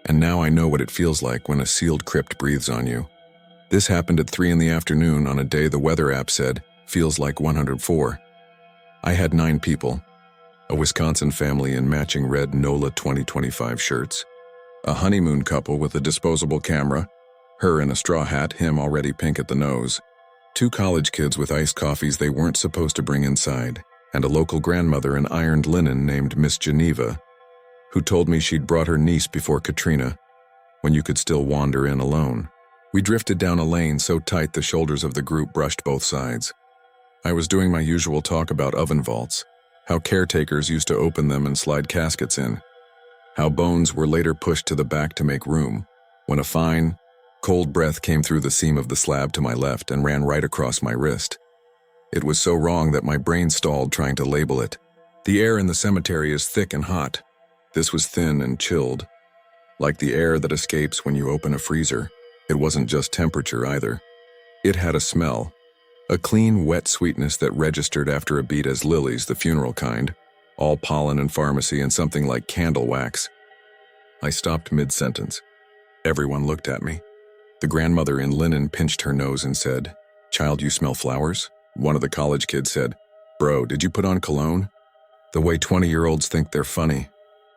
And now I know what it feels like when a sealed crypt breathes on you. This happened at 3 in the afternoon on a day the weather app said, feels like 104. I had 9 people. A Wisconsin family in matching red NOLA 2025 shirts. A honeymoon couple with a disposable camera. Her in a straw hat, him already pink at the nose. 2 college kids with iced coffees they weren't supposed to bring inside. And a local grandmother in ironed linen named Miss Geneva, who told me she'd brought her niece before Katrina, when you could still wander in alone. We drifted down a lane so tight the shoulders of the group brushed both sides. I was doing my usual talk about oven vaults, how caretakers used to open them and slide caskets in, how bones were later pushed to the back to make room, when a fine, cold breath came through the seam of the slab to my left and ran right across my wrist. It was so wrong that my brain stalled trying to label it. The air in the cemetery is thick and hot. This was thin and chilled, like the air that escapes when you open a freezer. It wasn't just temperature either. It had a smell, a clean, wet sweetness that registered after a beat as lilies, the funeral kind, all pollen and pharmacy and something like candle wax. I stopped mid-sentence. Everyone looked at me. The grandmother in linen pinched her nose and said, "Child, you smell flowers?" One of the college kids said, "Bro, did you put on cologne?" The way 20-year-olds think they're funny.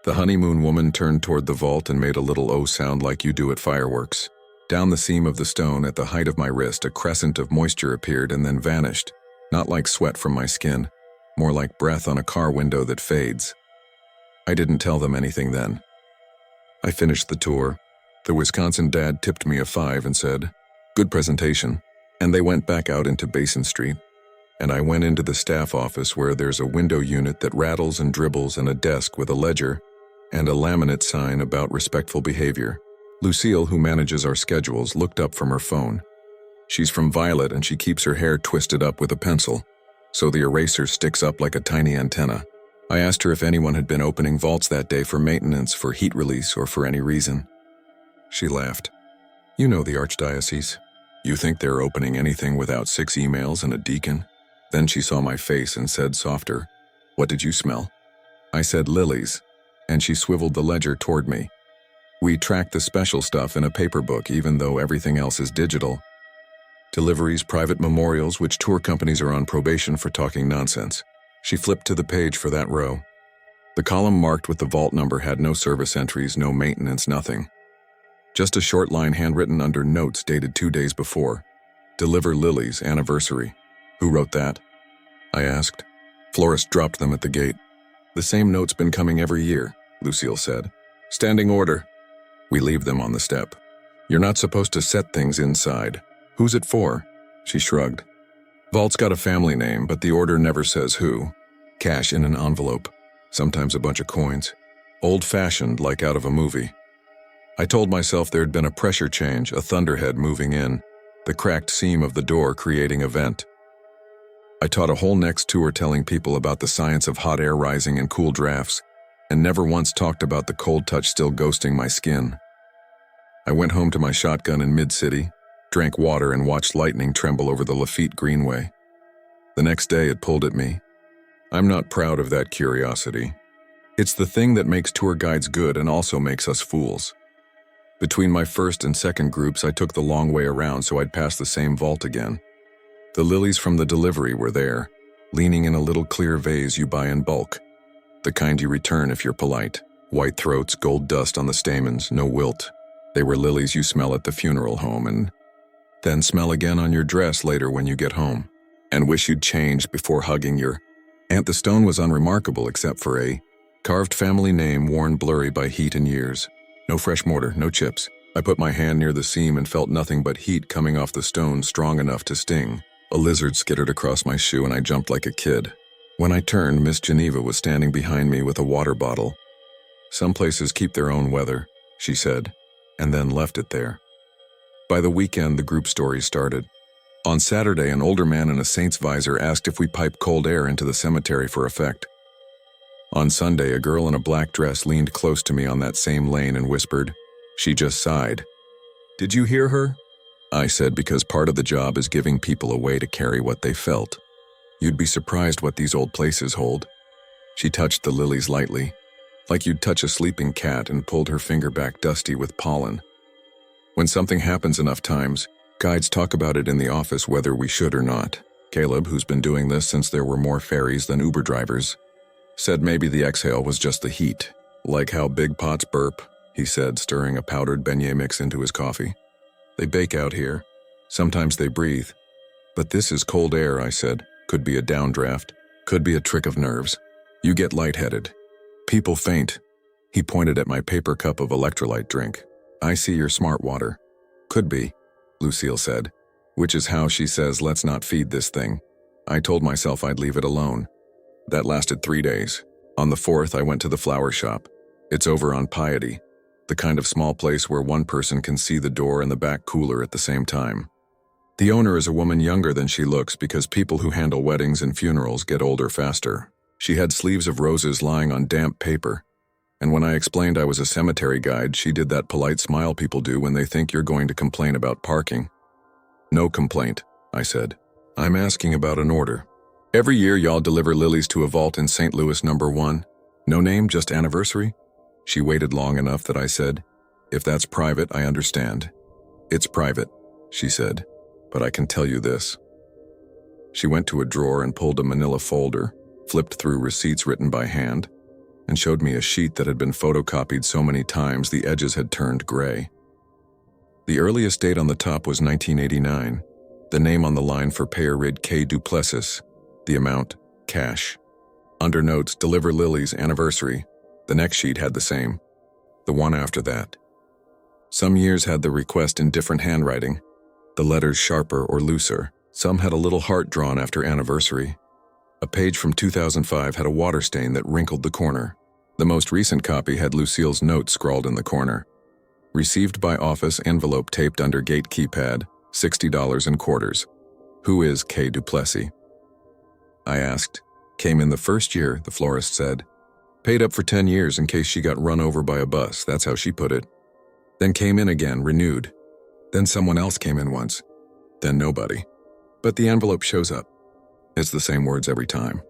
The honeymoon woman turned toward the vault and made a little O sound like you do at fireworks. Down the seam of the stone at the height of my wrist, a crescent of moisture appeared and then vanished, not like sweat from my skin, more like breath on a car window that fades. I didn't tell them anything then. I finished the tour. The Wisconsin dad tipped me a 5 and said, "Good presentation," and they went back out into Basin Street. And I went into the staff office where there's a window unit that rattles and dribbles and a desk with a ledger and a laminate sign about respectful behavior. Lucille, who manages our schedules, looked up from her phone. She's from Violet and she keeps her hair twisted up with a pencil, so the eraser sticks up like a tiny antenna. I asked her if anyone had been opening vaults that day for maintenance, for heat release, or for any reason. She laughed. "You know the Archdiocese. You think they're opening anything without 6 emails and a deacon?" Then she saw my face and said softer, "What did you smell?" I said lilies, and she swiveled the ledger toward me. We track the special stuff in a paper book even though everything else is digital. Deliveries, private memorials, which tour companies are on probation for talking nonsense. She flipped to the page for that row. The column marked with the vault number had no service entries, no maintenance, nothing. Just a short line handwritten under notes dated 2 days before. "Deliver lilies, anniversary." "Who wrote that?" I asked. "Florist dropped them at the gate." "The same note's been coming every year," Lucille said. "Standing order." "We leave them on the step. You're not supposed to set things inside." "Who's it for?" She shrugged. "Vault's got a family name, but the order never says who. Cash in an envelope. Sometimes a bunch of coins. Old-fashioned, like out of a movie." I told myself there'd been a pressure change, a thunderhead moving in, the cracked seam of the door creating a vent. I taught a whole next tour telling people about the science of hot air rising and cool drafts, and never once talked about the cold touch still ghosting my skin. I went home to my shotgun in mid-city, drank water and watched lightning tremble over the Lafitte Greenway. The next day it pulled at me. I'm not proud of that curiosity. It's the thing that makes tour guides good and also makes us fools. Between my first and second groups I took the long way around so I'd pass the same vault again. The lilies from the delivery were there, leaning in a little clear vase you buy in bulk. The kind you return if you're polite. White throats, gold dust on the stamens, no wilt. They were lilies you smell at the funeral home and then smell again on your dress later when you get home, and wish you'd changed before hugging your aunt. The stone was unremarkable except for a carved family name worn blurry by heat and years. No fresh mortar, no chips. I put my hand near the seam and felt nothing but heat coming off the stone strong enough to sting. A lizard skittered across my shoe and I jumped like a kid. When I turned, Miss Geneva was standing behind me with a water bottle. "Some places keep their own weather," she said, and then left it there. By the weekend, the group stories started. On Saturday, an older man in a saint's visor asked if we piped cold air into the cemetery for effect. On Sunday, a girl in a black dress leaned close to me on that same lane and whispered. She just sighed. "Did you hear her?" I said because part of the job is giving people a way to carry what they felt. You'd be surprised what these old places hold. She touched the lilies lightly, like you'd touch a sleeping cat, and pulled her finger back dusty with pollen. When something happens enough times, guides talk about it in the office whether we should or not. Caleb, who's been doing this since there were more ferries than Uber drivers, said maybe the exhale was just the heat. Like how big pots burp, he said, stirring a powdered beignet mix into his coffee. They bake out here. Sometimes they breathe. But this is cold air, I said. Could be a downdraft. Could be a trick of nerves. You get lightheaded. People faint. He pointed at my paper cup of electrolyte drink. I see your smart water. Could be, Lucille said, which is how she says let's not feed this thing. I told myself I'd leave it alone. That lasted 3 days. On the 4th, I went to the flower shop. It's over on Piety, the kind of small place where one person can see the door and the back cooler at the same time. The owner is a woman younger than she looks because people who handle weddings and funerals get older faster. She had sleeves of roses lying on damp paper, and when I explained I was a cemetery guide, she did that polite smile people do when they think you're going to complain about parking. No complaint, I said. I'm asking about an order. Every year y'all deliver lilies to a vault in St. Louis number 1. No name, just anniversary? She waited long enough that I said, if that's private, I understand. It's private, she said, but I can tell you this. She went to a drawer and pulled a manila folder, flipped through receipts written by hand, and showed me a sheet that had been photocopied so many times the edges had turned gray. The earliest date on the top was 1989, the name on the line for payer read K. Duplessis, the amount, cash. Under notes, deliver lilies, anniversary. The next sheet had the same. The one after that. Some years had the request in different handwriting, the letters sharper or looser. Some had a little heart drawn after anniversary. A page from 2005 had a water stain that wrinkled the corner. The most recent copy had Lucille's note scrawled in the corner. Received by office, envelope taped under gate keypad, $60 in quarters. Who is K. Duplessis? I asked. Came in the first year, the florist said. Paid up for 10 years in case she got run over by a bus, that's how she put it. Then came in again, renewed. Then someone else came in once. Then nobody. But the envelope shows up. It's the same words every time.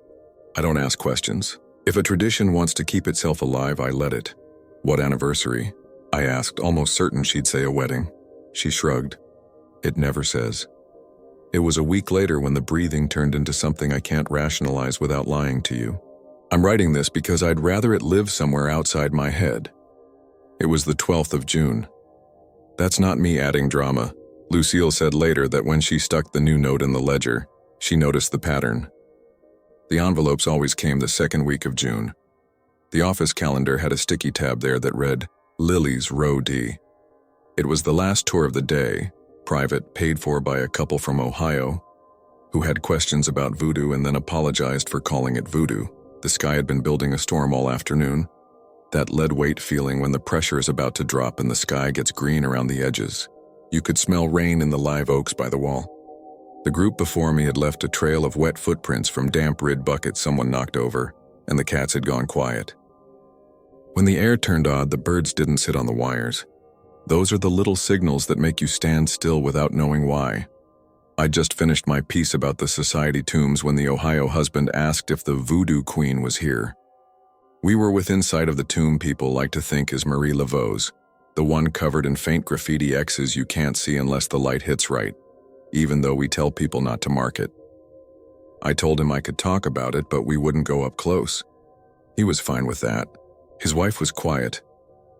I don't ask questions. If a tradition wants to keep itself alive, I let it. What anniversary? I asked, almost certain she'd say a wedding. She shrugged. It never says. It was a week later when the breathing turned into something I can't rationalize without lying to you. I'm writing this because I'd rather it live somewhere outside my head. It was the 12th of June. That's not me adding drama. Lucille said later that when she stuck the new note in the ledger, she noticed the pattern. The envelopes always came the second week of June. The office calendar had a sticky tab there that read, Lilies, Row D. It was the last tour of the day, private, paid for by a couple from Ohio, who had questions about voodoo and then apologized for calling it voodoo. The sky had been building a storm all afternoon. That lead-weight feeling when the pressure is about to drop and the sky gets green around the edges. You could smell rain in the live oaks by the wall. The group before me had left a trail of wet footprints from damp rid buckets someone knocked over, and the cats had gone quiet. When the air turned odd, the birds didn't sit on the wires. Those are the little signals that make you stand still without knowing why. I'd just finished my piece about the society tombs when the Ohio husband asked if the voodoo queen was here. We were within sight of the tomb people like to think is Marie Laveau's, the one covered in faint graffiti X's you can't see unless the light hits right, even though we tell people not to mark it. I told him I could talk about it, but we wouldn't go up close. He was fine with that. His wife was quiet,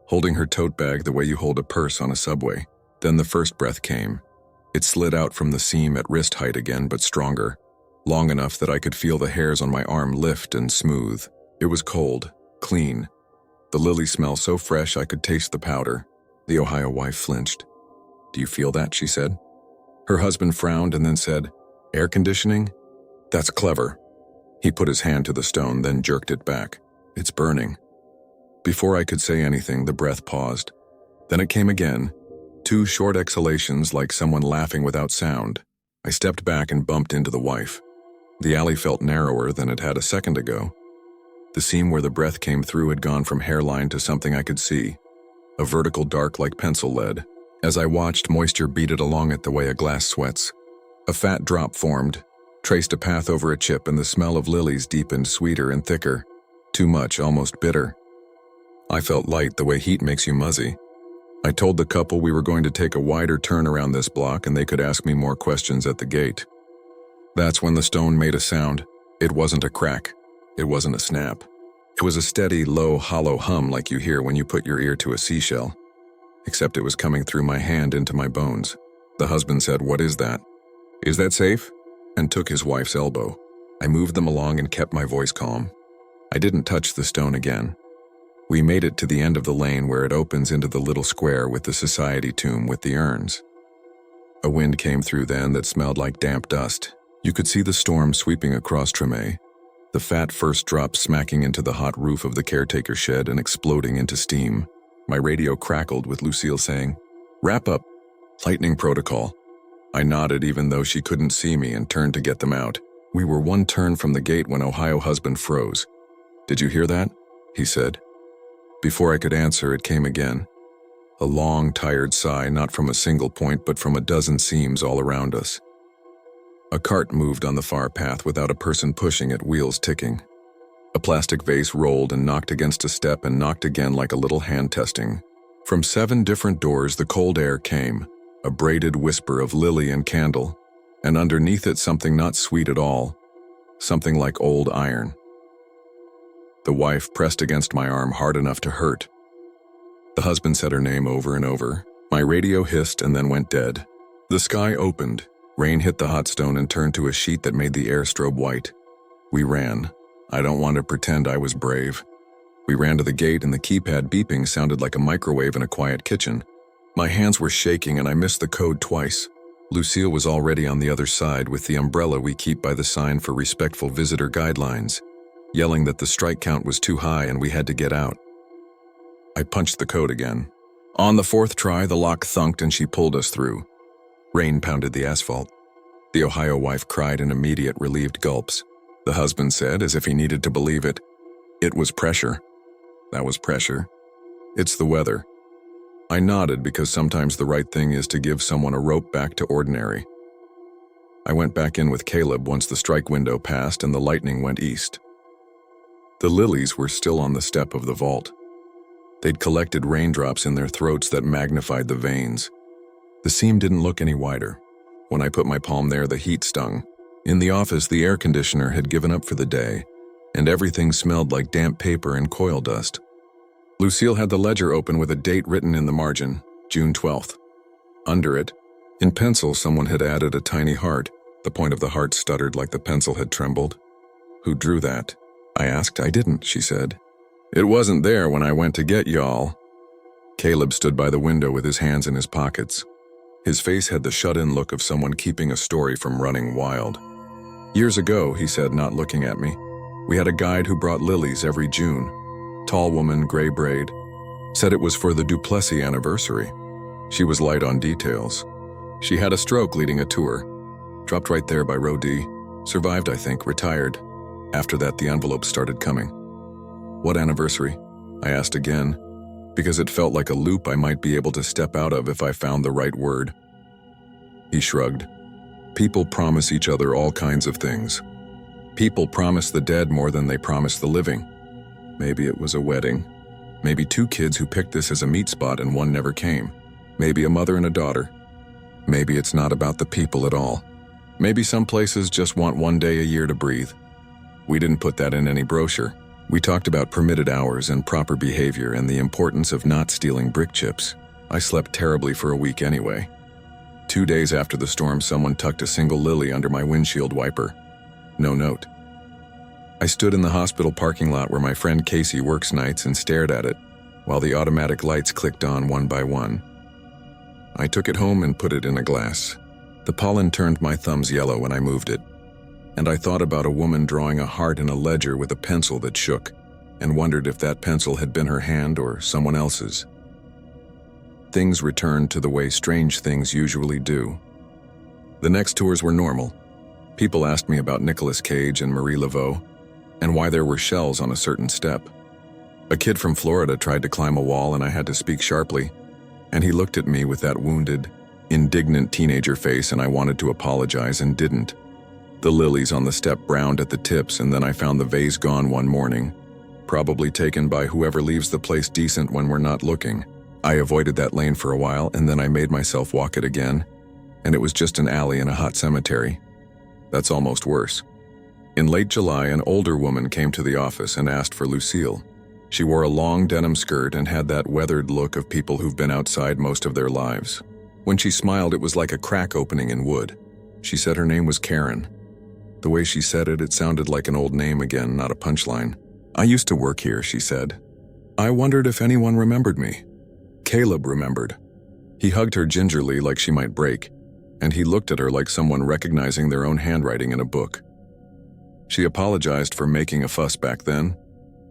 holding her tote bag the way you hold a purse on a subway. Then the first breath came. It slid out from the seam at wrist height again, but stronger, long enough that I could feel the hairs on my arm lift and smooth. It was cold, clean. The lily smell so fresh I could taste the powder. The Ohio wife flinched. Do you feel that? She said. Her husband frowned and then said, air conditioning? That's clever. He put his hand to the stone, then jerked it back. It's burning. Before I could say anything, the breath paused. Then it came again. 2 short exhalations like someone laughing without sound. I stepped back and bumped into the wife. The alley felt narrower than it had a second ago. The seam where the breath came through had gone from hairline to something I could see. A vertical dark like pencil lead. As I watched, moisture beaded along it the way a glass sweats. A fat drop formed, Traced a path over a chip and the smell of lilies deepened sweeter and thicker. Too much, almost bitter. I felt light the way heat makes you muzzy. I told the couple we were going to take a wider turn around this block and they could ask me more questions at the gate. That's when the stone made a sound. It wasn't a crack. It wasn't a snap. It was a steady, low, hollow hum like you hear when you put your ear to a seashell. Except it was coming through my hand into my bones. The husband said, "What is that?" "Is that safe?" and took his wife's elbow. I moved them along and kept my voice calm. I didn't touch the stone again. We made it to the end of the lane where it opens into the little square with the society tomb with the urns. A wind came through then that smelled like damp dust. You could see the storm sweeping across Treme, the fat first drop smacking into the hot roof of the caretaker shed and exploding into steam. My radio crackled with Lucille saying, "Wrap up. Lightning protocol." I nodded even though she couldn't see me and turned to get them out. We were one turn from the gate when Ohio husband froze. "Did you hear that?" he said. Before I could answer, it came again. A long, tired sigh, not from a single point but from a dozen seams all around us. A cart moved on the far path without a person pushing it, wheels ticking. A plastic vase rolled and knocked against a step and knocked again like a little hand testing. From 7 different doors the cold air came, a braided whisper of lily and candle, and underneath it something not sweet at all, something like old iron. The wife pressed against my arm hard enough to hurt. The husband said her name over and over. My radio hissed and then went dead. The sky opened. Rain hit the hot stone and turned to a sheet that made the air strobe white. We ran. I don't want to pretend I was brave. We ran to the gate and the keypad beeping sounded like a microwave in a quiet kitchen. My hands were shaking and I missed the code twice. Lucille was already on the other side with the umbrella we keep by the sign for respectful visitor guidelines, yelling that the strike count was too high and we had to get out. I punched the code again. On the 4th try, the lock thunked and she pulled us through. Rain pounded the asphalt. The Ohio wife cried in immediate, relieved gulps. The husband said, as if he needed to believe it, "It was pressure." That was pressure. It's the weather. I nodded because sometimes the right thing is to give someone a rope back to ordinary. I went back in with Caleb once the strike window passed and the lightning went east. The lilies were still on the step of the vault. They'd collected raindrops in their throats that magnified the veins. The seam didn't look any wider. When I put my palm there, the heat stung. In the office, the air conditioner had given up for the day, and everything smelled like damp paper and coil dust. Lucille had the ledger open with a date written in the margin, June 12th. Under it, in pencil, someone had added a tiny heart. The point of the heart stuttered like the pencil had trembled. "Who drew that?" I asked. "I didn't," she said. "It wasn't there when I went to get y'all." Caleb stood by the window with his hands in his pockets. His face had the shut-in look of someone keeping a story from running wild. "Years ago," he said, not looking at me, "we had a guide who brought lilies every June. Tall woman, gray braid. Said it was for the Duplessis anniversary. She was light on details. She had a stroke leading a tour. Dropped right there by Row D. Survived, I think, retired. After that, the envelopes started coming." "What anniversary?" I asked again, because it felt like a loop I might be able to step out of if I found the right word. He shrugged. "People promise each other all kinds of things. People promise the dead more than they promise the living. Maybe it was a wedding. Maybe 2 kids who picked this as a meet spot and one never came. Maybe a mother and a daughter. Maybe it's not about the people at all. Maybe some places just want 1 day a year to breathe. We didn't put that in any brochure. We talked about permitted hours and proper behavior and the importance of not stealing brick chips. I slept terribly for a week anyway. 2 days after the storm, someone tucked a single lily under my windshield wiper. No note. I stood in the hospital parking lot where my friend Casey works nights and stared at it, while the automatic lights clicked on one by one. I took it home and put it in a glass. The pollen turned my thumbs yellow when I moved it, and I thought about a woman drawing a heart in a ledger with a pencil that shook, and wondered if that pencil had been her hand or someone else's. Things returned to the way strange things usually do. The next tours were normal. People asked me about Nicolas Cage and Marie Laveau, and why there were shells on a certain step. A kid from Florida tried to climb a wall and I had to speak sharply, and he looked at me with that wounded, indignant teenager face, and I wanted to apologize and didn't. The lilies on the step browned at the tips, and then I found the vase gone one morning, probably taken by whoever leaves the place decent when we're not looking. I avoided that lane for a while, and then I made myself walk it again, and it was just an alley in a hot cemetery. That's almost worse. In late July, an older woman came to the office and asked for Lucille. She wore a long denim skirt and had that weathered look of people who've been outside most of their lives. When she smiled, it was like a crack opening in wood. She said her name was Karen. The way she said it, it sounded like an old name again, not a punchline. I used to work here, she said. I wondered if anyone remembered me. Caleb remembered. He hugged her gingerly like she might break, and he looked at her like someone recognizing their own handwriting in a book. She apologized for making a fuss back then.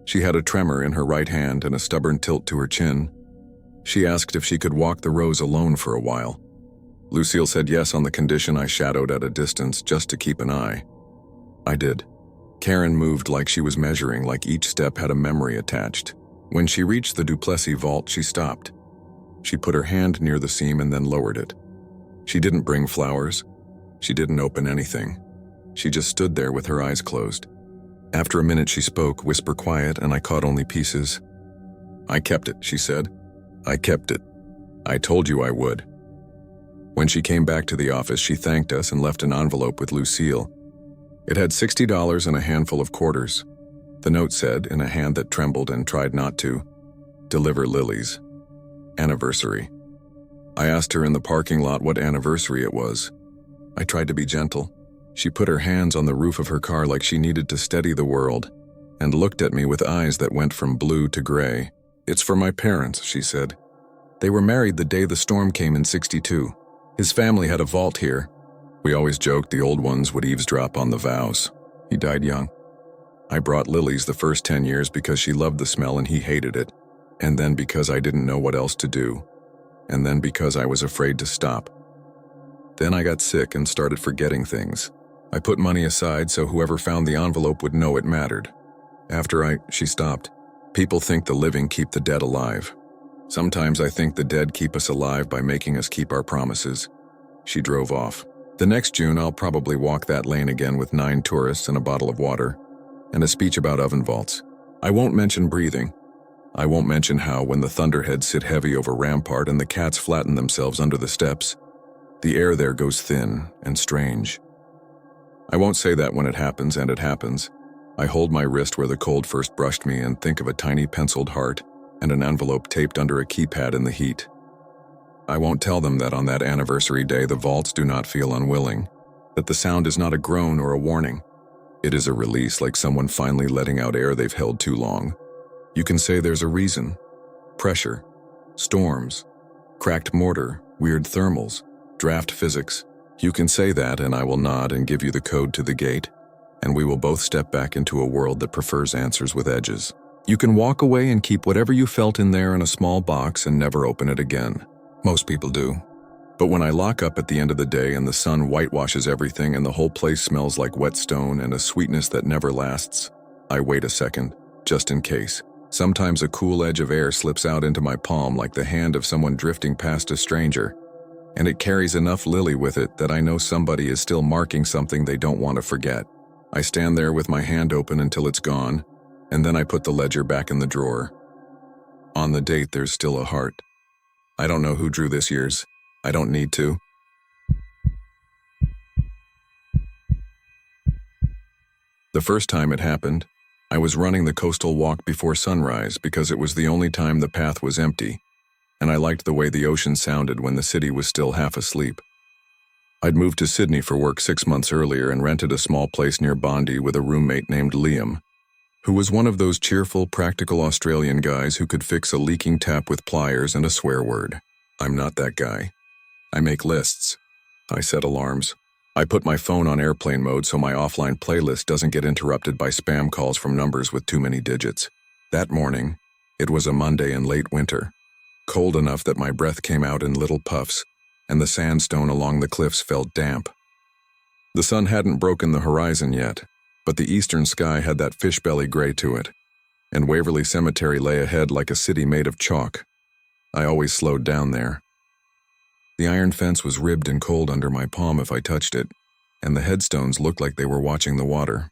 She had a tremor in her right hand and a stubborn tilt to her chin. She asked if she could walk the rows alone for a while. Lucille said yes on the condition I shadowed at a distance just to keep an eye. I did. Karen moved like she was measuring, like each step had a memory attached. When she reached the Duplessis vault, she stopped. She put her hand near the seam and then lowered it. She didn't bring flowers. She didn't open anything. She just stood there with her eyes closed. After a minute she spoke, whisper quiet, and I caught only pieces. I kept it, she said. I kept it. I told you I would. When she came back to the office, she thanked us and left an envelope with Lucille. It had $60 and a handful of quarters. The note said, in a hand that trembled and tried not to, "Deliver lilies. Anniversary." I asked her in the parking lot what anniversary it was. I tried to be gentle. She put her hands on the roof of her car like she needed to steady the world, and looked at me with eyes that went from blue to gray. "It's for my parents," she said. "They were married the day the storm came in '62. His family had a vault here. We always joked the old ones would eavesdrop on the vows. He died young. I brought lilies the first 10 years because she loved the smell and he hated it, and then because I didn't know what else to do, and then because I was afraid to stop. Then I got sick and started forgetting things. I put money aside so whoever found the envelope would know it mattered. She stopped. People think the living keep the dead alive. Sometimes I think the dead keep us alive by making us keep our promises." She drove off. The next June, I'll probably walk that lane again with 9 tourists and a bottle of water, and a speech about oven vaults. I won't mention breathing. I won't mention how, when the thunderheads sit heavy over Rampart and the cats flatten themselves under the steps, the air there goes thin and strange. I won't say that when it happens, and it happens. I hold my wrist where the cold first brushed me and think of a tiny penciled heart and an envelope taped under a keypad in the heat. I won't tell them that on that anniversary day the vaults do not feel unwilling, that the sound is not a groan or a warning. It is a release, like someone finally letting out air they've held too long. You can say there's a reason. Pressure, storms, cracked mortar, weird thermals, draft physics. You can say that, and I will nod and give you the code to the gate, and we will both step back into a world that prefers answers with edges. You can walk away and keep whatever you felt in there in a small box and never open it again. Most people do. But when I lock up at the end of the day and the sun whitewashes everything and the whole place smells like wet stone and a sweetness that never lasts, I wait a second, just in case. Sometimes a cool edge of air slips out into my palm like the hand of someone drifting past a stranger, and it carries enough lily with it that I know somebody is still marking something they don't want to forget. I stand there with my hand open until it's gone, and then I put the ledger back in the drawer. On the date, there's still a heart. I don't know who drew this year's. I don't need to. The first time it happened, I was running the coastal walk before sunrise because it was the only time the path was empty, and I liked the way the ocean sounded when the city was still half asleep. I'd moved to Sydney for work 6 months earlier and rented a small place near Bondi with a roommate named Liam, who was one of those cheerful, practical Australian guys who could fix a leaking tap with pliers and a swear word. I'm not that guy. I make lists. I set alarms. I put my phone on airplane mode so my offline playlist doesn't get interrupted by spam calls from numbers with too many digits. That morning, it was a Monday in late winter, cold enough that my breath came out in little puffs, and the sandstone along the cliffs felt damp. The sun hadn't broken the horizon yet, but the eastern sky had that fish-belly gray to it, and Waverley Cemetery lay ahead like a city made of chalk. I always slowed down there. The iron fence was ribbed and cold under my palm if I touched it, and the headstones looked like they were watching the water.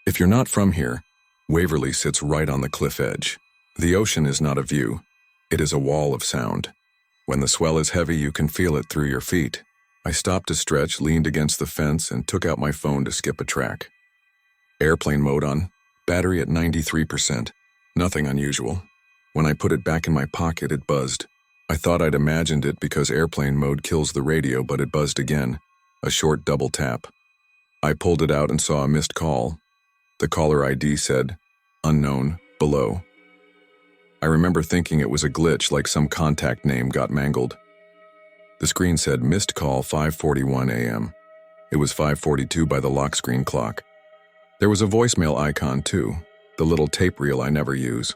If you're not from here, Waverly sits right on the cliff edge. The ocean is not a view. It is a wall of sound. When the swell is heavy, you can feel it through your feet. I stopped to stretch, leaned against the fence, and took out my phone to skip a track. Airplane mode on, battery at 93%. Nothing unusual. When I put it back in my pocket, it buzzed. I thought I'd imagined it because airplane mode kills the radio, but it buzzed again. A short double tap. I pulled it out and saw a missed call. The caller ID said, "Unknown, below." I remember thinking it was a glitch, like some contact name got mangled. The screen said, "Missed call 5:41 a.m. It was 5:42 by the lock screen clock. There was a voicemail icon too, the little tape reel I never use.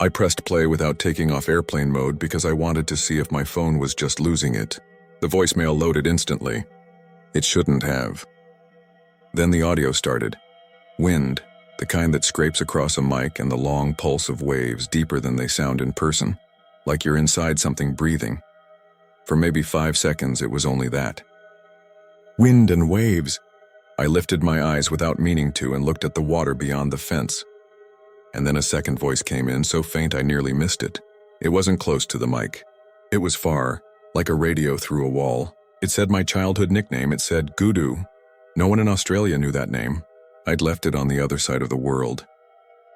I pressed play without taking off airplane mode because I wanted to see if my phone was just losing it. The voicemail loaded instantly. It shouldn't have. Then the audio started. Wind, the kind that scrapes across a mic, and the long pulse of waves deeper than they sound in person, like you're inside something breathing. For maybe 5 seconds, it was only that. Wind and waves. I lifted my eyes without meaning to and looked at the water beyond the fence. And then a second voice came in, so faint I nearly missed it. It wasn't close to the mic. It was far, like a radio through a wall. It said my childhood nickname. It said Gudu. No one in Australia knew that name. I'd left it on the other side of the world.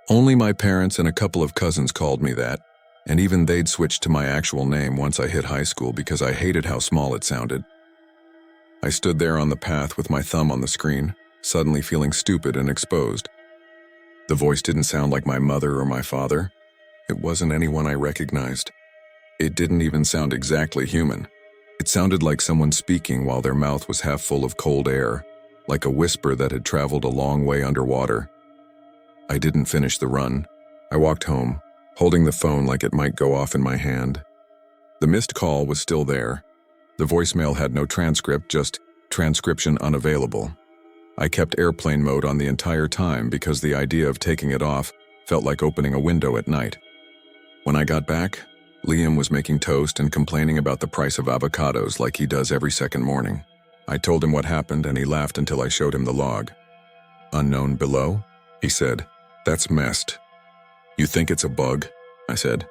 Only my parents and a couple of cousins called me that, and even they'd switched to my actual name once I hit high school because I hated how small it sounded. I stood there on the path with my thumb on the screen, suddenly feeling stupid and exposed. The voice didn't sound like my mother or my father. It wasn't anyone I recognized. It didn't even sound exactly human. It sounded like someone speaking while their mouth was half full of cold air, like a whisper that had traveled a long way underwater. I didn't finish the run. I walked home, holding the phone like it might go off in my hand. The missed call was still there. The voicemail had no transcript, just transcription unavailable. I kept airplane mode on the entire time because the idea of taking it off felt like opening a window at night. When I got back, Liam was making toast and complaining about the price of avocados like he does every second morning. I told him what happened and he laughed until I showed him the log. "Unknown below?" he said. "That's messed." "You think it's a bug?" I said.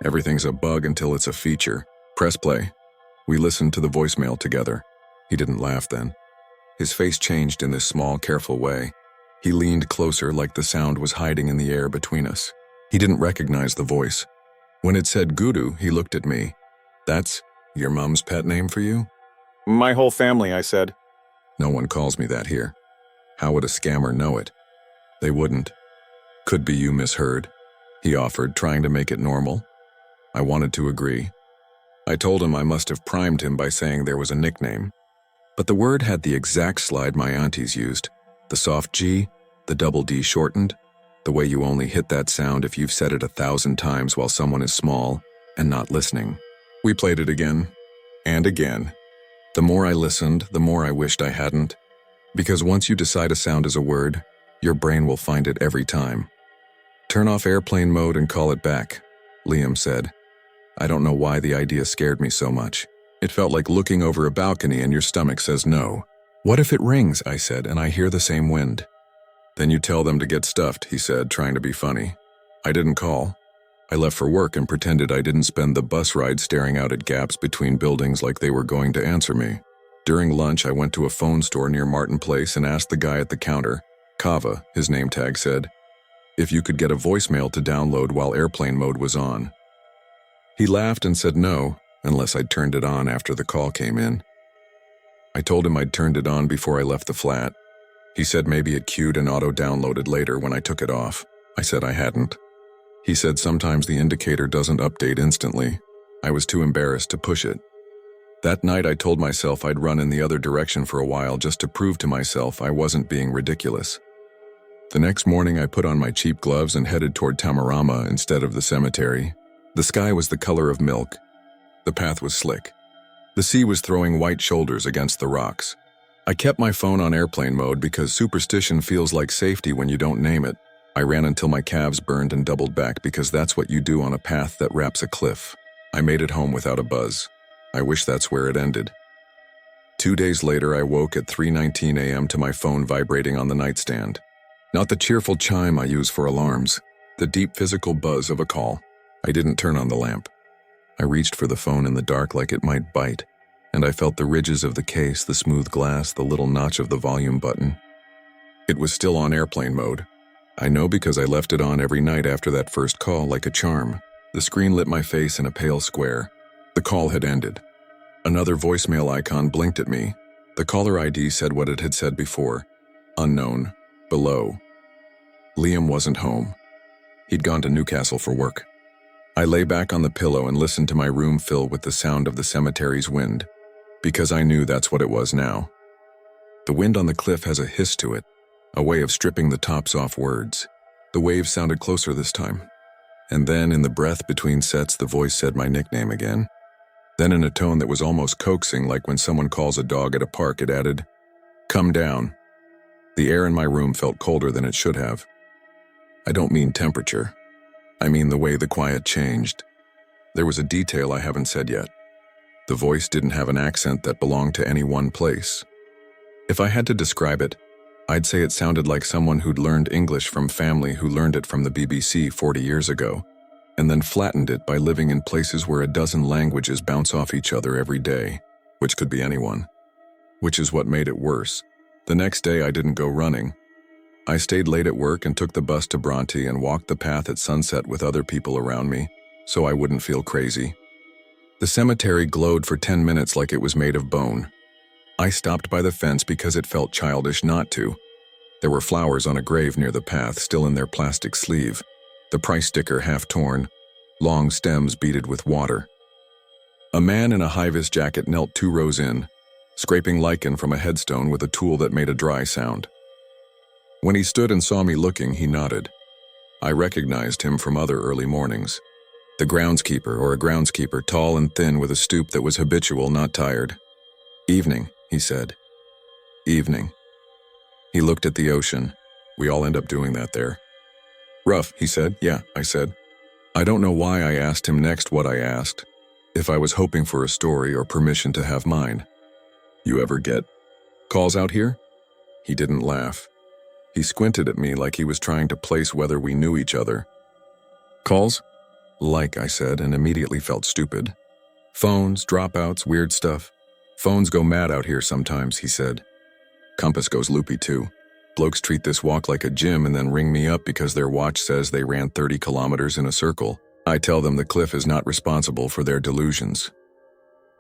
"Everything's a bug until it's a feature. Press play." We listened to the voicemail together. He didn't laugh then. His face changed in this small, careful way. He leaned closer like the sound was hiding in the air between us. He didn't recognize the voice. When it said Gudu, he looked at me. "That's your mom's pet name for you?" My whole family, I said. "No one calls me that here. How would a scammer know it?" "They wouldn't." "Could be you misheard," he offered, trying to make it normal. I wanted to agree. I told him I must have primed him by saying there was a nickname. But the word had the exact slide my aunties used. The soft G, the double D shortened, the way you only hit that sound if you've said it 1,000 times while someone is small and not listening. We played it again and again. The more I listened, the more I wished I hadn't. Because once you decide a sound is a word, your brain will find it every time. "Turn off airplane mode and call it back," Liam said. I don't know why the idea scared me so much. It felt like looking over a balcony and your stomach says no. "What if it rings?" I said, "and I hear the same wind?" "Then you tell them to get stuffed," he said, trying to be funny. I didn't call. I left for work and pretended I didn't spend the bus ride staring out at gaps between buildings like they were going to answer me. During lunch, I went to a phone store near Martin Place and asked the guy at the counter, Kava, his name tag said, if you could get a voicemail to download while airplane mode was on. He laughed and said no, unless I'd turned it on after the call came in. I told him I'd turned it on before I left the flat. He said maybe it queued and auto-downloaded later when I took it off. I said I hadn't. He said sometimes the indicator doesn't update instantly. I was too embarrassed to push it. That night I told myself I'd run in the other direction for a while just to prove to myself I wasn't being ridiculous. The next morning I put on my cheap gloves and headed toward Tamarama instead of the cemetery. The sky was the color of milk. The path was slick. The sea was throwing white shoulders against the rocks. I kept my phone on airplane mode because superstition feels like safety when you don't name it. I ran until my calves burned and doubled back because that's what you do on a path that wraps a cliff. I made it home without a buzz. I wish that's where it ended. 2 days later, I woke at 3:19 a.m. to my phone vibrating on the nightstand. Not the cheerful chime I use for alarms, the deep physical buzz of a call. I didn't turn on the lamp. I reached for the phone in the dark like it might bite, and I felt the ridges of the case, the smooth glass, the little notch of the volume button. It was still on airplane mode. I know because I left it on every night after that first call like a charm. The screen lit my face in a pale square. The call had ended. Another voicemail icon blinked at me. The caller ID said what it had said before. Unknown. Below. Liam wasn't home. He'd gone to Newcastle for work. I lay back on the pillow and listened to my room fill with the sound of the cemetery's wind, because I knew that's what it was now. The wind on the cliff has a hiss to it, a way of stripping the tops off words. The waves sounded closer this time. And then, in the breath between sets, the voice said my nickname again. Then in a tone that was almost coaxing, like when someone calls a dog at a park, it added, "Come down." The air in my room felt colder than it should have. I don't mean temperature. I mean the way the quiet changed. There was a detail I haven't said yet. The voice didn't have an accent that belonged to any one place. If I had to describe it, I'd say it sounded like someone who'd learned English from family who learned it from the BBC 40 years ago, and then flattened it by living in places where a dozen languages bounce off each other every day, which could be anyone. Which is what made it worse. The next day I didn't go running. I stayed late at work and took the bus to Bronte and walked the path at sunset with other people around me, so I wouldn't feel crazy. The cemetery glowed for 10 minutes like it was made of bone. I stopped by the fence because it felt childish not to. There were flowers on a grave near the path, still in their plastic sleeve, the price sticker half torn, long stems beaded with water. A man in a high-vis jacket knelt 2 rows in, scraping lichen from a headstone with a tool that made a dry sound. When he stood and saw me looking, he nodded. I recognized him from other early mornings. The groundskeeper, or a groundskeeper, tall and thin with a stoop that was habitual, not tired. "Evening," he said. "Evening." He looked at the ocean. We all end up doing that there. "Rough," he said. "Yeah," I said. I don't know why I asked him next what I asked, if I was hoping for a story or permission to have mine. "You ever get calls out here?" He didn't laugh. He squinted at me like he was trying to place whether we knew each other. "Calls?" "Like," I said, and immediately felt stupid. "Phones, dropouts, weird stuff. Phones go mad out here sometimes," he said. "Compass goes loopy too. Blokes treat this walk like a gym and then ring me up because their watch says they ran 30 kilometers in a circle. I tell them the cliff is not responsible for their delusions."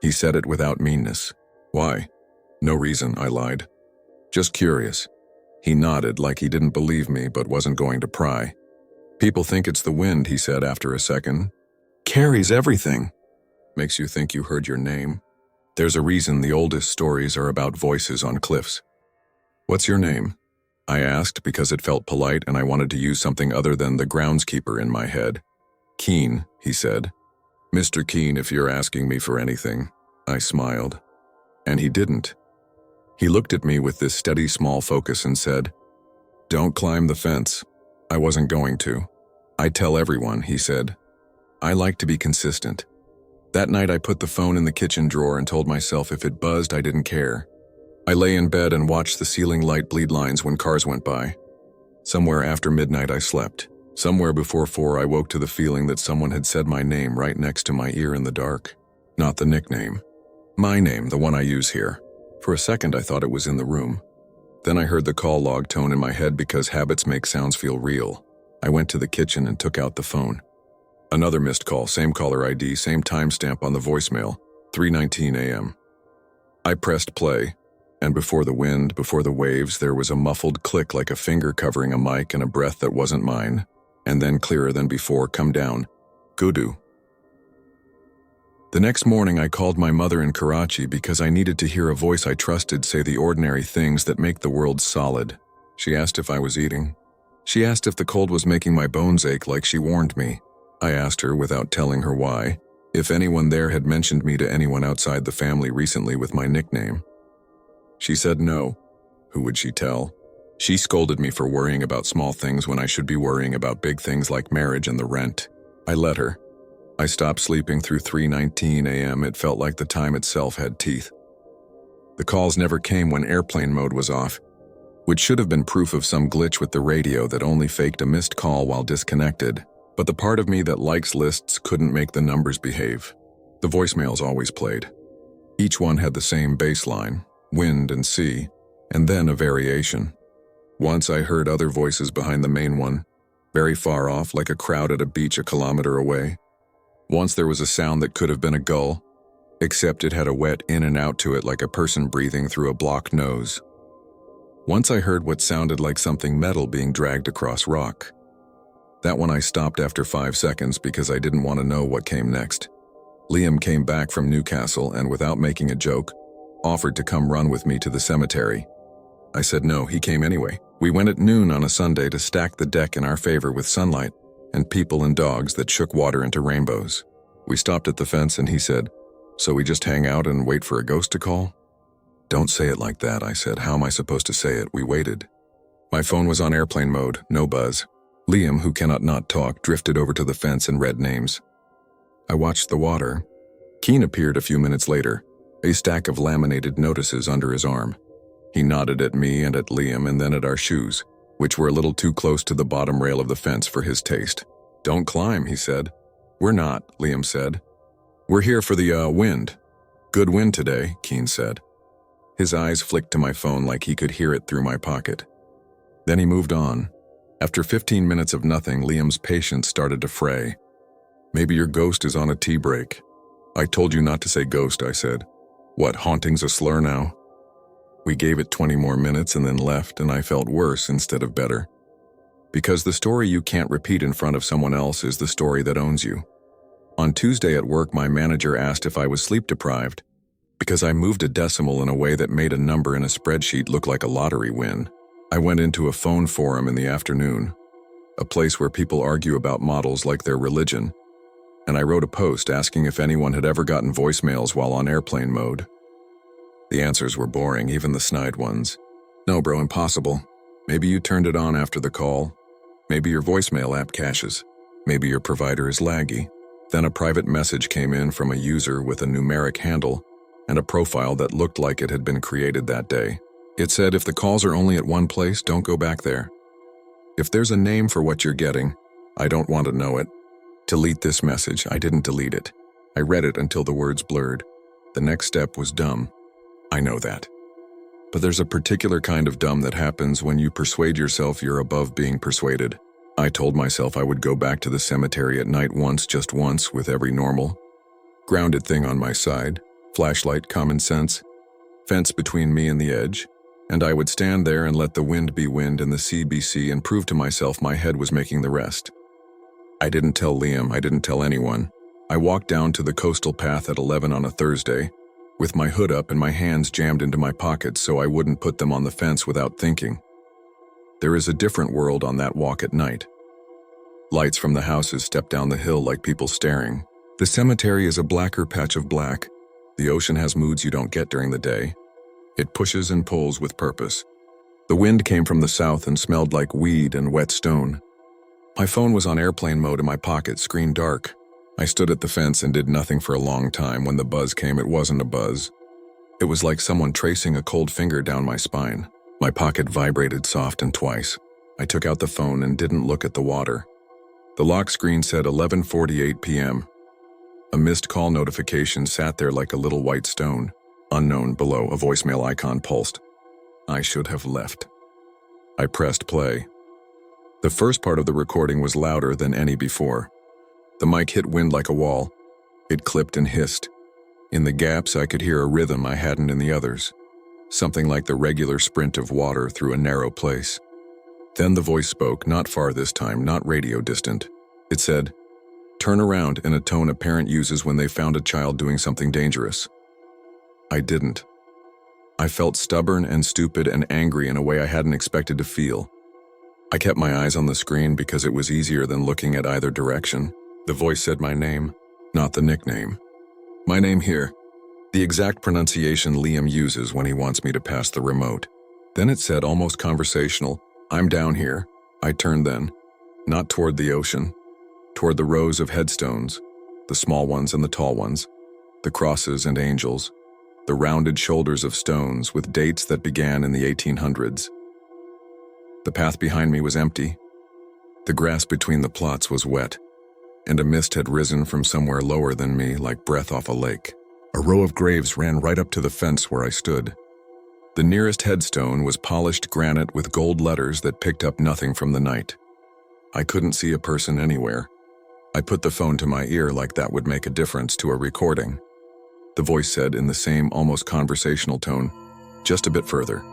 He said it without meanness. "Why?" "No reason," I lied. "Just curious." He nodded like he didn't believe me but wasn't going to pry. "People think it's the wind," he said after a second. "Carries everything." "Makes you think you heard your name." "There's a reason the oldest stories are about voices on cliffs." "What's your name?" I asked because it felt polite and I wanted to use something other than the groundskeeper in my head. "Keene," he said. "Mr. Keene, if you're asking me for anything." I smiled. And he didn't. He looked at me with this steady small focus and said, "Don't climb the fence." I wasn't going to. "I tell everyone," he said. "I like to be consistent." That night I put the phone in the kitchen drawer and told myself if it buzzed, I didn't care. I lay in bed and watched the ceiling light bleed lines when cars went by. Somewhere after midnight I slept. Somewhere before 4 I woke to the feeling that someone had said my name right next to my ear in the dark. Not the nickname. My name, the one I use here. For a second I thought it was in the room. Then I heard the call log tone in my head because habits make sounds feel real. I went to the kitchen and took out the phone. Another missed call, same caller ID, same timestamp on the voicemail, 3:19 a.m. I pressed play. And before the wind, before the waves, there was a muffled click like a finger covering a mic and a breath that wasn't mine. And then clearer than before, "Come down. Gudu." The next morning I called my mother in Karachi because I needed to hear a voice I trusted say the ordinary things that make the world solid. She asked if I was eating. She asked if the cold was making my bones ache like she warned me. I asked her, without telling her why, if anyone there had mentioned me to anyone outside the family recently with my nickname. She said no. Who would she tell? She scolded me for worrying about small things when I should be worrying about big things like marriage and the rent. I let her. I stopped sleeping through 3:19 a.m. It felt like the time itself had teeth. The calls never came when airplane mode was off, which should have been proof of some glitch with the radio that only faked a missed call while disconnected. But the part of me that likes lists couldn't make the numbers behave. The voicemails always played. Each one had the same baseline, wind and sea, and then a variation. Once I heard other voices behind the main one, very far off, like a crowd at a beach a kilometer away. Once there was a sound that could have been a gull, except it had a wet in and out to it like a person breathing through a blocked nose. Once I heard what sounded like something metal being dragged across rock. That one I stopped after 5 seconds because I didn't want to know what came next. Liam came back from Newcastle and, without making a joke, offered to come run with me to the cemetery. I said no, he came anyway. We went at noon on a Sunday to stack the deck in our favor with sunlight and people and dogs that shook water into rainbows. We stopped at the fence and he said, "So we just hang out and wait for a ghost to call?" "Don't say it like that," I said. "How am I supposed to say it?" We waited. My phone was on airplane mode, no buzz. Liam, who cannot not talk, drifted over to the fence and read names. I watched the water. Keen appeared a few minutes later, a stack of laminated notices under his arm. He nodded at me and at Liam and then at our shoes, which were a little too close to the bottom rail of the fence for his taste. "Don't climb," he said. "We're not," Liam said. "We're here for the, wind." "Good wind today," Keen said. His eyes flicked to my phone like he could hear it through my pocket. Then he moved on. After 15 minutes of nothing, Liam's patience started to fray. "Maybe your ghost is on a tea break." "I told you not to say ghost," I said. "What, haunting's a slur now?" We gave it 20 more minutes and then left, and I felt worse instead of better. Because the story you can't repeat in front of someone else is the story that owns you. On Tuesday at work, my manager asked if I was sleep-deprived because I moved a decimal in a way that made a number in a spreadsheet look like a lottery win. I went into a phone forum in the afternoon, a place where people argue about models like their religion, and I wrote a post asking if anyone had ever gotten voicemails while on airplane mode. The answers were boring, even the snide ones. "No, bro, impossible. Maybe you turned it on after the call. Maybe your voicemail app caches. Maybe your provider is laggy." Then a private message came in from a user with a numeric handle and a profile that looked like it had been created that day. It said, "If the calls are only at one place, don't go back there. If there's a name for what you're getting, I don't want to know it. Delete this message." I didn't delete it. I read it until the words blurred. The next step was dumb. I know that. But there's a particular kind of dumb that happens when you persuade yourself you're above being persuaded. I told myself I would go back to the cemetery at night once, just once, with every normal, grounded thing on my side, flashlight, common sense, fence between me and the edge, and I would stand there and let the wind be wind and the sea be sea and prove to myself my head was making the rest. I didn't tell Liam, I didn't tell anyone. I walked down to the coastal path at 11 on a Thursday, with my hood up and my hands jammed into my pockets so I wouldn't put them on the fence without thinking. There is a different world on that walk at night. Lights from the houses step down the hill like people staring. The cemetery is a blacker patch of black. The ocean has moods you don't get during the day. It pushes and pulls with purpose. The wind came from the south and smelled like weed and wet stone. My phone was on airplane mode in my pocket, screen dark. I stood at the fence and did nothing for a long time. When the buzz came, it wasn't a buzz. It was like someone tracing a cold finger down my spine. My pocket vibrated soft and twice. I took out the phone and didn't look at the water. The lock screen said 11:48 p.m. A missed call notification sat there like a little white stone. Unknown below, a voicemail icon pulsed. I should have left. I pressed play. The first part of the recording was louder than any before. The mic hit wind like a wall. It clipped and hissed. In the gaps, I could hear a rhythm I hadn't in the others. Something like the regular sprint of water through a narrow place. Then the voice spoke, not far this time, not radio distant. It said, "Turn around," in a tone a parent uses when they found a child doing something dangerous. I didn't. I felt stubborn and stupid and angry in a way I hadn't expected to feel. I kept my eyes on the screen because it was easier than looking at either direction. The voice said my name, not the nickname. My name here. The exact pronunciation Liam uses when he wants me to pass the remote. Then it said, almost conversational, "I'm down here." I turned then, not toward the ocean, toward the rows of headstones, the small ones and the tall ones, the crosses and angels. the rounded shoulders of stones with dates that began in the 1800s. The path behind me was empty. The grass between the plots was wet, and a mist had risen from somewhere lower than me like breath off a lake. A row of graves ran right up to the fence where I stood. The nearest headstone was polished granite with gold letters that picked up nothing from the night. I couldn't see a person anywhere. I put the phone to my ear like that would make a difference to a recording. The voice said in the same almost conversational tone, "Just a bit further."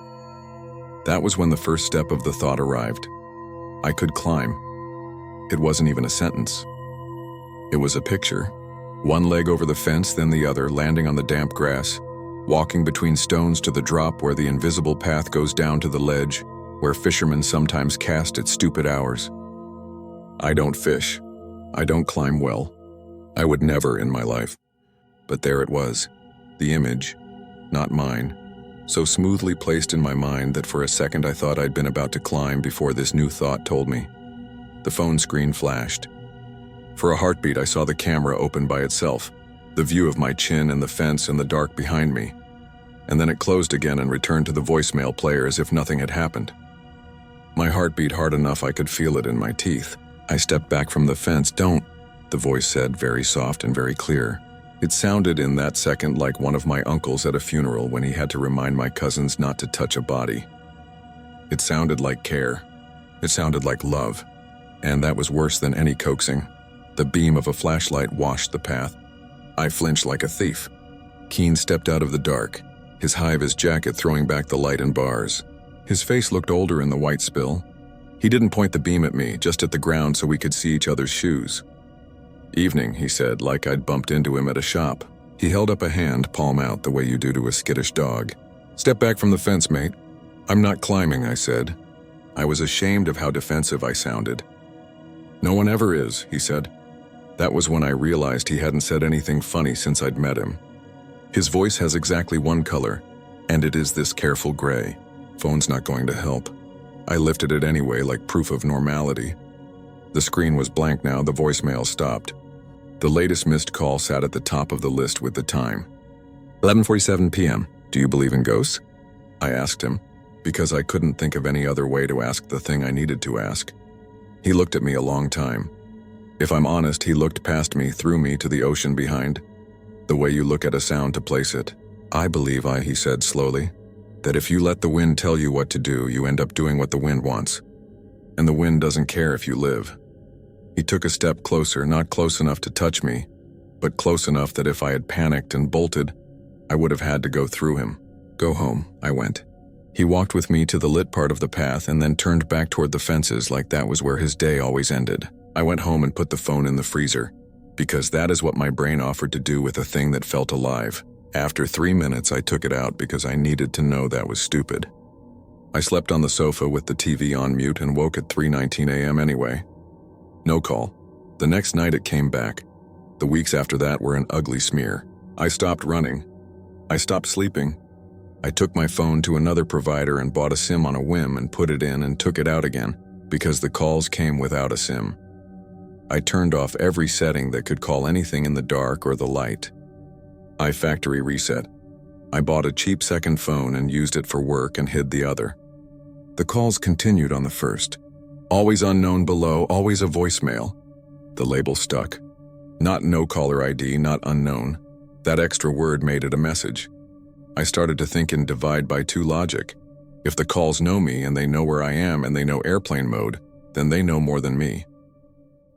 That was when the first step of the thought arrived. I could climb. It wasn't even a sentence. It was a picture. One leg over the fence, then the other, landing on the damp grass, walking between stones to the drop where the invisible path goes down to the ledge, where fishermen sometimes cast at stupid hours. I don't fish. I don't climb well. I would never in my life. But there it was, the image, not mine, so smoothly placed in my mind that for a second I thought I'd been about to climb before this new thought told me. The phone screen flashed. For a heartbeat, I saw the camera open by itself, the view of my chin and the fence and the dark behind me. And then it closed again and returned to the voicemail player as if nothing had happened. My heart beat hard enough I could feel it in my teeth. I stepped back from the fence. "Don't," the voice said, very soft and very clear. It sounded in that second like one of my uncles at a funeral when he had to remind my cousins not to touch a body. It sounded like care. It sounded like love. And that was worse than any coaxing. The beam of a flashlight washed the path. I flinched like a thief. Keene stepped out of the dark, his high-vis jacket throwing back the light and bars. His face looked older in the white spill. He didn't point the beam at me, just at the ground so we could see each other's shoes. "Evening," he said, like I'd bumped into him at a shop. He held up a hand, palm out, the way you do to a skittish dog. "Step back from the fence, mate." "I'm not climbing," I said. I was ashamed of how defensive I sounded. "No one ever is," he said. That was when I realized he hadn't said anything funny since I'd met him. His voice has exactly one color, and it is this careful gray. Phone's not going to help. I lifted it anyway, like proof of normality. The screen was blank now, the voicemail stopped. The latest missed call sat at the top of the list with the time. 11:47 p.m. "Do you believe in ghosts?" I asked him, because I couldn't think of any other way to ask the thing I needed to ask. He looked at me a long time. If I'm honest, he looked past me, through me to the ocean behind. The way you look at a sound to place it. "I believe," he said slowly, "that if you let the wind tell you what to do, you end up doing what the wind wants. And the wind doesn't care if you live." He took a step closer, not close enough to touch me, but close enough that if I had panicked and bolted, I would have had to go through him. "Go home," I went. He walked with me to the lit part of the path and then turned back toward the fences like that was where his day always ended. I went home and put the phone in the freezer, because that is what my brain offered to do with a thing that felt alive. After 3 minutes, I took it out because I needed to know that was stupid. I slept on the sofa with the TV on mute and woke at 3:19 a.m. anyway. No call. The next night it came back. The weeks after that were an ugly smear. I stopped running. I stopped sleeping. I took my phone to another provider and bought a SIM on a whim and put it in and took it out again, because the calls came without a SIM. I turned off every setting that could call anything in the dark or the light. I factory reset. I bought a cheap second phone and used it for work and hid the other. The calls continued on the first. Always unknown below, always a voicemail. The label stuck. Not no caller ID, not unknown. That extra word made it a message. I started to think in divide by 2 logic. If the calls know me and they know where I am and they know airplane mode, then they know more than me.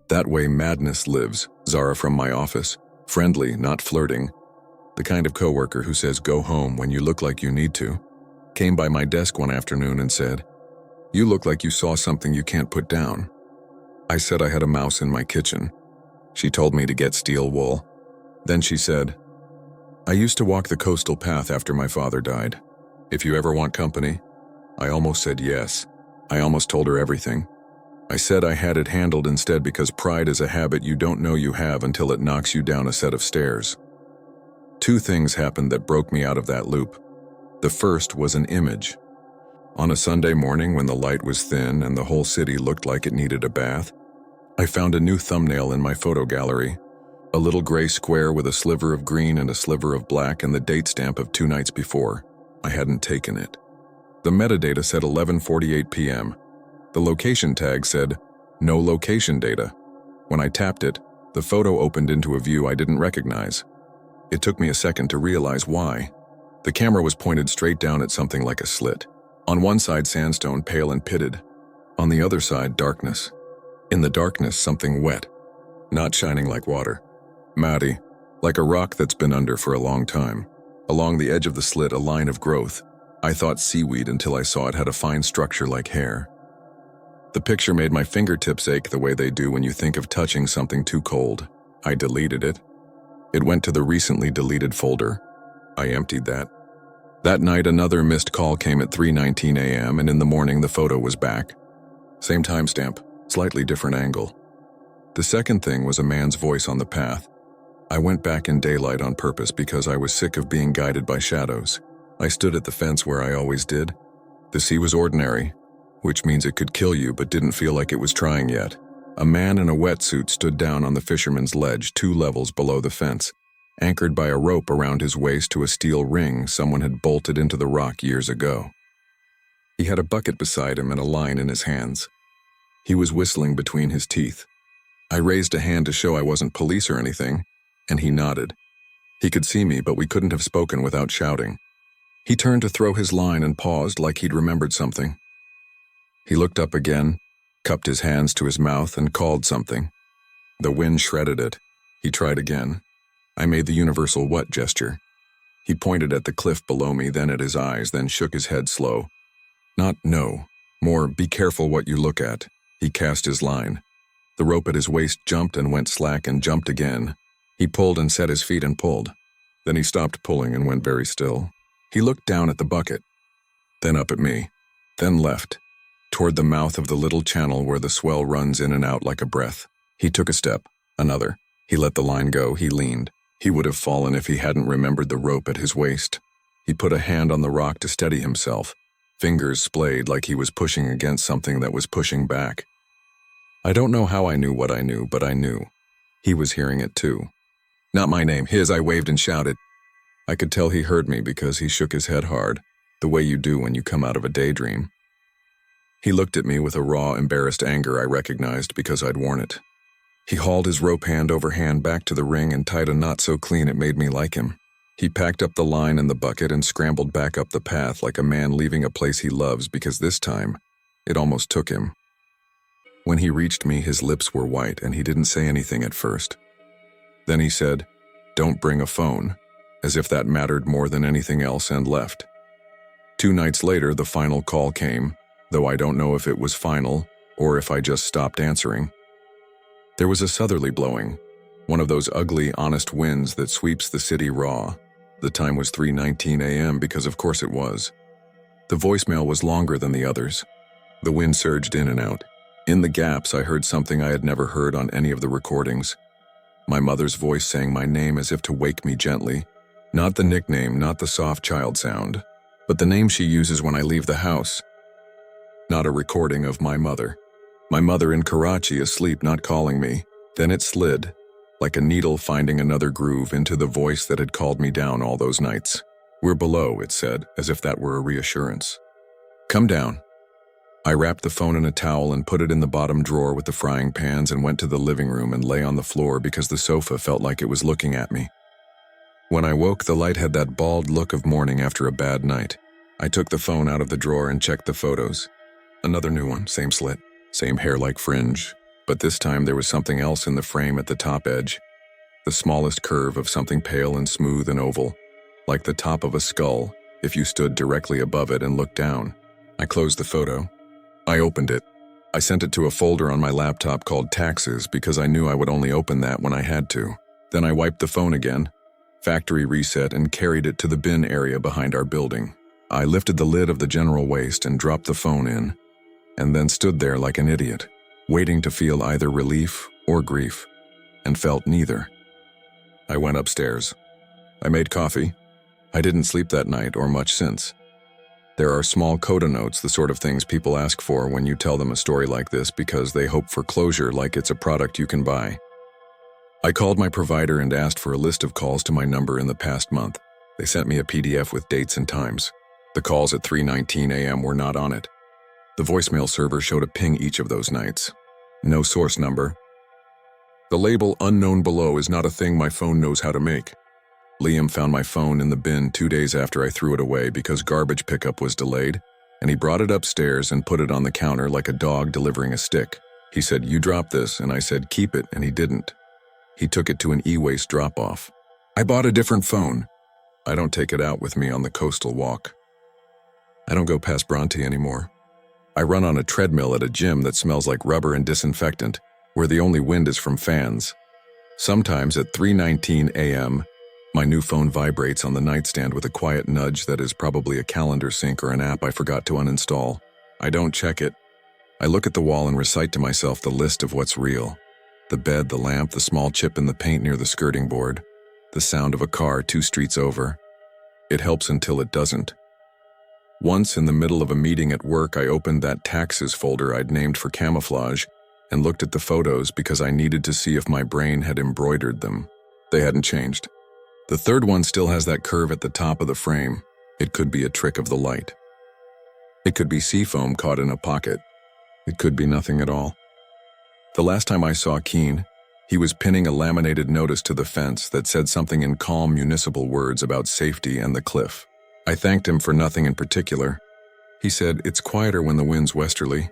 That way madness lives. Zara from my office. Friendly, not flirting. The kind of coworker who says go home when you look like you need to. Came by my desk one afternoon and said, "You look like you saw something you can't put down." I said I had a mouse in my kitchen. She told me to get steel wool. Then she said, "I used to walk the coastal path after my father died. If you ever want company?" I almost said yes. I almost told her everything. I said I had it handled instead because pride is a habit you don't know you have until it knocks you down a set of stairs. 2 things happened that broke me out of that loop. The first was an image. On a Sunday morning when the light was thin and the whole city looked like it needed a bath, I found a new thumbnail in my photo gallery. A little gray square with a sliver of green and a sliver of black and the date stamp of 2 nights before. I hadn't taken it. The metadata said 11:48 p.m. The location tag said, "No location data." When I tapped it, the photo opened into a view I didn't recognize. It took me a second to realize why. The camera was pointed straight down at something like a slit. On one side, sandstone, pale and pitted. On the other side, darkness. In the darkness, something wet. Not shining like water. Matty, like a rock that's been under for a long time. Along the edge of the slit, a line of growth. I thought seaweed until I saw it had a fine structure like hair. The picture made my fingertips ache the way they do when you think of touching something too cold. I deleted it. It went to the recently deleted folder. I emptied that. That night, another missed call came at 3:19 a.m., and in the morning, the photo was back. Same timestamp, slightly different angle. The second thing was a man's voice on the path. I went back in daylight on purpose because I was sick of being guided by shadows. I stood at the fence where I always did. The sea was ordinary, which means it could kill you but didn't feel like it was trying yet. A man in a wetsuit stood down on the fisherman's ledge 2 levels below the fence, anchored by a rope around his waist to a steel ring someone had bolted into the rock years ago. He had a bucket beside him and a line in his hands. He was whistling between his teeth. I raised a hand to show I wasn't police or anything, and he nodded. He could see me, but we couldn't have spoken without shouting. He turned to throw his line and paused like he'd remembered something. He looked up again, cupped his hands to his mouth, and called something. The wind shredded it. He tried again. I made the universal what gesture. He pointed at the cliff below me, then at his eyes, then shook his head slow. Not no, more be careful what you look at. He cast his line. The rope at his waist jumped and went slack and jumped again. He pulled and set his feet and pulled. Then he stopped pulling and went very still. He looked down at the bucket, then up at me, then left, toward the mouth of the little channel where the swell runs in and out like a breath. He took a step, another. He let the line go, he leaned. He would have fallen if he hadn't remembered the rope at his waist. He put a hand on the rock to steady himself. Fingers splayed like he was pushing against something that was pushing back. I don't know how I knew what I knew, but I knew. He was hearing it too. Not my name, his, I waved and shouted. I could tell he heard me because he shook his head hard, the way you do when you come out of a daydream. He looked at me with a raw, embarrassed anger I recognized because I'd worn it. He hauled his rope hand over hand back to the ring and tied a knot so clean it made me like him. He packed up the line in the bucket and scrambled back up the path like a man leaving a place he loves because this time, it almost took him. When he reached me, his lips were white and he didn't say anything at first. Then he said, "Don't bring a phone," as if that mattered more than anything else, and left. 2 nights later, the final call came, though I don't know if it was final or if I just stopped answering. There was a southerly blowing, one of those ugly, honest winds that sweeps the city raw. The time was 3:19 a.m. because of course it was. The voicemail was longer than the others. The wind surged in and out. In the gaps, I heard something I had never heard on any of the recordings. My mother's voice saying my name as if to wake me gently. Not the nickname, not the soft child sound, but the name she uses when I leave the house. Not a recording of my mother. My mother in Karachi asleep, not calling me. Then it slid, like a needle finding another groove, into the voice that had called me down all those nights. "We're below," it said, as if that were a reassurance. "Come down." I wrapped the phone in a towel and put it in the bottom drawer with the frying pans and went to the living room and lay on the floor because the sofa felt like it was looking at me. When I woke, the light had that bald look of morning after a bad night. I took the phone out of the drawer and checked the photos. Another new one, same slit, same hair-like fringe, but this time there was something else in the frame at the top edge. The smallest curve of something pale and smooth and oval, like the top of a skull if you stood directly above it and looked down. I closed the photo. I opened it. I sent it to a folder on my laptop called Taxes because I knew I would only open that when I had to. Then I wiped the phone again, factory reset, and carried it to the bin area behind our building. I lifted the lid of the general waste and dropped the phone in, and then stood there like an idiot, waiting to feel either relief or grief, and felt neither. I went upstairs. I made coffee. I didn't sleep that night or much since. There are small coda notes, the sort of things people ask for when you tell them a story like this because they hope for closure like it's a product you can buy. I called my provider and asked for a list of calls to my number in the past month. They sent me a PDF with dates and times. The calls at 3:19 a.m. were not on it. The voicemail server showed a ping each of those nights. No source number. The label unknown below is not a thing my phone knows how to make. Liam found my phone in the bin 2 days after I threw it away because garbage pickup was delayed, and he brought it upstairs and put it on the counter like a dog delivering a stick. He said, "You dropped this," and I said, "Keep it," and he didn't. He took it to an e-waste drop-off. I bought a different phone. I don't take it out with me on the coastal walk. I don't go past Bronte anymore. I run on a treadmill at a gym that smells like rubber and disinfectant, where the only wind is from fans. Sometimes at 3:19 a.m., my new phone vibrates on the nightstand with a quiet nudge that is probably a calendar sync or an app I forgot to uninstall. I don't check it. I look at the wall and recite to myself the list of what's real. The bed, the lamp, the small chip in the paint near the skirting board, the sound of a car 2 streets over. It helps until it doesn't. Once in the middle of a meeting at work, I opened that taxes folder I'd named for camouflage and looked at the photos because I needed to see if my brain had embroidered them. They hadn't changed. The third one still has that curve at the top of the frame. It could be a trick of the light. It could be seafoam caught in a pocket. It could be nothing at all. The last time I saw Keen, he was pinning a laminated notice to the fence that said something in calm municipal words about safety and the cliff. I thanked him for nothing in particular. He said, "It's quieter when the wind's westerly,"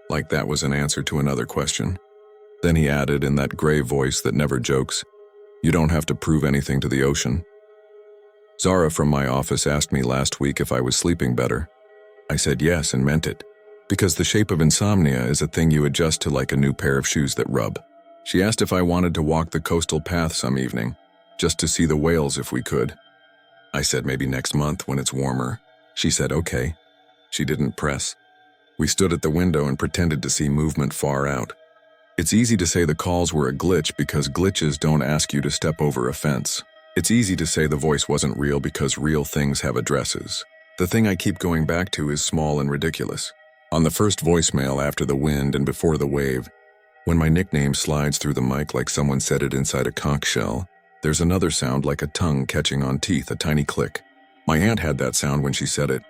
like that was an answer to another question. Then he added in that gray voice that never jokes, "You don't have to prove anything to the ocean." Zara from my office asked me last week if I was sleeping better. I said yes and meant it, because the shape of insomnia is a thing you adjust to like a new pair of shoes that rub. She asked if I wanted to walk the coastal path some evening, just to see the whales if we could. I said maybe next month when it's warmer. She said okay. She didn't press. We stood at the window and pretended to see movement far out. It's easy to say the calls were a glitch because glitches don't ask you to step over a fence. It's easy to say the voice wasn't real because real things have addresses. The thing I keep going back to is small and ridiculous. On the first voicemail after the wind and before the wave, when my nickname slides through the mic like someone said it inside a conch shell, there's another sound like a tongue catching on teeth, a tiny click. My aunt had that sound when she said it.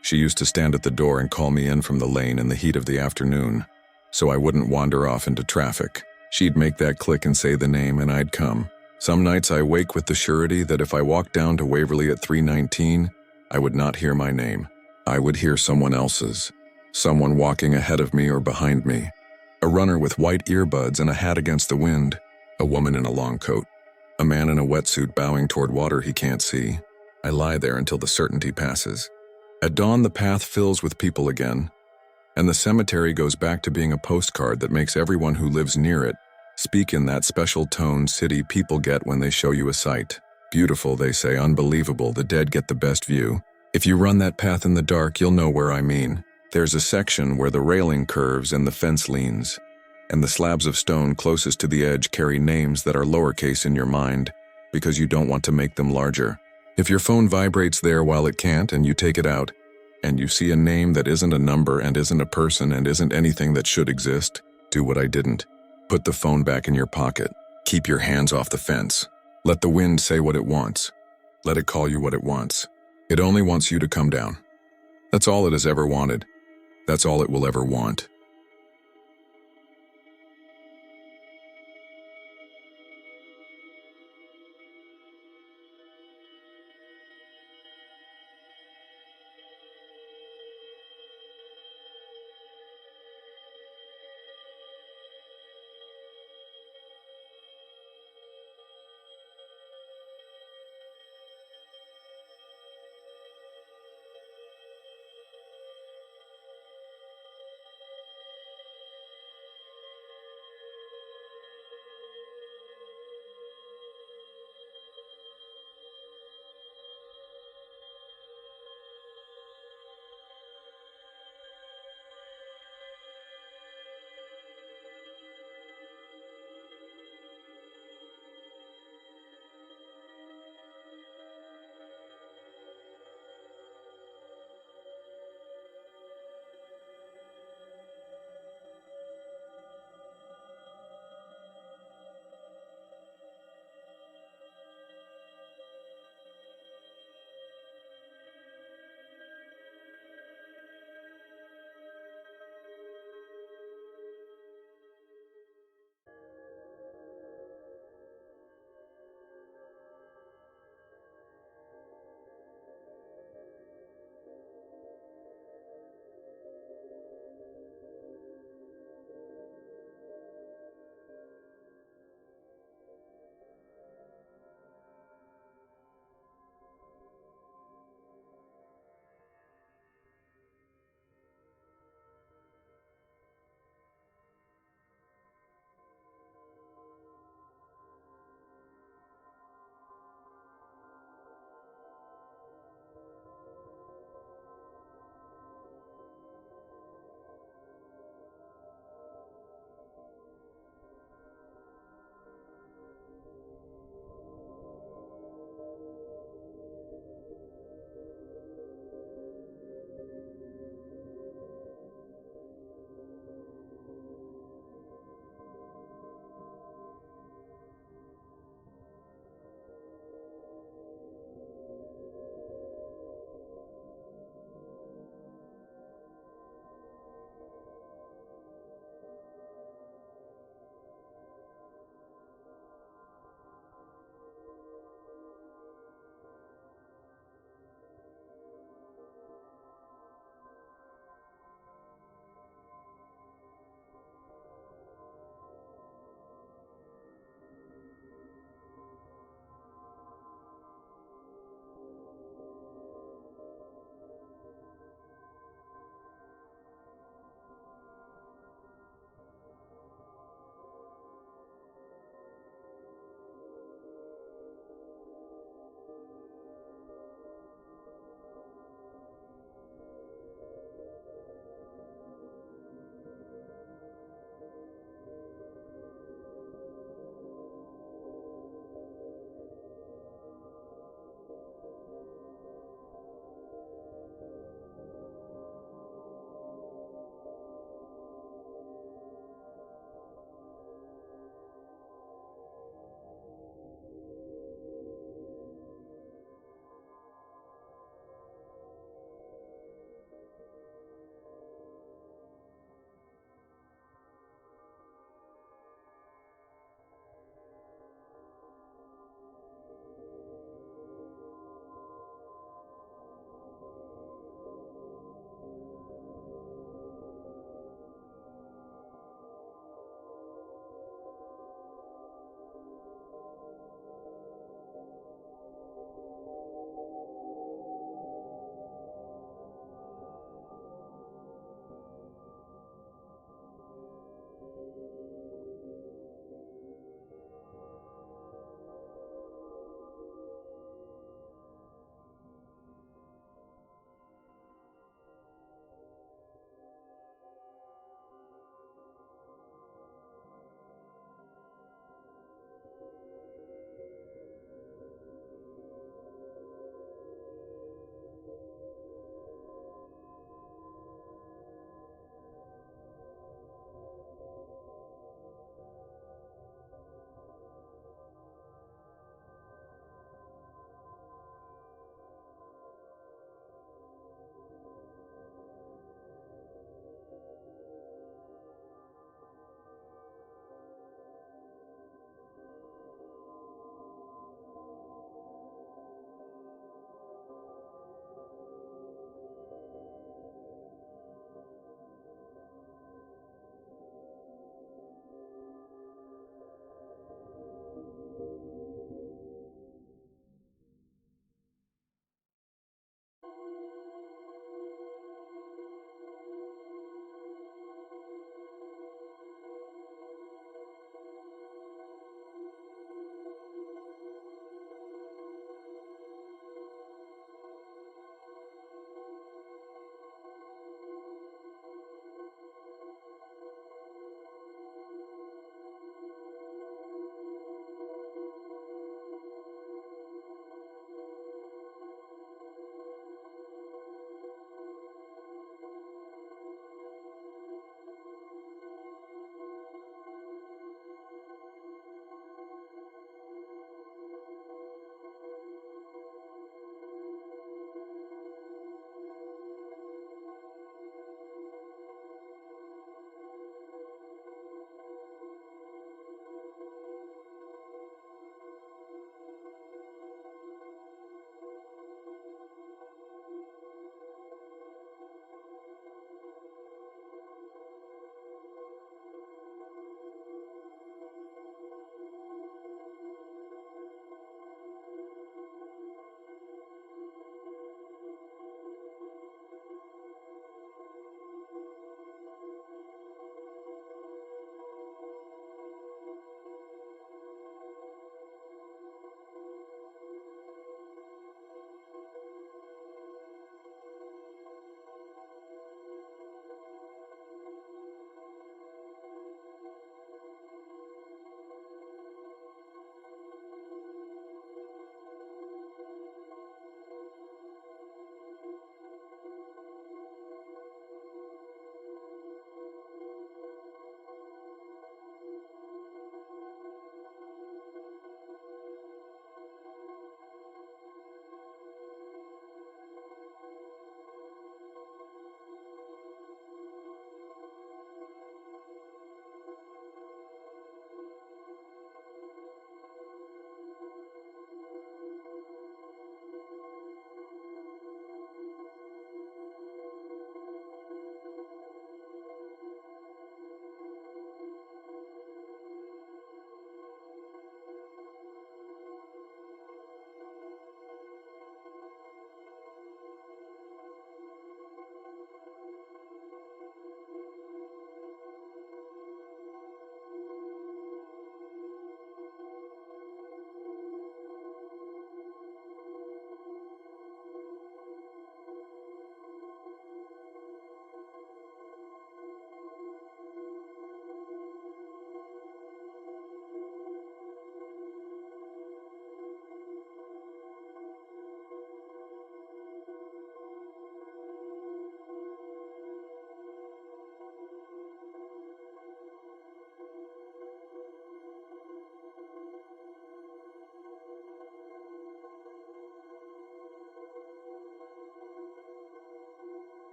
She used to stand at the door and call me in from the lane in the heat of the afternoon, so I wouldn't wander off into traffic. She'd make that click and say the name and I'd come. Some nights I wake with the surety that if I walked down to Waverly at 3:19, I would not hear my name. I would hear someone else's. Someone walking ahead of me or behind me. A runner with white earbuds and a hat against the wind. A woman in a long coat. A man in a wetsuit bowing toward water he can't see. I lie there until the certainty passes. At dawn, the path fills with people again, and the cemetery goes back to being a postcard that makes everyone who lives near it speak in that special tone city people get when they show you a sight. Beautiful, they say, unbelievable, the dead get the best view. If you run that path in the dark, you'll know where I mean. There's a section where the railing curves and the fence leans, and the slabs of stone closest to the edge carry names that are lowercase in your mind because you don't want to make them larger. If your phone vibrates there while it can't and you take it out, and you see a name that isn't a number and isn't a person and isn't anything that should exist, do what I didn't. Put the phone back in your pocket. Keep your hands off the fence. Let the wind say what it wants. Let it call you what it wants. It only wants you to come down. That's all it has ever wanted. That's all it will ever want.